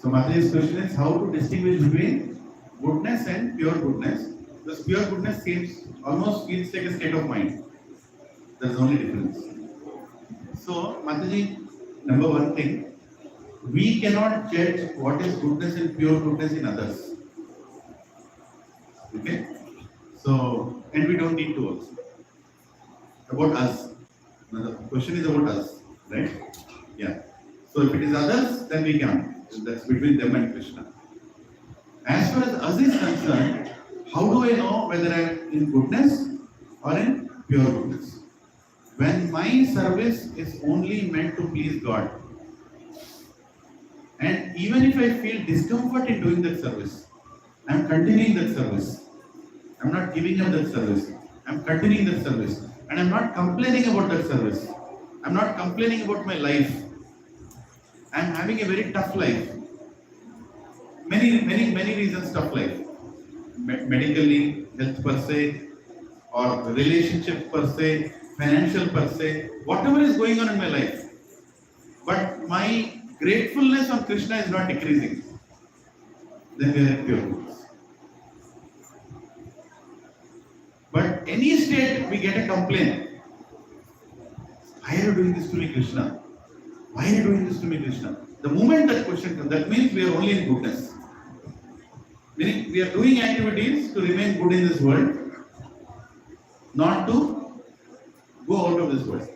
So Mataji's question is how to distinguish between goodness and pure goodness. Because pure goodness almost feels like a state of mind. There's only difference. So Mataji, number one thing, we cannot judge what is goodness and pure goodness in others. Okay? So, and we don't need to also. About us. Now the question is about us, right? Yeah. So if it is others, then we can. That's between them and Krishna. As far as us is concerned, how do I know whether I am in goodness or in pure goodness? When my service is only meant to please God, and even if I feel discomfort in doing that service, I am continuing that service. I am not giving up that service. I am continuing that service. And I am not complaining about that service. I am not complaining about my life. I am having a very tough life. Many reasons tough life. Medically, health per se, or relationship per se, financial per se, whatever is going on in my life. But my gratefulness on Krishna is not decreasing. Then we are in pure goodness. But any state we get a complaint. Why are you doing this to me, Krishna? Why are you doing this to me, Krishna? The moment that question comes, that means we are only in goodness. Meaning we are doing activities to remain good in this world, not to go out of this world.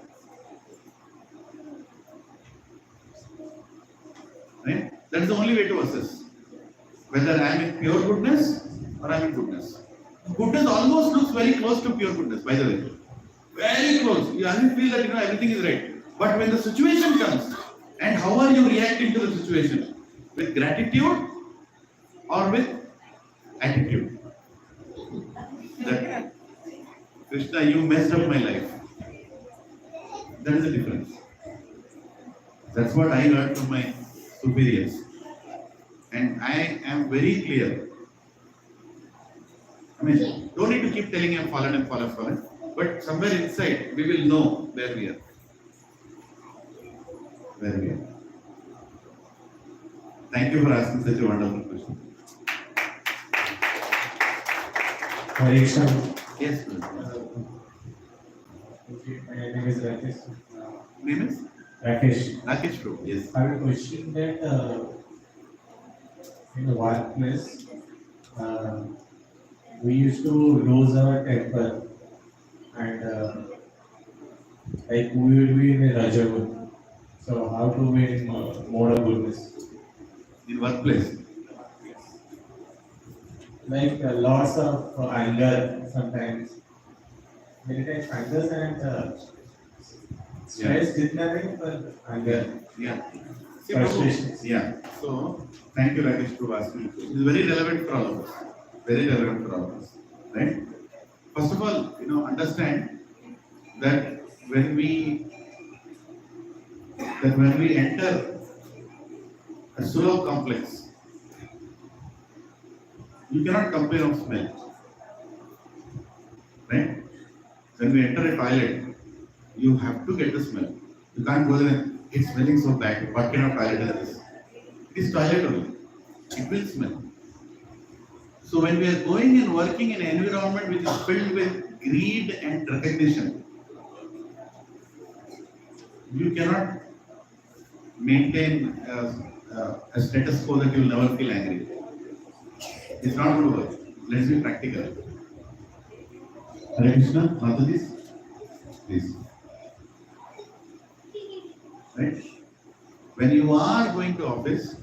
Right? That is the only way to assess whether I am in pure goodness or I am in goodness. Goodness almost looks very close to pure goodness, by the way. Very close. You only feel that everything is right. But when the situation comes, and how are you reacting to the situation? With gratitude or with attitude? That Krishna, you messed up my life. That is the difference. That's what I learned from my superiors. And I am very clear. I mean, don't need to keep telling him fallen. But somewhere inside, we will know where we are. Thank you for asking such a wonderful question. Hare Krishna. Yes, please. Okay, my name is Rakesh. Name is? Rakesh. Rakesh Prabhu, yes. I have a question that in the workplace, we used to lose our temper and like we will be in a Rajagun. So how to be in mode of goodness? In workplace. Like lots of anger sometimes. Many times anger and stress did nothing but anger. Yeah. See, Frustrations. yeah. So, thank you, Rakesh, for asking the question. It's very relevant for all of us. Very relevant for all of us. Right? First of all, understand that when we enter a Surab complex, you cannot complain of smell. Right? When we enter a toilet, you have to get the smell. You can't go there and it's smelling so bad. What kind of toilet is this? It is toilet only. It will smell. So when we are going and working in an environment which is filled with greed and recognition, you cannot maintain a status quo that you will never feel angry. It's not going to work. Let's be practical. Hare Krishna, Mataji, please. Right? When you are going to office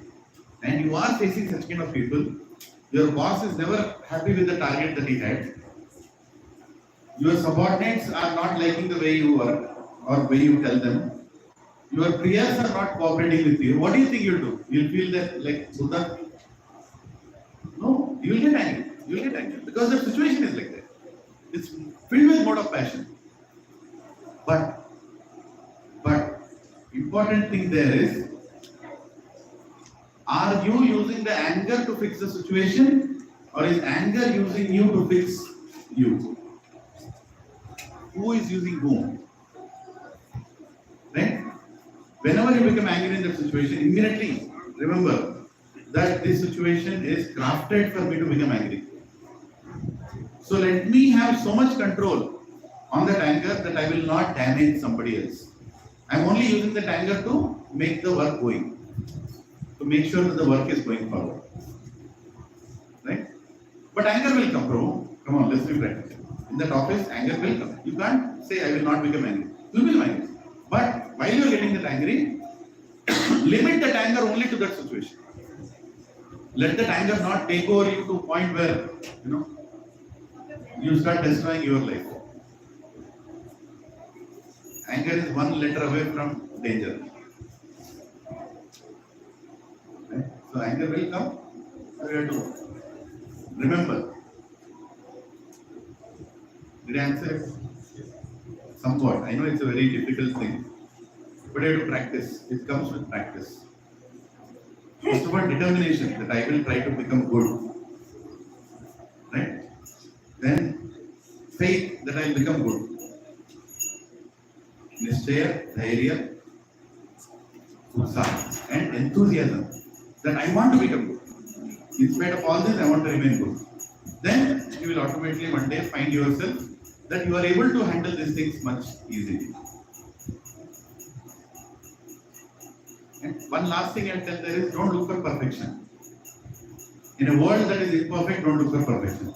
and you are facing such kind of people, your boss is never happy with the target that he had. Your subordinates are not liking the way you work or way you tell them. Your peers are not cooperating with you. What do you think you'll do? You'll feel that like Buddha? No, you'll get angry. You'll get angry because the situation is like that. It's filled with mode of passion. But important thing there is, are you using the anger to fix the situation, or is anger using you to fix you? Who is using whom? Right? Whenever you become angry in that situation, immediately remember that this situation is crafted for me to become angry. So let me have so much control on that anger that I will not damage somebody else. I am only using that anger to make the work going, to make sure that the work is going forward. Right? But anger will come, bro. Come on, let's be practical. In that office, anger will come. You can't say, I will not become angry. You will become angry. But while you are getting that angry, limit that anger only to that situation. Let that anger not take over you to a point where, you start destroying your life. Anger is one letter away from danger. Right? So anger will come. So you have to remember. Did I answer it? Somewhat. I know it's a very difficult thing, but you have to practice. It comes with practice. First of all, determination that I will try to become good. Right? Then faith that I will become good. Nishchaya, dhairya, utsaha, and enthusiasm that I want to become good. In spite of all this, I want to remain good. Then you will automatically one day find yourself that you are able to handle these things much easily. And one last thing I'll tell there is, don't look for perfection. In a world that is imperfect, don't look for perfection.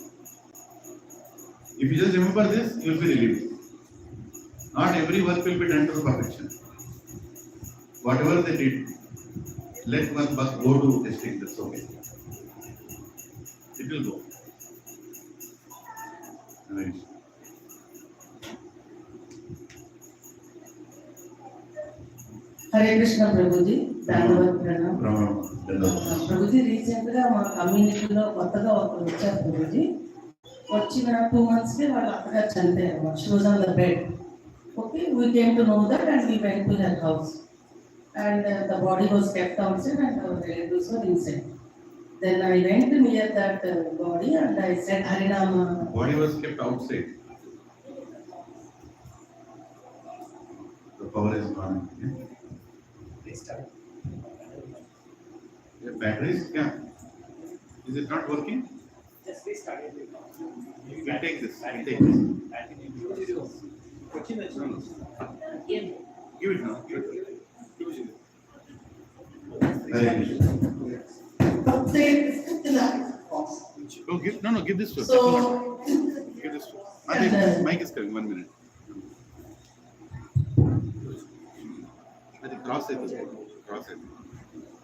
If you just remember this, you will be relieved. Not every work will be done to perfection. Whatever they did, let one bug go to testing, that's okay. It will go. Right. Hare Krishna Prabhuji, ధన్యవాద ప్రణామం. Prabhuji, recent గా మా కమ్యూనిటీలో కొత్తగా ఒకరు వచ్చారు ప్రభుజీ. వచ్చిన 2 months కి వాళ్ళ అత్తగారు చనిపోయారు. She was on the bed. Okay, we came to know that and we went to her house and the body was kept outside and hour relatives were inside. Then I went near that body and I said Harinama. Body was kept outside. The power is gone. Restart. The batteries? Yeah. Is it not working? Just restart it. We'll take this. We'll take this. Give it now. Give it. Hare Krishna. Oh, give this to us. So, Give this to us. This mic is coming. 1 minute. I think cross it.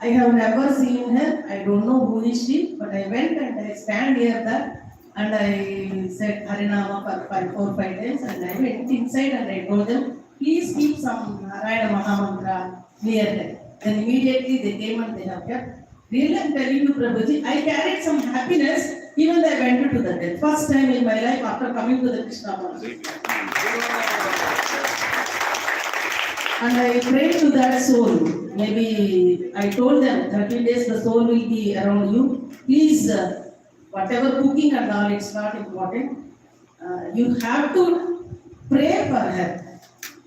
I have never seen her. I don't know who is she, but I went and I stand near that and I said Harinama for 4-5 days and I went inside and I told them, please keep some Narayana Mahamantra near them. Then immediately they came and they have kept. Really, I'm telling you, Prabhuji, I carried some happiness even though I went to the death. First time in my life after coming to the Krishna Mandir. And I prayed to that soul. Maybe I told them 30 days the soul will be around you. Please, whatever cooking and all, it's not important. You have to pray for her.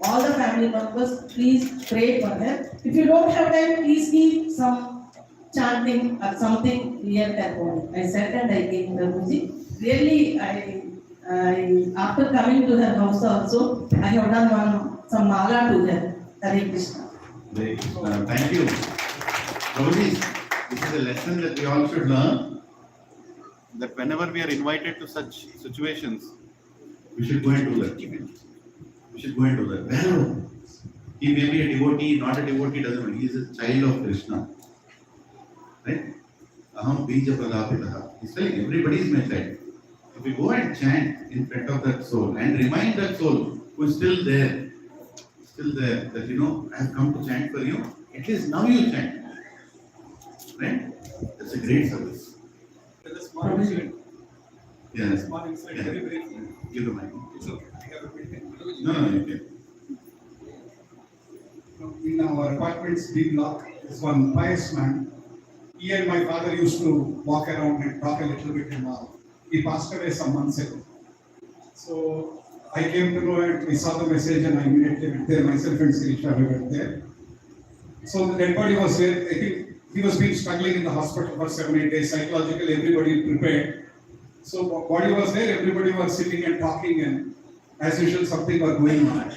All the family members, please pray for her. If you don't have time, please keep some chanting or something near her body. I said and I came to Prabhuji. Really, I after coming to her house also, I have done some mala to her. Hare Krishna. Hare Krishna. Thank you. Prabhuji, this is a lesson that we all should learn. That whenever we are invited to such situations, we should go and do that. We should go and do that. He may be a devotee, not a devotee, doesn't matter. He is a child of Krishna. right? Aham bija pragapitaha. He's telling everybody is my child. If we go and chant in front of that soul and remind that soul who is still there, that I have come to chant for you, at least now you chant. Right? That's a great service. There's a small incident. Yeah. Small incident, very briefly. Give the mic. It's okay. I have a minute. No, you can. In our apartment's B block, this one pious man, he and my father used to walk around and talk a little bit and all. He passed away some months ago. So I came to know and we saw the message and I immediately went there, myself and Sirisha, we went there. So the dead body was there. I think he was being struggling in the hospital for 7-8 days, psychologically everybody prepared. So body was there, everybody was sitting and talking and as usual something was going on.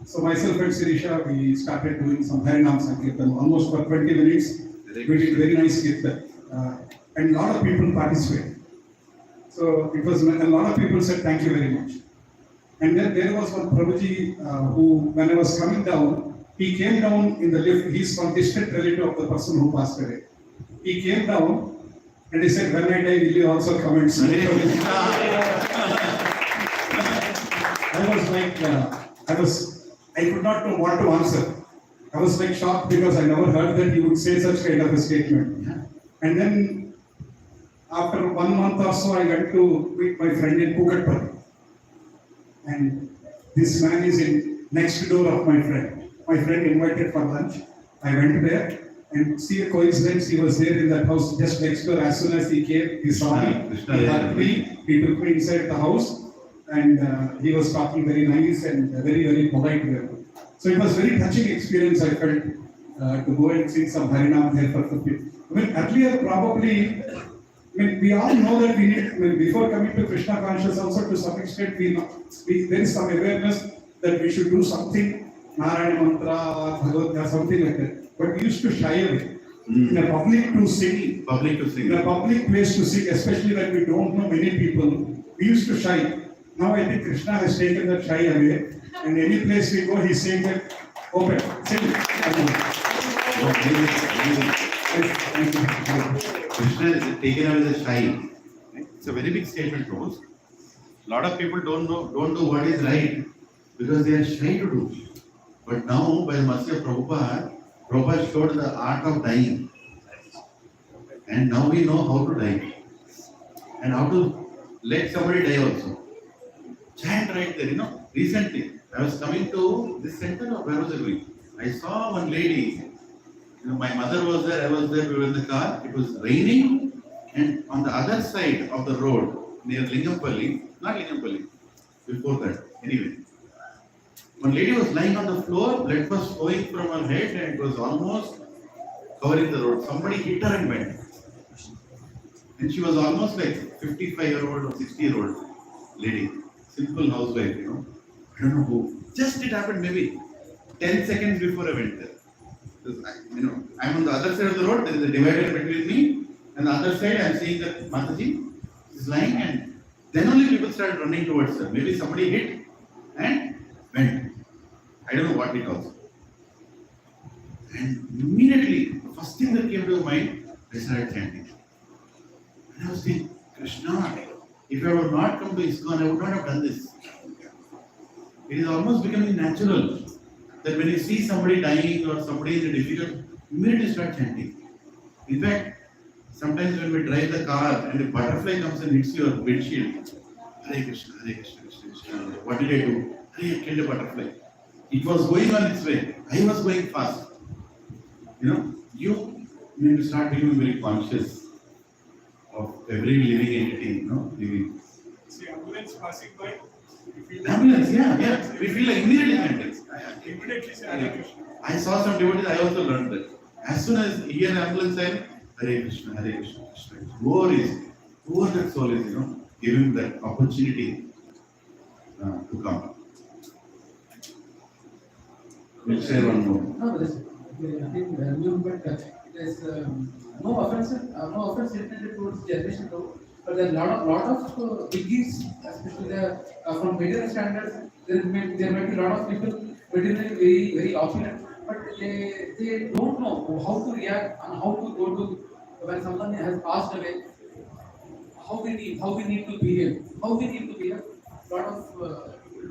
So myself and Sirisha, we started doing some Harinam Sankirtan, almost for 20 minutes. We did very nice Kirtan. And a lot of people participated. So it was, a lot of people said thank you very much. And then there was one Prabhuji who, when I was coming down, he came down in the lift. He's from distant relative of the person who passed away. He came down and he said, when I die, will you also come and see me? I was like, I could not know what to answer. I was like shocked because I never heard that he would say such kind of a statement. And then after 1 month or so, I went to meet my friend in Phuket. And this man is in next door of my friend. My friend invited for lunch. I went there and see a coincidence, he was there in that house just next door. As soon as he came, he saw me, he hugged me, he took me inside the house and he was talking very nice and very, very polite. So it was very touching experience I felt to go and sing some Harinam there for 50. I mean, earlier probably, we all know that we need, before coming to Krishna consciousness also to some extent, there is some awareness that we should do something, Narayana Mantra or Bhagavad Gita, something like that. But we used to shy away. In a public to sing. In a public place to sing, especially when we don't know many people, we used to shy. Now I think Krishna has taken that shy away. And any place we go, he's saying that, open, sing. Krishna is taken away the shy. It's a very big statement, Rose. A lot of people don't do what is right because they are shy to do. But now, by the mercy of Prabhupada showed the art of dying. And now we know how to die. And how to let somebody die also. Chant right there, Recently, I was coming to this center, or where was I going? I saw one lady. My mother was there, I was there, we were in the car. It was raining, and on the other side of the road, near Lingampalli, not Lingampalli, before that, anyway. One lady was lying on the floor, blood was flowing from her head, and it was almost covering the road. Somebody hit her and went. And she was almost like 55-year-old or 60-year-old lady, simple housewife, I don't know who. Just it happened maybe 10 seconds before I went there. Because I'm on the other side of the road, there is a divider between me and the other side. I'm seeing that Mataji is lying, and then only people started running towards her. Maybe somebody hit and went. I don't know what it was. And immediately, the first thing that came to my mind, I started chanting. And I was thinking, Krishna, if I would not come to ISKCON, I would not have done this. It is almost becoming natural that when you see somebody dying or somebody in a difficult, immediately start chanting. In fact, sometimes when we drive the car and a butterfly comes and hits your windshield, Hare Krishna, Hare Krishna, Krishna Krishna. What did I do? I killed a butterfly. It was going on its way. I was going fast. You need to start becoming very conscious of every living entity, living. See, ambulance passing by. Ambulance, yeah. We feel like immediately chanting. Immediately say Hare Krishna. I saw some devotees, I also learned that. As soon as you hear an ambulance sign, Hare Krishna, Hare Krishna, Krishna. Whoever that soul is, give him that opportunity to come. We'll share one more. No, but there's no offense intended towards generation though. But there are lot of biggies, especially from material standards. There might be a lot of people materially very opulent, but they don't know how to react and how to go to when someone has passed away, how we need to behave. How we need to behave. Lot of people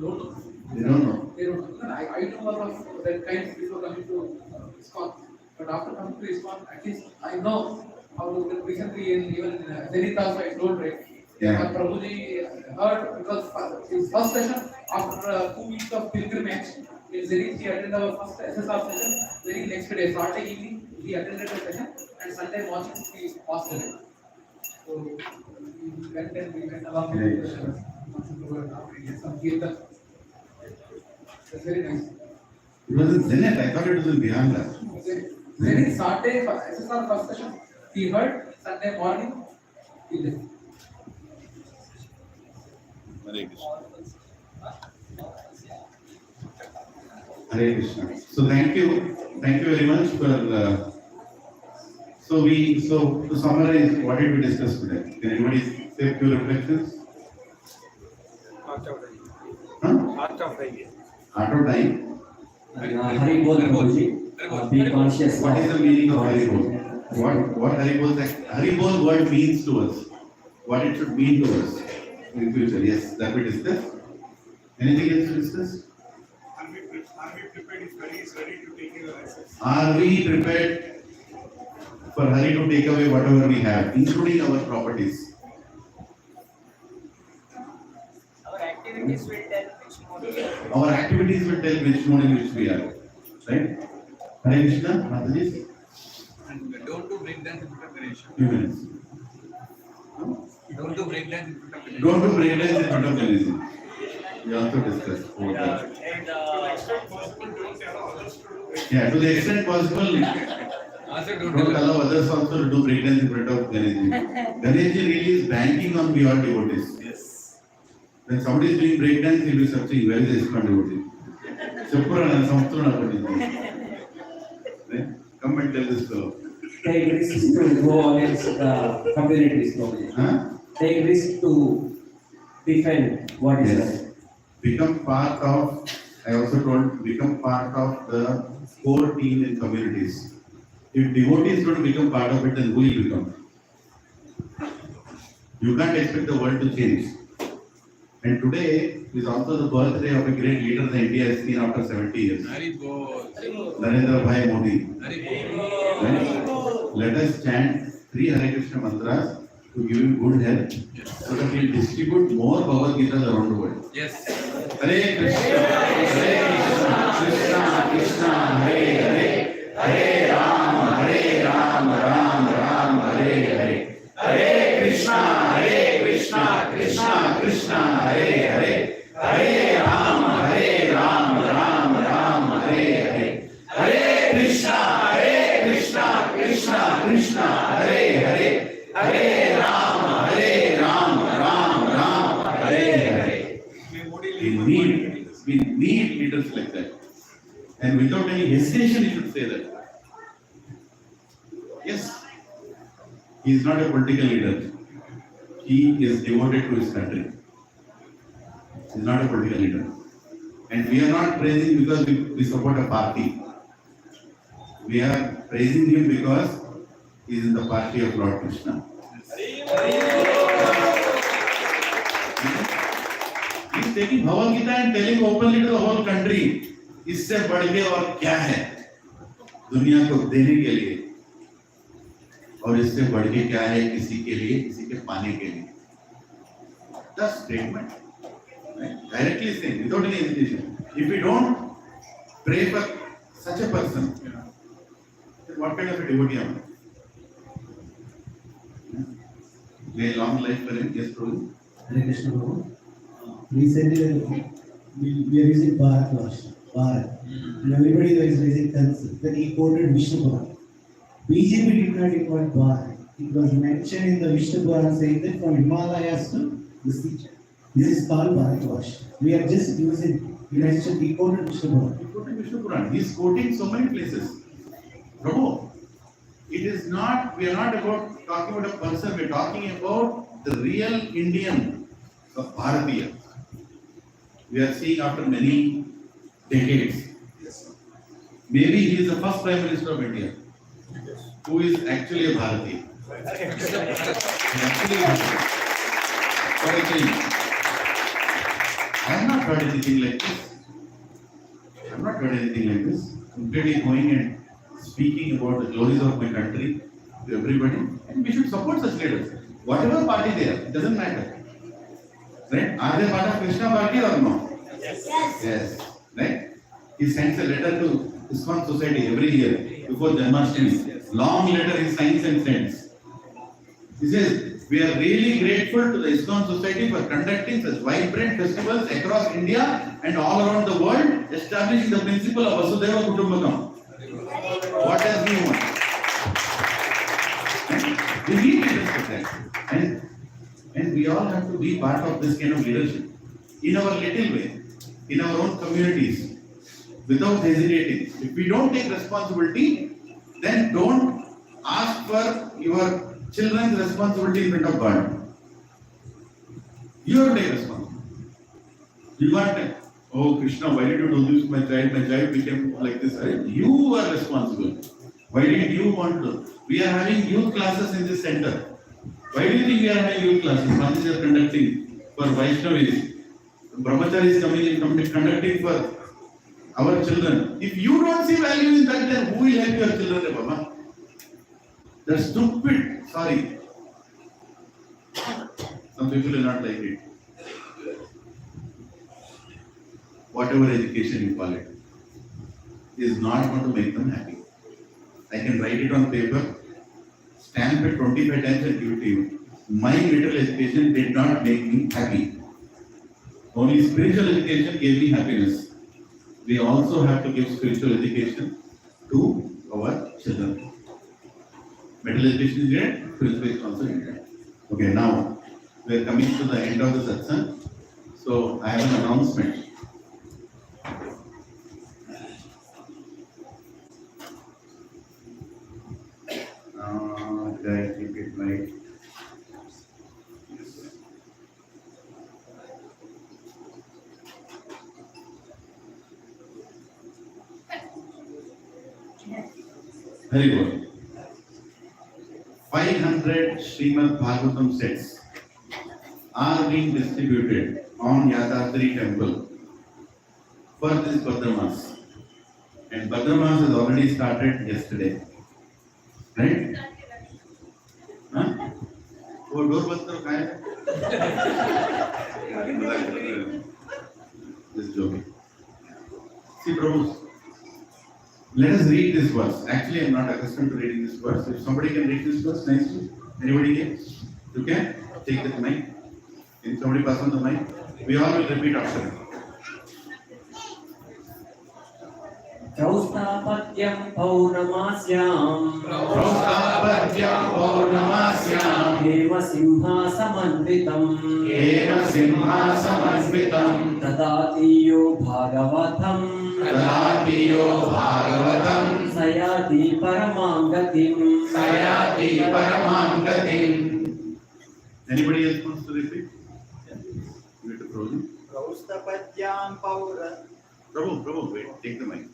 don't know. They don't know. They don't know. And I know a lot of that kind of people coming to ISKCON. But after coming to ISKCON, at least I know how to recently even Zenith also I told, right? Yeah. Prabhuji heard because his first session after 2 weeks of pilgrimage in Zenith, he attended our first SSR session. Very next day, Saturday evening, he attended the session, and Sunday morning he passed away. So we went along with some kirtan. That's very nice. It was in Zenith. I thought it was in Lilananda. Zenith Saturday SSR first session, he heard. Sunday morning, he left. Hare Krishna. Hare Krishna. So thank you very much for. So to summarize, what did we discuss today? Can anybody say a few reflections? Heart of the Huh? Heart of the year. Heart of time. Hari Bol Prabhuji, be conscious. What is the meaning of Hari Bol? What Hari Bol word means to us? What it should mean to us in future? Yes, that we discussed. Anything else to discuss? Are we prepared if Hari is ready to take your license? Are we prepared for Hari to take away whatever we have, including our properties? Our activities will tell which mode we are. Our activities will tell which mode in which we are. Right? Hare Krishna, Mataji. And don't do breakdance in front of Ganesha. Few minutes. Don't do breakdance in front of Ganesha. Don't do breakdance in front of Ganesha. We also discussed. And Yeah, to the extent possible, Also don't allow others also to do breakdance in front of Ganesha. Ganesha really is banking on your devotees. Yes. When somebody is doing breakdance, he will be searching where is the ISKCON devotee. Chappurana, Samsturana, right? Come and tell this fellow. Take risks to go against the communities. Huh? Take risk to defend what is Yes. right. Become part of, I also told, become part of the core team in communities. If devotees don't become part of it, then who will become? You can't expect the world to change. And today is also the birthday of a great leader that India has seen after 70 years. Hari Bol. Narendra Bhai Modi. Hari Bol. Right? Let us chant 3 Hare Krishna mantras to give him good health so that he will distribute more Bhagavad Gita around the world. Yes. Hare Krishna, Krishna Krishna, Hare Hare, Hare Ram, Ram Ram, Hare Hare. Hare Krishna, Krishna Krishna, Hare Hare, Hare Ram, Ram Hare Hare. Hare Krishna, Krishna Krishna, Hare Hare, Hare Ram, Ram Hare Hare. We need leaders like that. And without any hesitation, you should say that. Yes, he is not a political leader. He is devoted to his country. He is not a political leader. And we are not praising because we support a party. We are praising him because he is in the party of Lord Krishna. He is taking Bhagavad Gita and telling openly to the whole country, इससे बढ़ के और क्या है दुनिया को देने के लिए और इससे बढ़ के क्या है किसी के लिए किसी के पाने के लिए. The statement, right? Directly saying without any hesitation. If we don't pray for such a person, then what kind of a devotee am I? May long life for him. Yes, Prabhu. Hare Krishna Prabhu. Recently, we are using Bharat Vash. Bharat. And everybody is raising concerns. Then he quoted Vishnu Puran. BJP did not invent Bharat. It was mentioned in the Vishnu Puran saying that from Himalayas to the sea. This is called Bharat Vash. We are just using, he mentioned, he quoted Vishnu Puran. He quoted Vishnu Puran. He is quoting so many places. Prabhu, it is not, we are not talking about a person, we are talking about the real Indian of Bharatiya. We are seeing after many decades. Maybe he is the first Prime Minister of India who is actually a Bharatiya. What I tell you, I have not heard anything like this. I have not heard anything like this. Completely going and speaking about the glories of my country to everybody, and we should support such leaders. Whatever party they are, it doesn't matter. Right? Are they part of Krishna party or no? Yes. Yes. Right? He sends a letter to ISKCON society every year before Janmashtami. Long letter he signs and sends. He says, we are really grateful to the ISKCON society for conducting such vibrant festivals across India and all around the world, establishing the principle of Vasudhaiva Kutumbakam. What does he want? We need to respect that. And we all have to be part of this kind of leadership. In our little way, in our own communities, without hesitating. If we don't take responsibility, then don't ask for your children's responsibility in front of God. You have to take responsibility. You can't, oh Krishna, why did you do this to my child? My child became like this. You are responsible. Why did you want to? We are having youth classes in this center. Why do you think we are having youth classes? One is conducting for Vaishnavis. Brahmachari is coming in conducting for our children. If you don't see value in that, then who will help your children, Baba? They're stupid. Sorry. Some people will not like it. Whatever education you call it is not going to make them happy. I can write it on paper, stamp it 25 times and give it to you. My little education did not make me happy. Only spiritual education gave me happiness. We also have to give spiritual education to our children. Mental education is needed, spiritual education also needed. Okay, now we are coming to the end of the satsang. So I have an announcement. Did I keep it right? Very good. 500 Srimad Bhagavatam sets are being distributed on Yadadri temple for this Bhadramas. And Bhadramas has already started yesterday. Right? Huh? Oh, door band karo, kaya? Just joking. See, Prabhu, let us read this verse. Actually, I am not accustomed to reading this verse. If somebody can read this verse, nicely. Anybody can? You can? Take the mic. Can somebody pass on the mic? We all will repeat after me. Praustapatyam Paurnamasyaam Praustapatyam Paurnamasyaam Hema Simha Samanvitam Hema Simha Samanvitam Tadatiyo Bhagavatam Tadatiyo Bhagavatam Sayati Paramangatim Sayati Paramangatim. Anybody else wants to repeat? Give it to Prabhu. Praustapadyam Paura. Prabhu, wait, take the mic.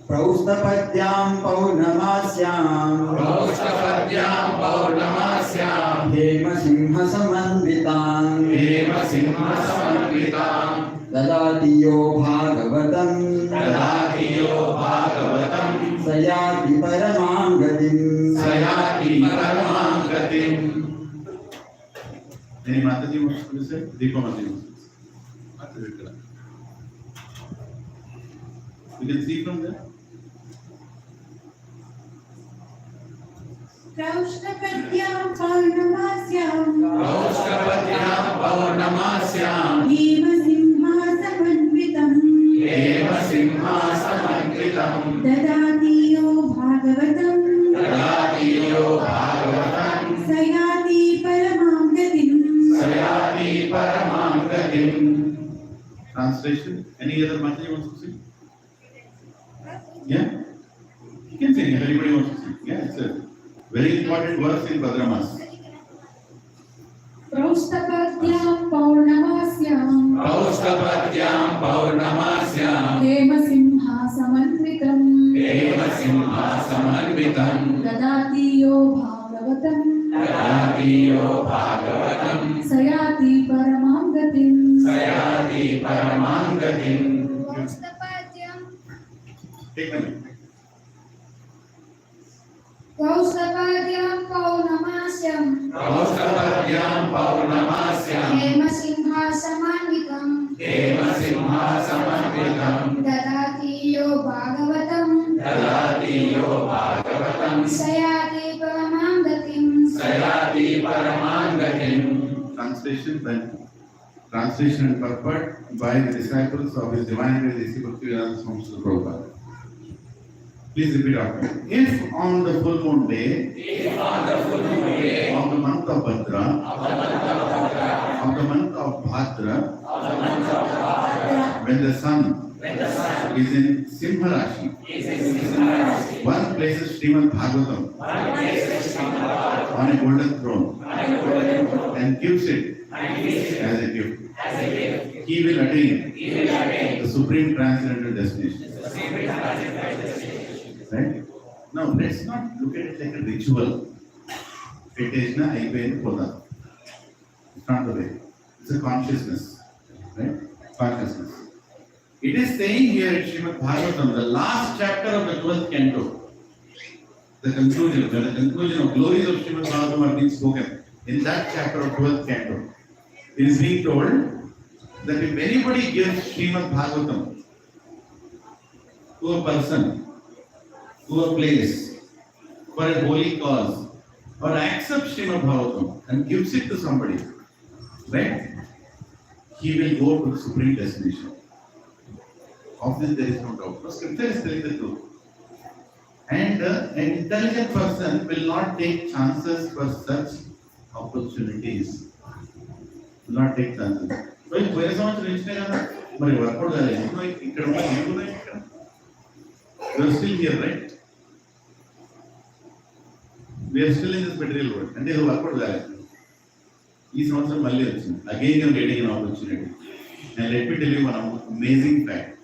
Praustapadyam Paurnamasyam Praustapadyam Paurnamasyam Hema Simha Samanvitam Hema Simha Samanvitam Dadatiyo Bhagavatam Dadatiyo Bhagavatam Sayati Paramangatim Sayati Paramangatim. Any Mataji wants to say? Deepa Mataji wants to say. Mataji, you can see from there. Praustapadyam Paurnamasyam Praustapadyam Paurnamasyam Hema Simha Samanvitam Hema Simha Samanvitam Dadatiyo Bhagavatam Dadatiyo Bhagavatam Sayati Paramangatim Sayati Paramangatim. Translation. Any other Mataji wants to say? Yeah? You can sing if anybody wants to sing. Yeah, it's a very important verse in Bhadramas. Praustapadyam Paurnamasyam Praustapadyam Paurnamasyam Hema Simha Samanvitam देवसिंहासमर्पितं ददाति यो भागवतं सयाति परमां गतिं सयाति परमां गतिं Take the mic. कौस्तभाद्यां पौर्णमास्यां कौस्तभद्यां पौर्णमास्यां हेमसिंहासमान्वितं हेमसिंहासमर्पितं ददाति यो भागवतं ददाति यो भागवतं सयाति परमां गतिं सयाति परमां गतिं Translation and purport by the disciples of His Divine Grace Bhaktivedanta Swami Srila Prabhupada. Please repeat after me. If on the full moon day of the month of Bhadra, of the month of Bhadra, when the sun is in Simha Rashi, one places Srimad Bhagavatam on a golden throne and gives it as a gift. He will attain the supreme transcendental destination. Right? Now let's not look at it like a ritual. It is na aipain poda. It's not the way. It's a consciousness. Right? Consciousness. It is saying here in Srimad Bhagavatam, the last chapter of the 12th canto, the conclusion, when the conclusion of glories of Srimad Bhagavatam are being spoken, in that chapter of 12th canto, it is being told that if anybody gives Srimad Bhagavatam to a person, to a place, for a holy cause, or accepts Srimad Bhagavatam and gives it to somebody, right? He will go to the supreme destination. Of this there is no doubt. The scripture is telling the truth. And an intelligent person will not take chances for such opportunities. Will not take chances. So if where is someone reached there, but workout are you are still here, right? We are still in this material world, and they have worked there. These notes are Again, you are getting an opportunity. And let me tell you one amazing fact.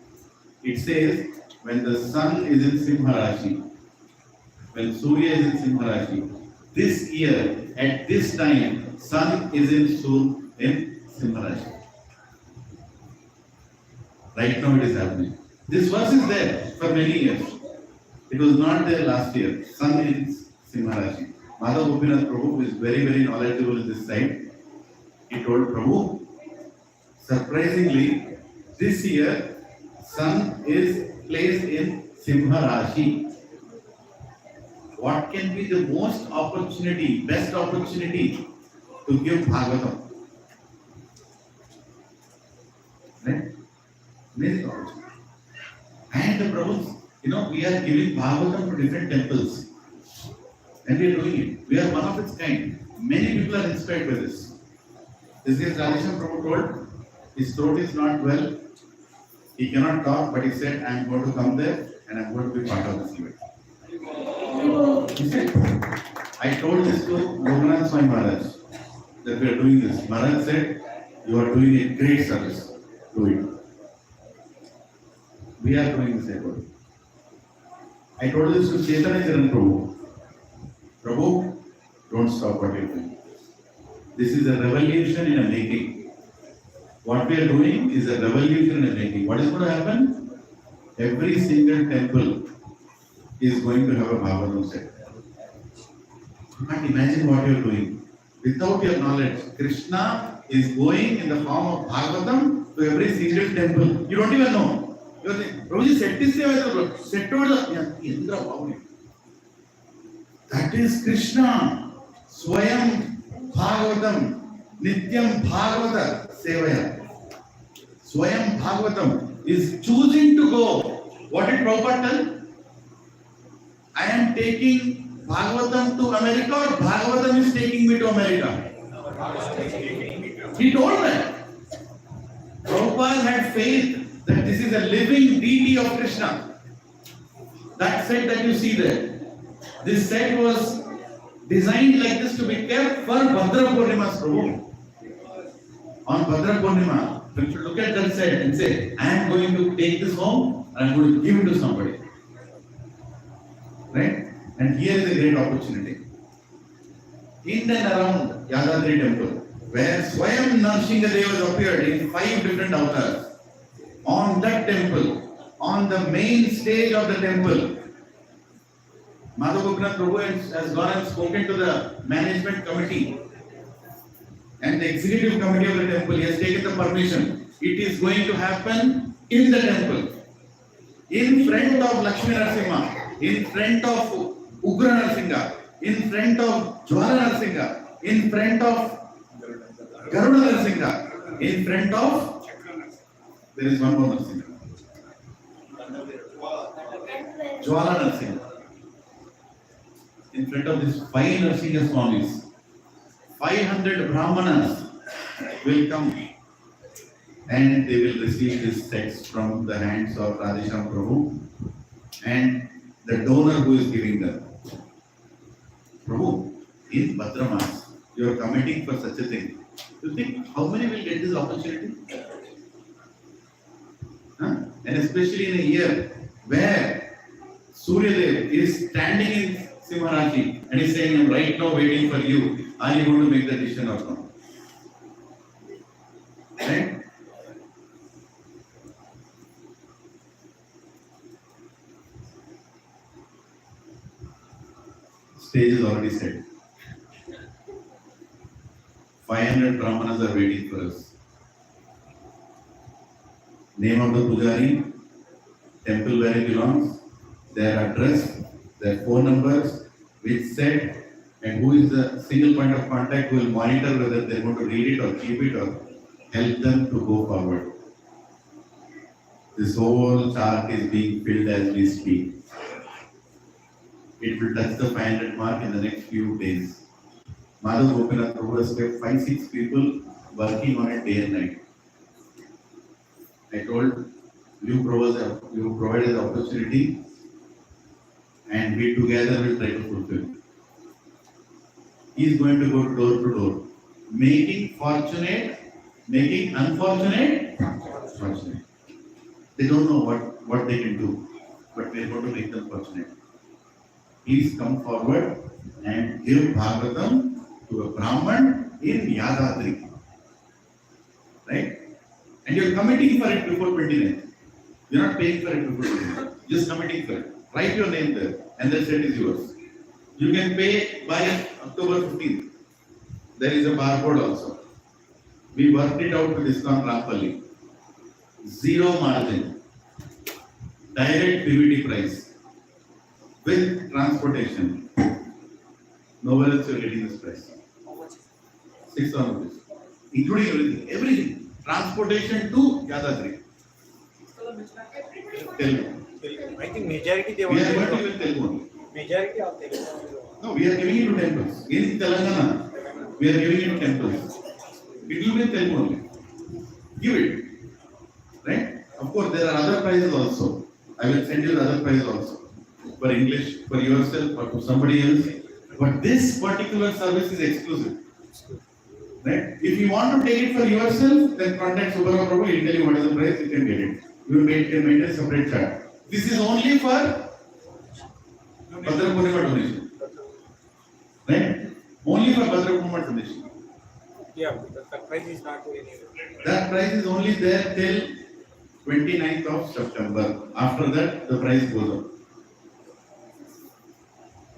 It says, when the sun is in Simha Rashi, when Surya is in Simha Rashi, this year, at this time, sun is in Simha Rashi. Right now it is happening. This verse is there for many years. It was not there last year. Sun is Simha Rashi. Madhav Gopinath Prabhu, who is very, very knowledgeable in this side, he told Prabhu, surprisingly, this year, sun is placed in Simha Rashi. What can be the most opportunity, best opportunity to give Bhagavatam? Right? Amazing opportunity. And the Prabhu, we are giving Bhagavatam to different temples. And we are doing it. We are one of its kind. Many people are inspired by this. This is Radhesham Prabhu told, his throat is not well. He cannot talk, but he said, I am going to come there and I am going to be part of this event. He said, I told this to Lilananda Swami Maharaj that we are doing this. Maharaj said, you are doing a great service. Do it. We are doing this effort. I told this to Chaitanya Charan Prabhu. Prabhu, don't stop what you are doing. This is a revolution in a making. What we are doing is a revolution in a making. What is going to happen? Every single temple is going to have a Bhagavatam set. You can't imagine what you are doing. Without your knowledge, Krishna is going in the form of Bhagavatam to every single temple. You don't even know. You are saying, Prabhuji, set this way, set over the Indra Bhavani. That is Krishna. Swayam Bhagavatam. Nityam Bhagavata Sevaya. Swayam Bhagavatam is choosing to go. What did Prabhupada tell? I am taking Bhagavatam to America, or Bhagavatam is taking me to America? He told that. Prabhupada had faith that this is a living deity of Krishna. That set that you see there. This set was designed like this to be kept for Bhadra Purnima's Prabhu. On Bhadra Purnima, we should look at that set and say, I am going to take this home and I am going to give it to somebody. Right? And here is a great opportunity. In and around Yadadri temple, where Swayam Narsinghadev appeared in 5 different avatars. On that temple, on the main stage of the temple, Madhavagopinath Prabhu has gone and spoken to the management committee and the executive committee of the temple. He has taken the permission. It is going to happen in the temple, in front of Lakshmi Narasimha, in front of Ugra Narasimha, in front of Jwala Narasimha, in front of Garuda Narasimha, in front of, there is one more Narasimha, Jwala Narasimha. In front of these 5 Narasimha Swamis, 500 Brahmanas will come and they will receive this text from the hands of Radhesham Prabhu and the donor who is giving them. Prabhu, in Bhadramas, you are committing for such a thing. You think how many will get this opportunity? And especially in a year where Suryadev is standing in Simharashi and is saying, I'm right now waiting for you. Are you going to make the decision or not? Right? Stage is already set. 500 Brahmanas are waiting for us. Name of the Pujari, temple where it belongs, their address, their phone numbers, which set, and who is the single point of contact who will monitor whether they are going to read it or keep it or help them to go forward. This whole chart is being filled as we speak. It will touch the 500 mark in the next few days. Madhav Gopinath Prabhu has kept 5-6 people working on it day and night. I told you provided the opportunity and we together will try to fulfill. He is going to go door to door, making fortunate, making unfortunate, fortunate. They don't know what they can do, but we are going to make them fortunate. Please come forward and give Bhagavatam to a Brahman in Yadadri. Right? And you are committing for it before 29th. You are not paying for it before 29th. Just committing for it. Write your name there and the set is yours. You can pay by October 15th. There is a barcode also. We worked it out with ISKCON Rampalli. 0 margin. Direct PVT price. With transportation. Nowhere else you are getting this price. 6,000 rupees. Including everything. Everything. Transportation to Yadadri. Telugu. I think majority they We want are to working with Telugu only. majority of Telugu. No, we are giving it to temples. In Telangana, we are giving it to temples. It will be in Telugu only. Give it. Right? Of course, there are other prizes also. I will send you the other prize also. For English, for yourself, or for somebody else. But this particular service is exclusive. Right? If you want to take it for yourself, then contact Subhara Prabhu, he'll tell you what is the price, you can get it. You will maintain a separate chart. This is only for Bhadra Purnima donation. Right? Only for Bhadra Purnima donation. Yeah, the price is not any. That price is only there till 29th of September. After that, the price goes up.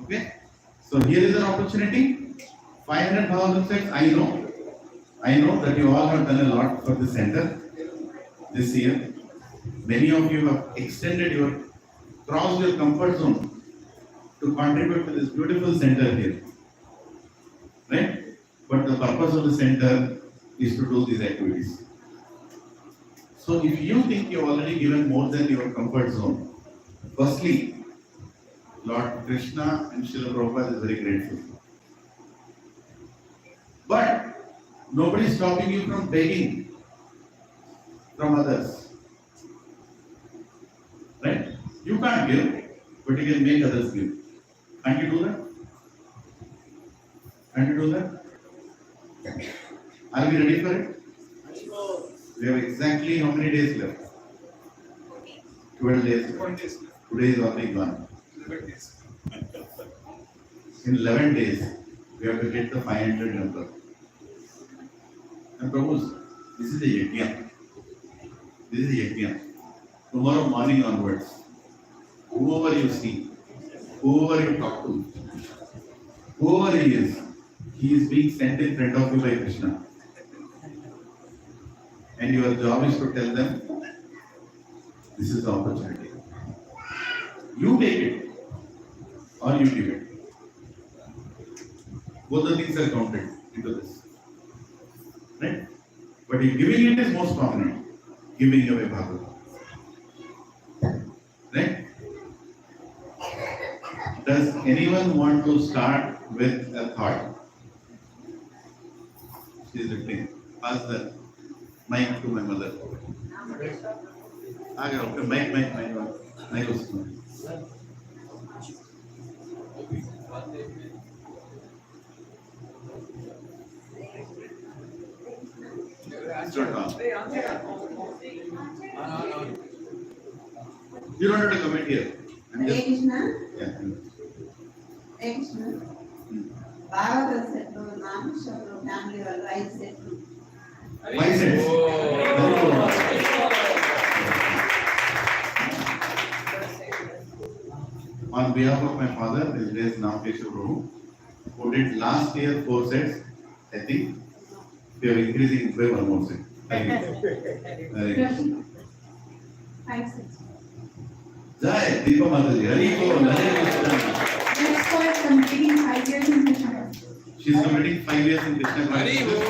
Okay? So here is an opportunity. 500,000 sets, I know that you all have done a lot for the center this year. Many of you have extended crossed your comfort zone to contribute to this beautiful center here. Right? But the purpose of the center is to do these activities. So if you think you have already given more than your comfort zone, firstly, Lord Krishna and Srila Prabhupada is very grateful. But nobody is stopping you from begging from others. Right? You can't give, but you can make others give. Can't you do that? Can't you do that? Are we ready for it? We have exactly how many days left? 12 days left. Today is already gone. In 11 days, we have to get the 500 number. And Prabhu, this is a yajna. This is a yajna. Tomorrow morning onwards, whoever you see, whoever you talk to, whoever he is being sent in front of you by Krishna. And your job is to tell them, this is the opportunity. You take it or you give it. Both the things are counted into this. Right? But if giving it is most prominent, giving away Bhagavad. Right? Does anyone want to start with a thought? She is listening. Pass the mic to my mother. Okay, mic was it's not on. You don't have to comment here. I'm just, Krishna, yeah. Krishna. Bhagavad said to Nam Shabro family or right said to. Why cents? On behalf of my father, his name is Nam Gachibowli, who did last year 4 sets, I think we are increasing by 1 more set. Very good. 5 6. Jai, Deepa Mataji, Hari Bol, Hare Krishna. Next for completing 5 years in Krishna. She is completing 5 years in Krishna consciousness.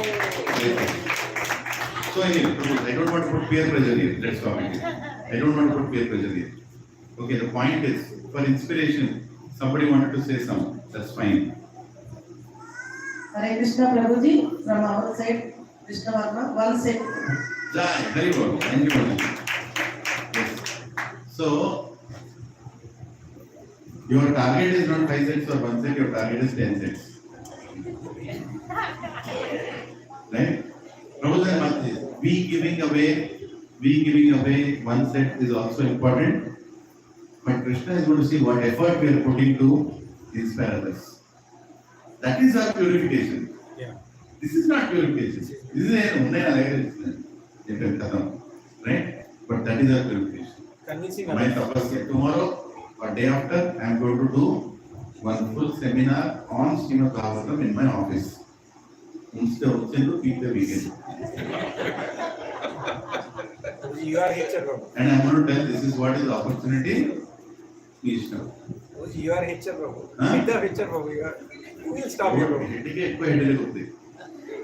So anyway, I don't want to put peer pressure here. Let's stop it. I don't want to put peer pressure here. Okay, the point is, for inspiration, somebody wanted to say something. That's fine. Hare Krishna Prabhuji, from our side, Krishna Varma, one set. Jai, very good. Thank you, Prabhuji. Yes. So, your target is not 5 sets or 1 set, your target is 10 sets. Right? Prabhuji Mataji, we giving away 1 set is also important. But Krishna is going to see what effort we are putting to inspire others. That is our purification. Yeah. This is not purification. This is right? But that is our purification. Convincing My tapasya tomorrow or day after, I am going to do 1 full seminar on Srimad Bhagavatam in my office. Instead of to keep the weekend. You are HR, Prabhu. And I am going to tell this is what is the opportunity. Please know. You are HR, Prabhu. Huh? With the HR, Prabhu. You will stop you, Prabhu.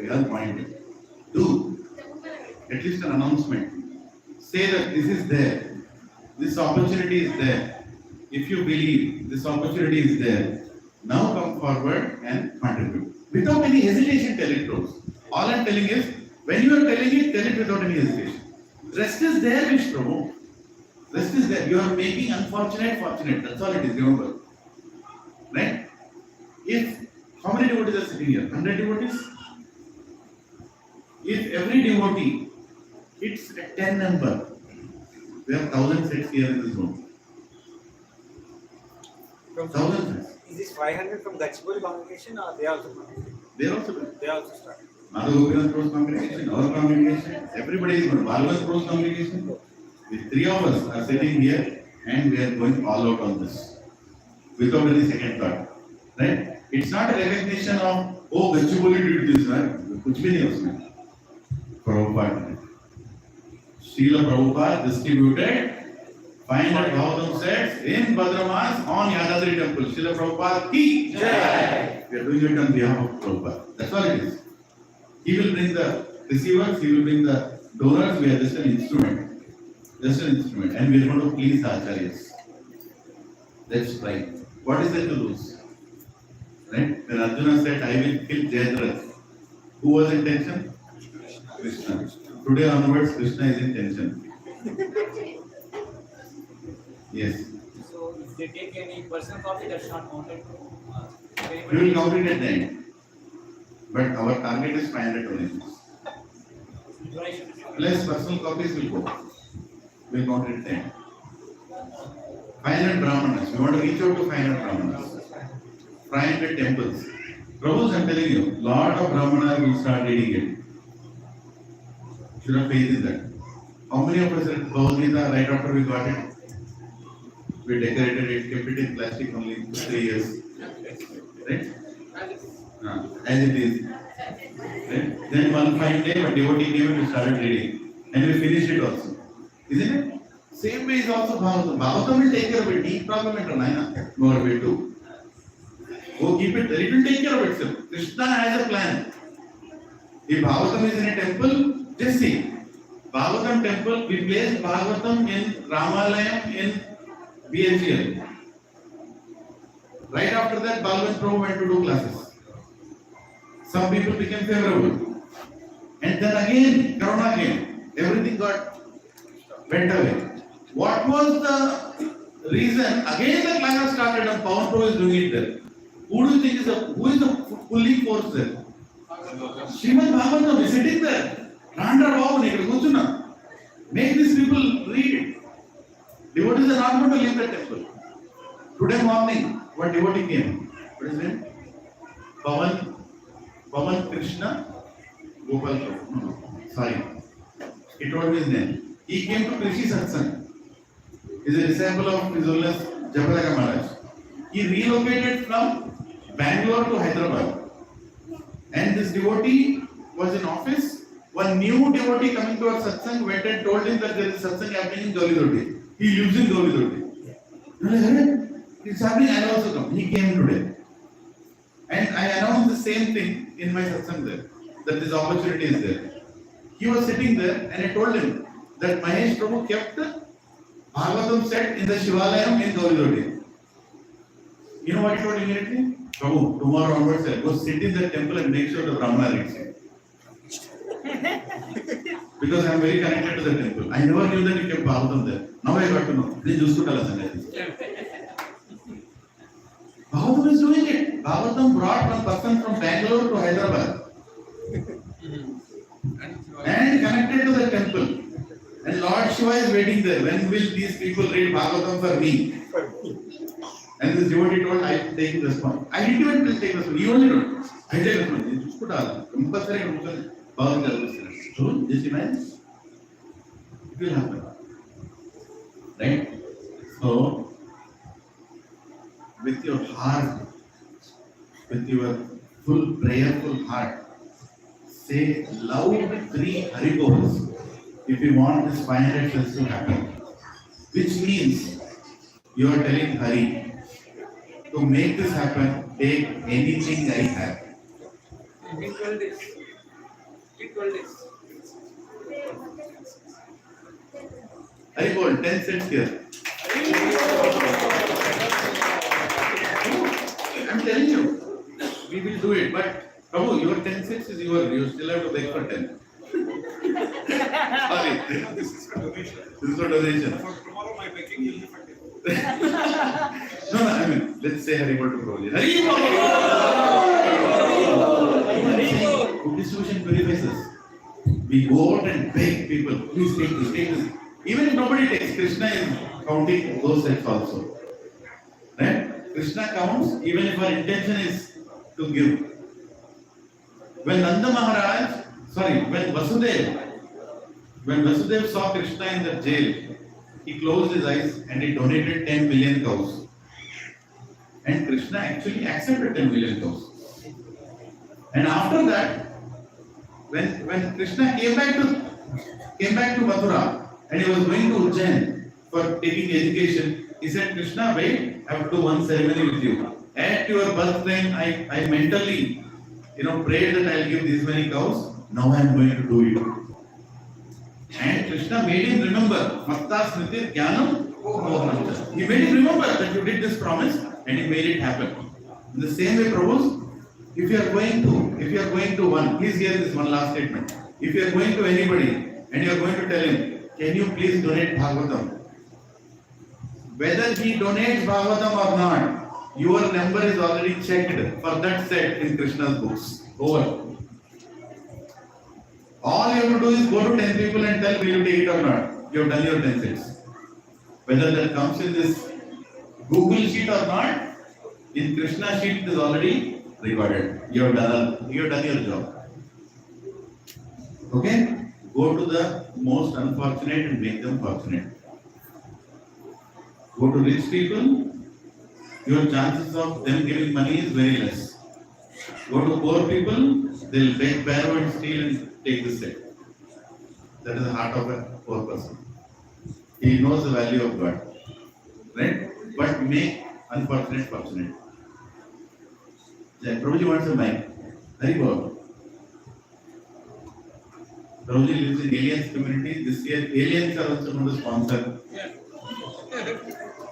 Real point. Do at least an announcement. Say that this is there. This opportunity is there. If you believe this opportunity is there, now come forward and contribute. Without any hesitation, tell it, Rose. All I am telling is, when you are telling it, tell it without any hesitation. Rest is there, Vish Prabhu. Rest is there. You are making unfortunate fortunate. That's all it is. Remember. Right? If, how many devotees are sitting here? 100 devotees? If every devotee hits a 10 number, we have 1,000 sets here in this room. 1,000 sets. Is this 500 from Gachibowli congregation or they also come? They are also there. They also start. Madhav Gopinath Prose congregation, our congregation, everybody is going. Bhagavad Prose congregation. The 3 of us are sitting here and we are going all out on this. Without any second thought. Right? It's not a recognition of, oh, Gachibowli did this, right? कुछ भी नहीं उसमें. Prabhupada. Srila Prabhupada distributed 500 Bhagavatam sets in Bhadramas on Yadadri temple. Srila Prabhupada ki jai. We are doing it on behalf of Prabhupada. That's all it is. He will bring the receivers, he will bring the donors, we are just an instrument. Just an instrument. And we are going to please the acharyas. Let's try. What is there to lose? Right? When Arjuna said, I will kill Jayadratha, who was in tension? Krishna. Today onwards, Krishna is in tension. Yes. So if they take any personal copy, that's not counted. We will count it at the end. But our target is 500 donations. Plus personal copies will go. We will count it at the end. 500 Brahmanas. We want to reach out to 500 Brahmanas. 500 temples. Prabhus, I'm telling you, lot of Brahmanas will start reading it. Should have faith in that. How many of us read Bhagavad Gita right after we got it? We decorated it, kept it in plastic only for 3 years. Right? As it is. Right? Then one fine day, a devotee came and we started reading. And we finished it also. Isn't it? Same way is also Bhagavatam. Bhagavatam will take care of it. Deep problem it Naina. Go away too. Go keep it there. It will take care of itself. Krishna has a plan. If Bhagavatam is in a temple, just see. Bhagavatam temple, we placed Bhagavatam in Ramalayam in BHL. Right after that, Bhagavan Prabhu went to do classes. Some people became favorable. And then again, Corona came. Everything got went away. What was the reason? Again the class started and Pawan Prabhu is doing it there. Who do you think is the pulling force there? Srimad Bhagavatam is sitting there. Randra Babu, make these people read it. Devotees are not going to leave the temple. Today morning, one devotee came. What is his name? Pawan Krishna Gopal Prabhu. No, sorry. He told me his name. He came to Krishi Satsang. He is a disciple of His Holiness Jabalaka Maharaj. He relocated from Bangalore to Hyderabad. And this devotee was in office. One new devotee coming to our satsang went and told him that there is satsang happening in Gawli. He lives in Gawli. It's happening, I'll also come. He came today. And I announced the same thing in my satsang there, that this opportunity is there. He was sitting there and I told him that Mahesh Prabhu kept Bhagavatam set in the Shivalayam in Gawli. You know what he told immediately? Prabhu, tomorrow onwards, go sit in the temple and make sure the Brahmana reads it. Because I am very connected to the temple. I never knew that you kept Bhagavatam there. Now I got to know. This used to tell us. Bhagavatam is doing it. Bhagavatam brought one person from Bangalore to Hyderabad. And connected to the temple. And Lord Shiva is waiting there. When will these people read Bhagavatam for me? And this devotee told, I am taking responsibility. I didn't even take responsibility. You only don't. I take responsibility. Just put all. Compulsory Bhagavatam. So, just imagine. It will happen. Right? So, with your heart, with your full prayerful heart, say loud 3 Haribols if you want this 500 cells to happen. Which means you are telling Hari, to make this happen, take anything I have. In 12 days. In 12 days. Haribol, 10 cents here. I'm telling you, we will do it, but Prabhu, your 10 cents is yours. You still have to beg for 10. Sorry. This is for donation. This is for donation. For tomorrow, my begging will be for 10. No, I mean, let's say Haribol to Prabhuji. Haribol! Good distribution purifies us. We go out and beg people, please take this, take this. Even if nobody takes, Krishna is counting those sets also. Right? Krishna counts even if our intention is to give. When when Vasudev saw Krishna in the jail, he closed his eyes and he donated 10 million cows. And Krishna actually accepted 10 million cows. And after that, when Krishna came back to Mathura and he was going to Ujjain for taking education, he said, Krishna, wait, I have to do one ceremony with you. At your birth time, I mentally, prayed that I'll give these many cows. Now I am going to do it. And Krishna made him remember, Makta Smriti Jnanam Mohanam. He made him remember that you did this promise and he made it happen. In the same way, Prabhu, if you are going to one, please hear this one last statement. If you are going to anybody and you are going to tell him, can you please donate Bhagavatam? Whether he donates Bhagavatam or not, your number is already checked for that set in Krishna's books. Over. All you have to do is go to 10 people and tell, will you take it or not? You have done your 10 sets. Whether that comes in this Google sheet or not, in Krishna sheet it is already recorded. You have done your job. Okay? Go to the most unfortunate and make them fortunate. Go to rich people, your chances of them giving money is very less. Go to poor people, they'll beg, borrow and steal and take the set. That is the heart of a poor person. He knows the value of God. Right? But make unfortunate fortunate. Prabhuji wants a mic. Hari Bol. Prabhuji lives in aliens community. This year, aliens are also going to sponsor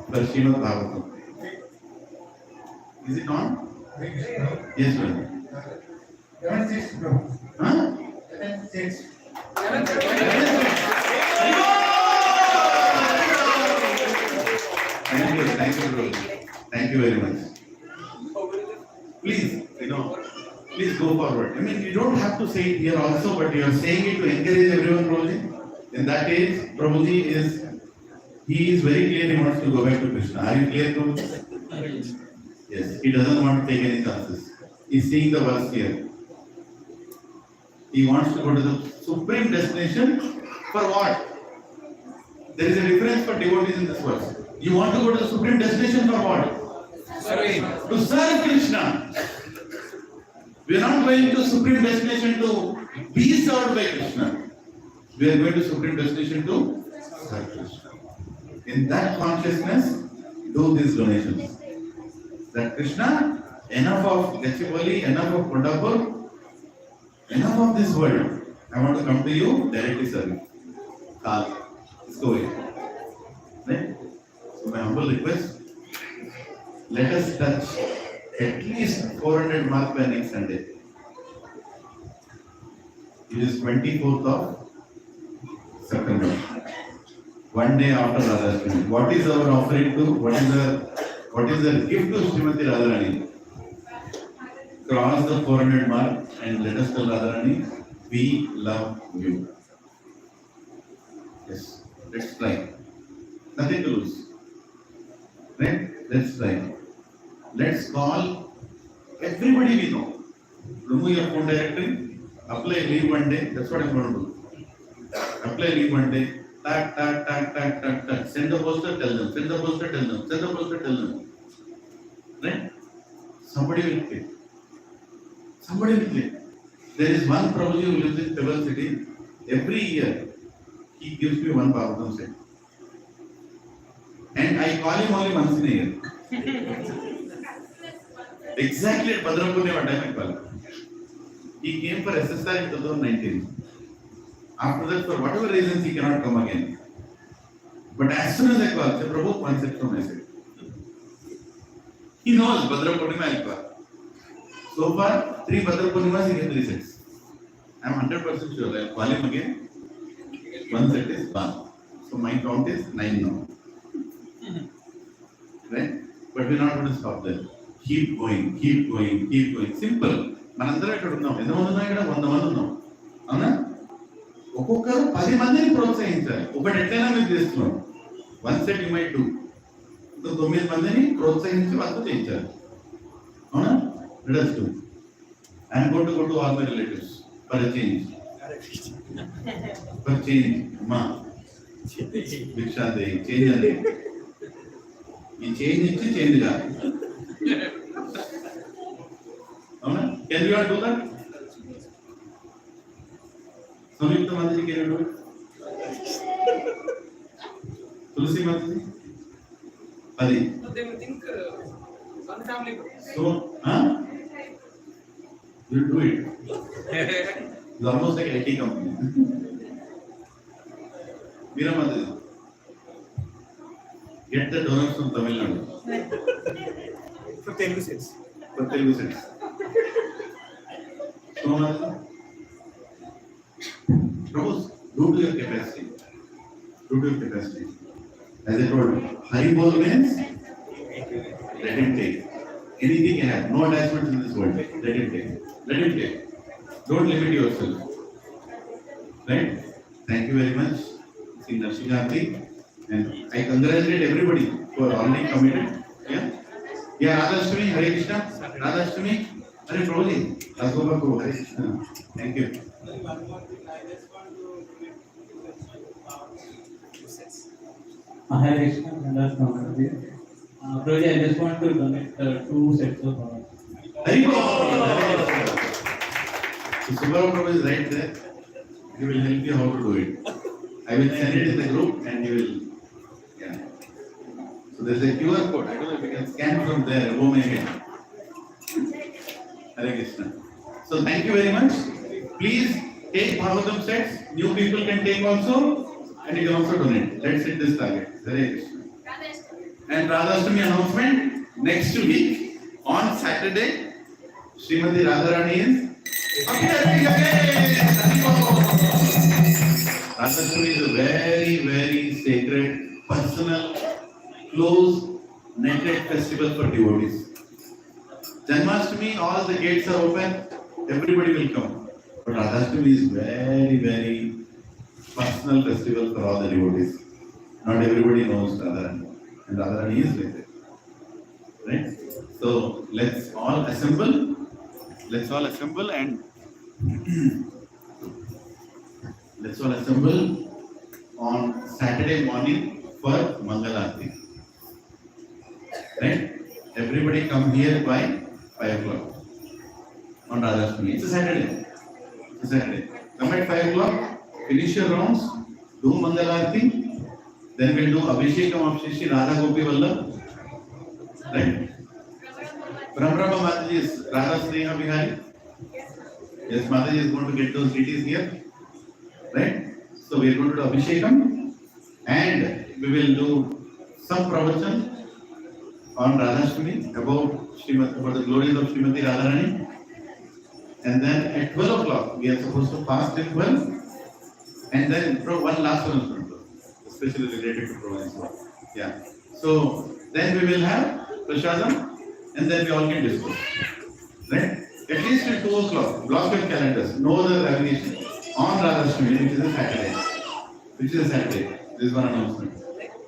for Srimad Bhagavatam. Is it on? Yes, brother. 11-6, bro. Huh? 11-6. Thank you, bro. Thank you very much. Please, please go forward. I mean, you don't have to say it here also, but you are saying it to encourage everyone, Prabhuji. In that case, Prabhuji is very clear he wants to go back to Krishna. Are you clear, Prabhuji? Yes, he doesn't want to take any chances. He's seeing the verse here. He wants to go to the supreme destination for what? There is a difference for devotees in this verse. You want to go to the supreme destination for what? To serve Krishna. We are not going to supreme destination to be served by Krishna. We are going to supreme destination to serve Krishna. In that consciousness, do these donations. That Krishna, enough of Gachibowli, enough of Kondapur, enough of this world. I want to come to you, directly serve you. Let's go away. Right? So my humble request, let us touch at least 400 mark by next Sunday. It is 24th of September. One day after Radharani. What is our offering to? What is the gift to Srimati Radharani? Cross the 400 mark and let us tell Radharani, we love you. Yes, let's try. Nothing to lose. Right? Let's try. Let's call everybody we know. Remove your phone directory, apply leave one day. That's what I'm going to do. Apply leave one day. Tag. Send the poster, tell them. Send the poster, tell them. Send the poster, tell them. Right? Somebody will click. Somebody will click. There is one Prabhuji who lives in Pebble City. Every year, he gives me one Bhagavatam set. And I call him only once in a year. Exactly at Bhadra Purnima time I call him. He came for SSR in 2019. After that, for whatever reasons, he cannot come again. But as soon as I call, say, Prabhu, one set from my side. He knows Bhadra Purnima I call. So far, 3 Bhadra Purnimas, he gets 3 sets. I am 100% sure. I will call him again. One set is gone. So my count is 9 now. Right? But we are not going to stop there. Keep going. Simple. మనందరం ఇక్కడ ఉన్నాం. ఎంతమంది ఉన్నాం ఇక్కడ? 100 మంది ఉన్నాం. అవునా? ఒక్కొక్కరు 10 మందిని ప్రోత్సహించాలి. ఒకటి ఎట్లయినా మీరు చేస్తున్నాం. One set you might do. 9 మందిని ప్రోత్సహించి వాళ్ళతో చేయించాలి. అవునా? Let us do. I am going to go to all my relatives for a change. For change. Ma. Viksha de. Change ande. ఈ చేంజ్ ఇచ్చి చేంజ్ కాదు. అవునా? Can you all do that? సంయుక్త మంత్రి can you do it? తులసి మంత్రి 10. They will think one family. So, you do it. It's almost like IT company. Veera Madri, get the donors from Tamil Nadu. For Telugu sets. So, Prabhu, do to your capacity. As I told you, Haribol means let him take. Anything you have, no attachments in this world. Let him take. Don't limit yourself. Right? Thank you very much, Sri Narshikhanti. And I congratulate everybody who are already committed. Yeah? Yeah, Radhashtami, Hare Krishna. Radhashtami, Hare Prabhuji. Raghuva Prabhu, Hare Krishna. Thank you. Hare Krishna, Kandas Namaste. Prabhuji, I just want to donate 2 sets of Hare Krishna. So Subhara Prabhu is right there. He will help you how to do it. I will send it in the group and you will. Yeah. So there's a QR code. I don't know if you can scan from there. Home again. Hare Krishna. So thank you very much. Please take Bhagavatam sets. New people can take also, and you can also donate. Let's hit this target. Hare Krishna. And Radhashtami announcement next week on Saturday. Srimati Radharani is appearing again. Radhashtami is a very, very sacred, personal, close, netted festival for devotees. Janmashtami, all the gates are open, everybody will come. But Radhashtami is very, very personal festival for all the devotees. Not everybody knows Radharani. And Radharani is like that. Right? So let's all assemble. Let's all assemble and let's all assemble on Saturday morning for Mangalarti. Right? Everybody come here by 5 o'clock on Radhashtami. It's a Saturday. It's a Saturday. Come at 5 o'clock, finish your rounds, do Mangalarti, then we'll do Abhishekam of Shri Radha Gopi Vallabh. Right? Brahma Mataji is Radha Sneha Bihari. Yes, Mataji is going to get those deities here. Right? So we are going to do Abhishekam and we will do some pravachan on Radhashtami about the glories of Srimati Radharani. And then at 12 o'clock we are supposed to fast till 12. And then one last one, especially related to Province. Yeah. So then we will have Prashadam and then we all can discuss. Right? At least till 2 o'clock, block your calendars, no other navigation on Radhashtami, which is a Saturday. Which is a Saturday. This is one announcement.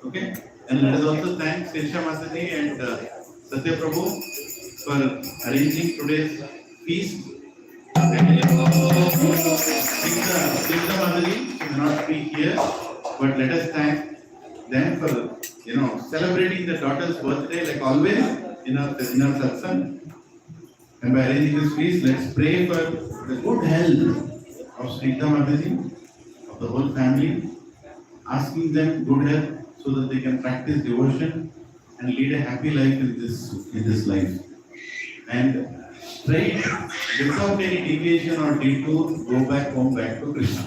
Okay? And let us also thank Sesha Mataji and Satya Prabhu for arranging today's feast. Sesha Mataji should not speak here, but let us thank them for celebrating the daughter's birthday like always in our Satsang. And by arranging this feast, let's pray for the good health of Snigdha Mataji, of the whole family, asking them good health so that they can practice devotion and lead a happy life in this life. And straight, without any deviation or detour, go back home, back to Krishna.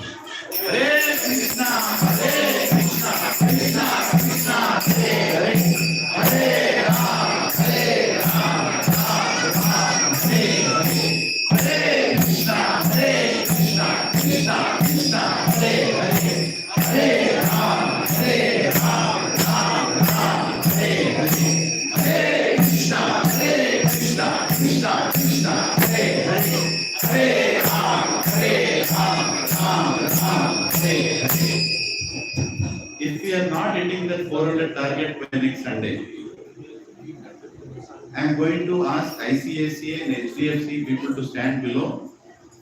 Hare Krishna, Hare Krishna, Krishna Krishna, Hare Hare, Hare Rama, Hare Rama, Rama Rama, Hare Hare, Hare Krishna, Hare Krishna, Krishna Krishna, Hare Hare, Hare Rama, Hare Rama, Rama Rama, Hare Hare, Hare Krishna, Hare Krishna, Krishna Krishna, Hare Hare, Hare Rama, Hare Rama, Rama Rama, Hare Hare. If we are not hitting that 400 target by next Sunday, I am going to ask ICACA and HDFC people to stand below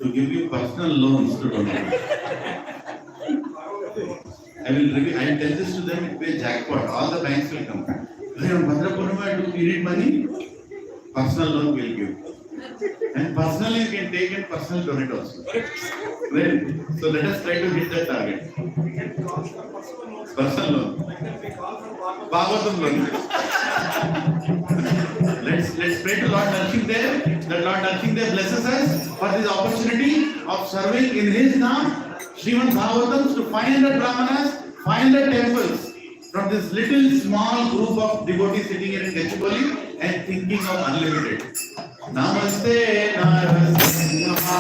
to give you personal loans to donate. I will tell this to them, it will be a jackpot. All the banks will come. Bhadrapurama, do you need money? Personal loan will give. And personally you can take and personal donate also. Right? So let us try to hit that target. Personal loan. Bhagavatam loan. Let's pray to Lord Narsimdev that Lord Narsimdev blesses us for this opportunity of serving in His name Srimad Bhagavatams to 500 Brahmanas, 500 temples from this little small group of devotees sitting here in Gachibowli and thinking of unlimited. Namaste Narasimha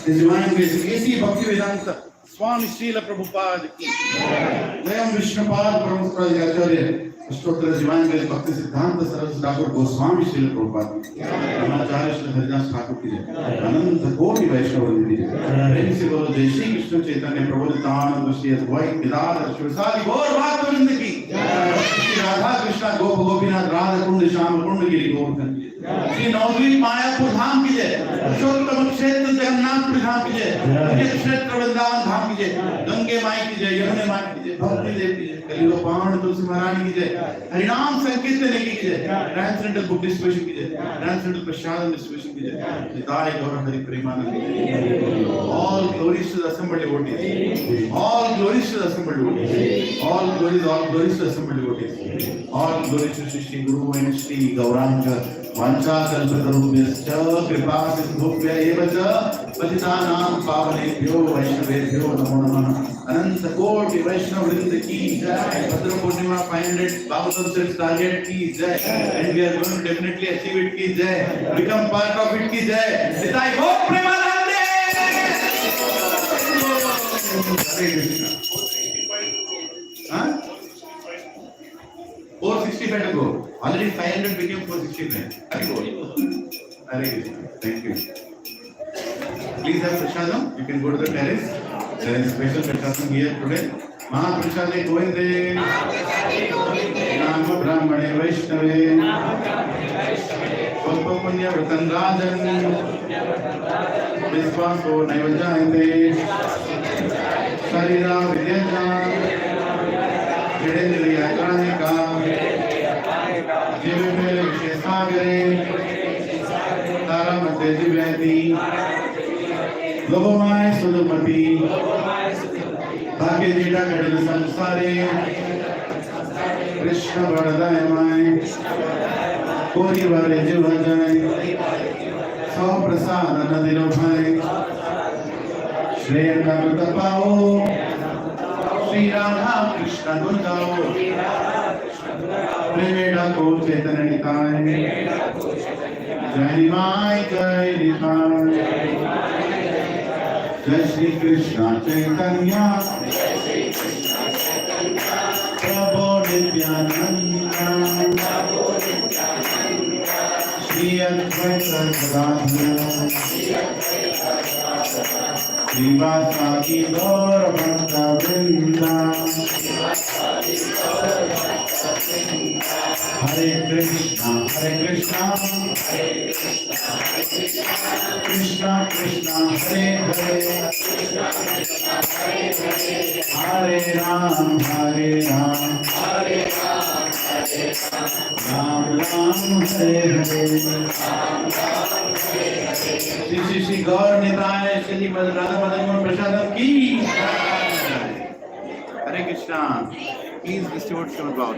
Divine Grace, A.C. Bhaktivedanta Swami Srila Prabhupada ki Jayam Vishnupad Brahmasprajacharya Ashtottara Divine Grace Bhakti Siddhanta Saraswati Thakur Goswami Srila Prabhupada ki Brahmacharya Srila Haridas Thakur ki Ananta Koti Vaishnava ki Prem se bolo Jai Shri Krishna Chaitanya Prabhu Nityananda Shri Advait Gadadhar Shivasadi Gaur Bhaktivinoda ki Shri Radha Krishna Gop Gopinath Radha Kund Shama Kund Giri Govardhan ki Shri Nabadwip Mayapur धाम की जय, पुरुषोत्तम क्षेत्र जगन्नाथपुर धाम की जय, क्षेत्र वृंदावन धाम की जय, गंगे माई की जय, यमुने माई की जय, भक्ति देव की जय, कलियुग पावन तुलसी महारानी की जय, हरिनाम संकीर्तन की जय, ट्रांसेंडेंटल बुक डिस्ट्रीब्यूशन की जय, ट्रांसेंडेंटल प्रसाद डिस्ट्रीब्यूशन की जय, निताय गौर हरि प्रेमानंद की जय। All glories to the assembled devotees. All glories to the assembled devotees. All glories to the assembled devotees. All glories to Shri Guru and Shri Gauranga. वांछा कल्पतरुभ्यश्च कृपा सिन्धुभ्य एव च पतितानां पावनेभ्यो वैष्णवेभ्यो नमो नमः। अनंत कोटि वैष्णव वृंद की जय। भद्र पूर्णिमा 500 भागवतम सेट्स टारगेट की जय। And we are going to definitely achieve it की जय। बिकम पार्ट ऑफ इट की जय। निताय गौर प्रेमानंदे। हरे कृष्णा। हाँ? 465 to go. Already 500 became 465. Hare Krishna. Thank you. Please have prasadam. You can go to the terrace. There is special prasadam here today. Mahaprasade Govinde. Nama Brahmane Vaishnave. Swalpa Punya Vratan Rajan. Visvaso Naivajayate. Sharira Vidyaja. Jidendriya Kanika. Jive Mele Vishesagare. Taramate Jiveti. Lobomai Sudupati. Bhagye Jita Kadil Samsare. Krishna Varadayamai. Kori Vare Jivajai. Sao Prasada Nadirabhai. Shreyana Pratapao. Sri Radha Krishna Gundao. Premeda Ko Chaitanya. Jai Mai Jai Nitai. Jai Shri Krishna Chaitanya. Prabhu Nityananda. Shri Advaita Gadadhara. Shri Vasaki Gaura Bhakta Vrinda. Hare Krishna, Hare Krishna, Krishna Krishna, Hare Hare, Hare Ram, Hare Ram, Ram Ram, Hare Hare. Shri Shri Gaur Nitai, Shri Radha Madan Prasadam ki. Hare Krishna. Please distribute some about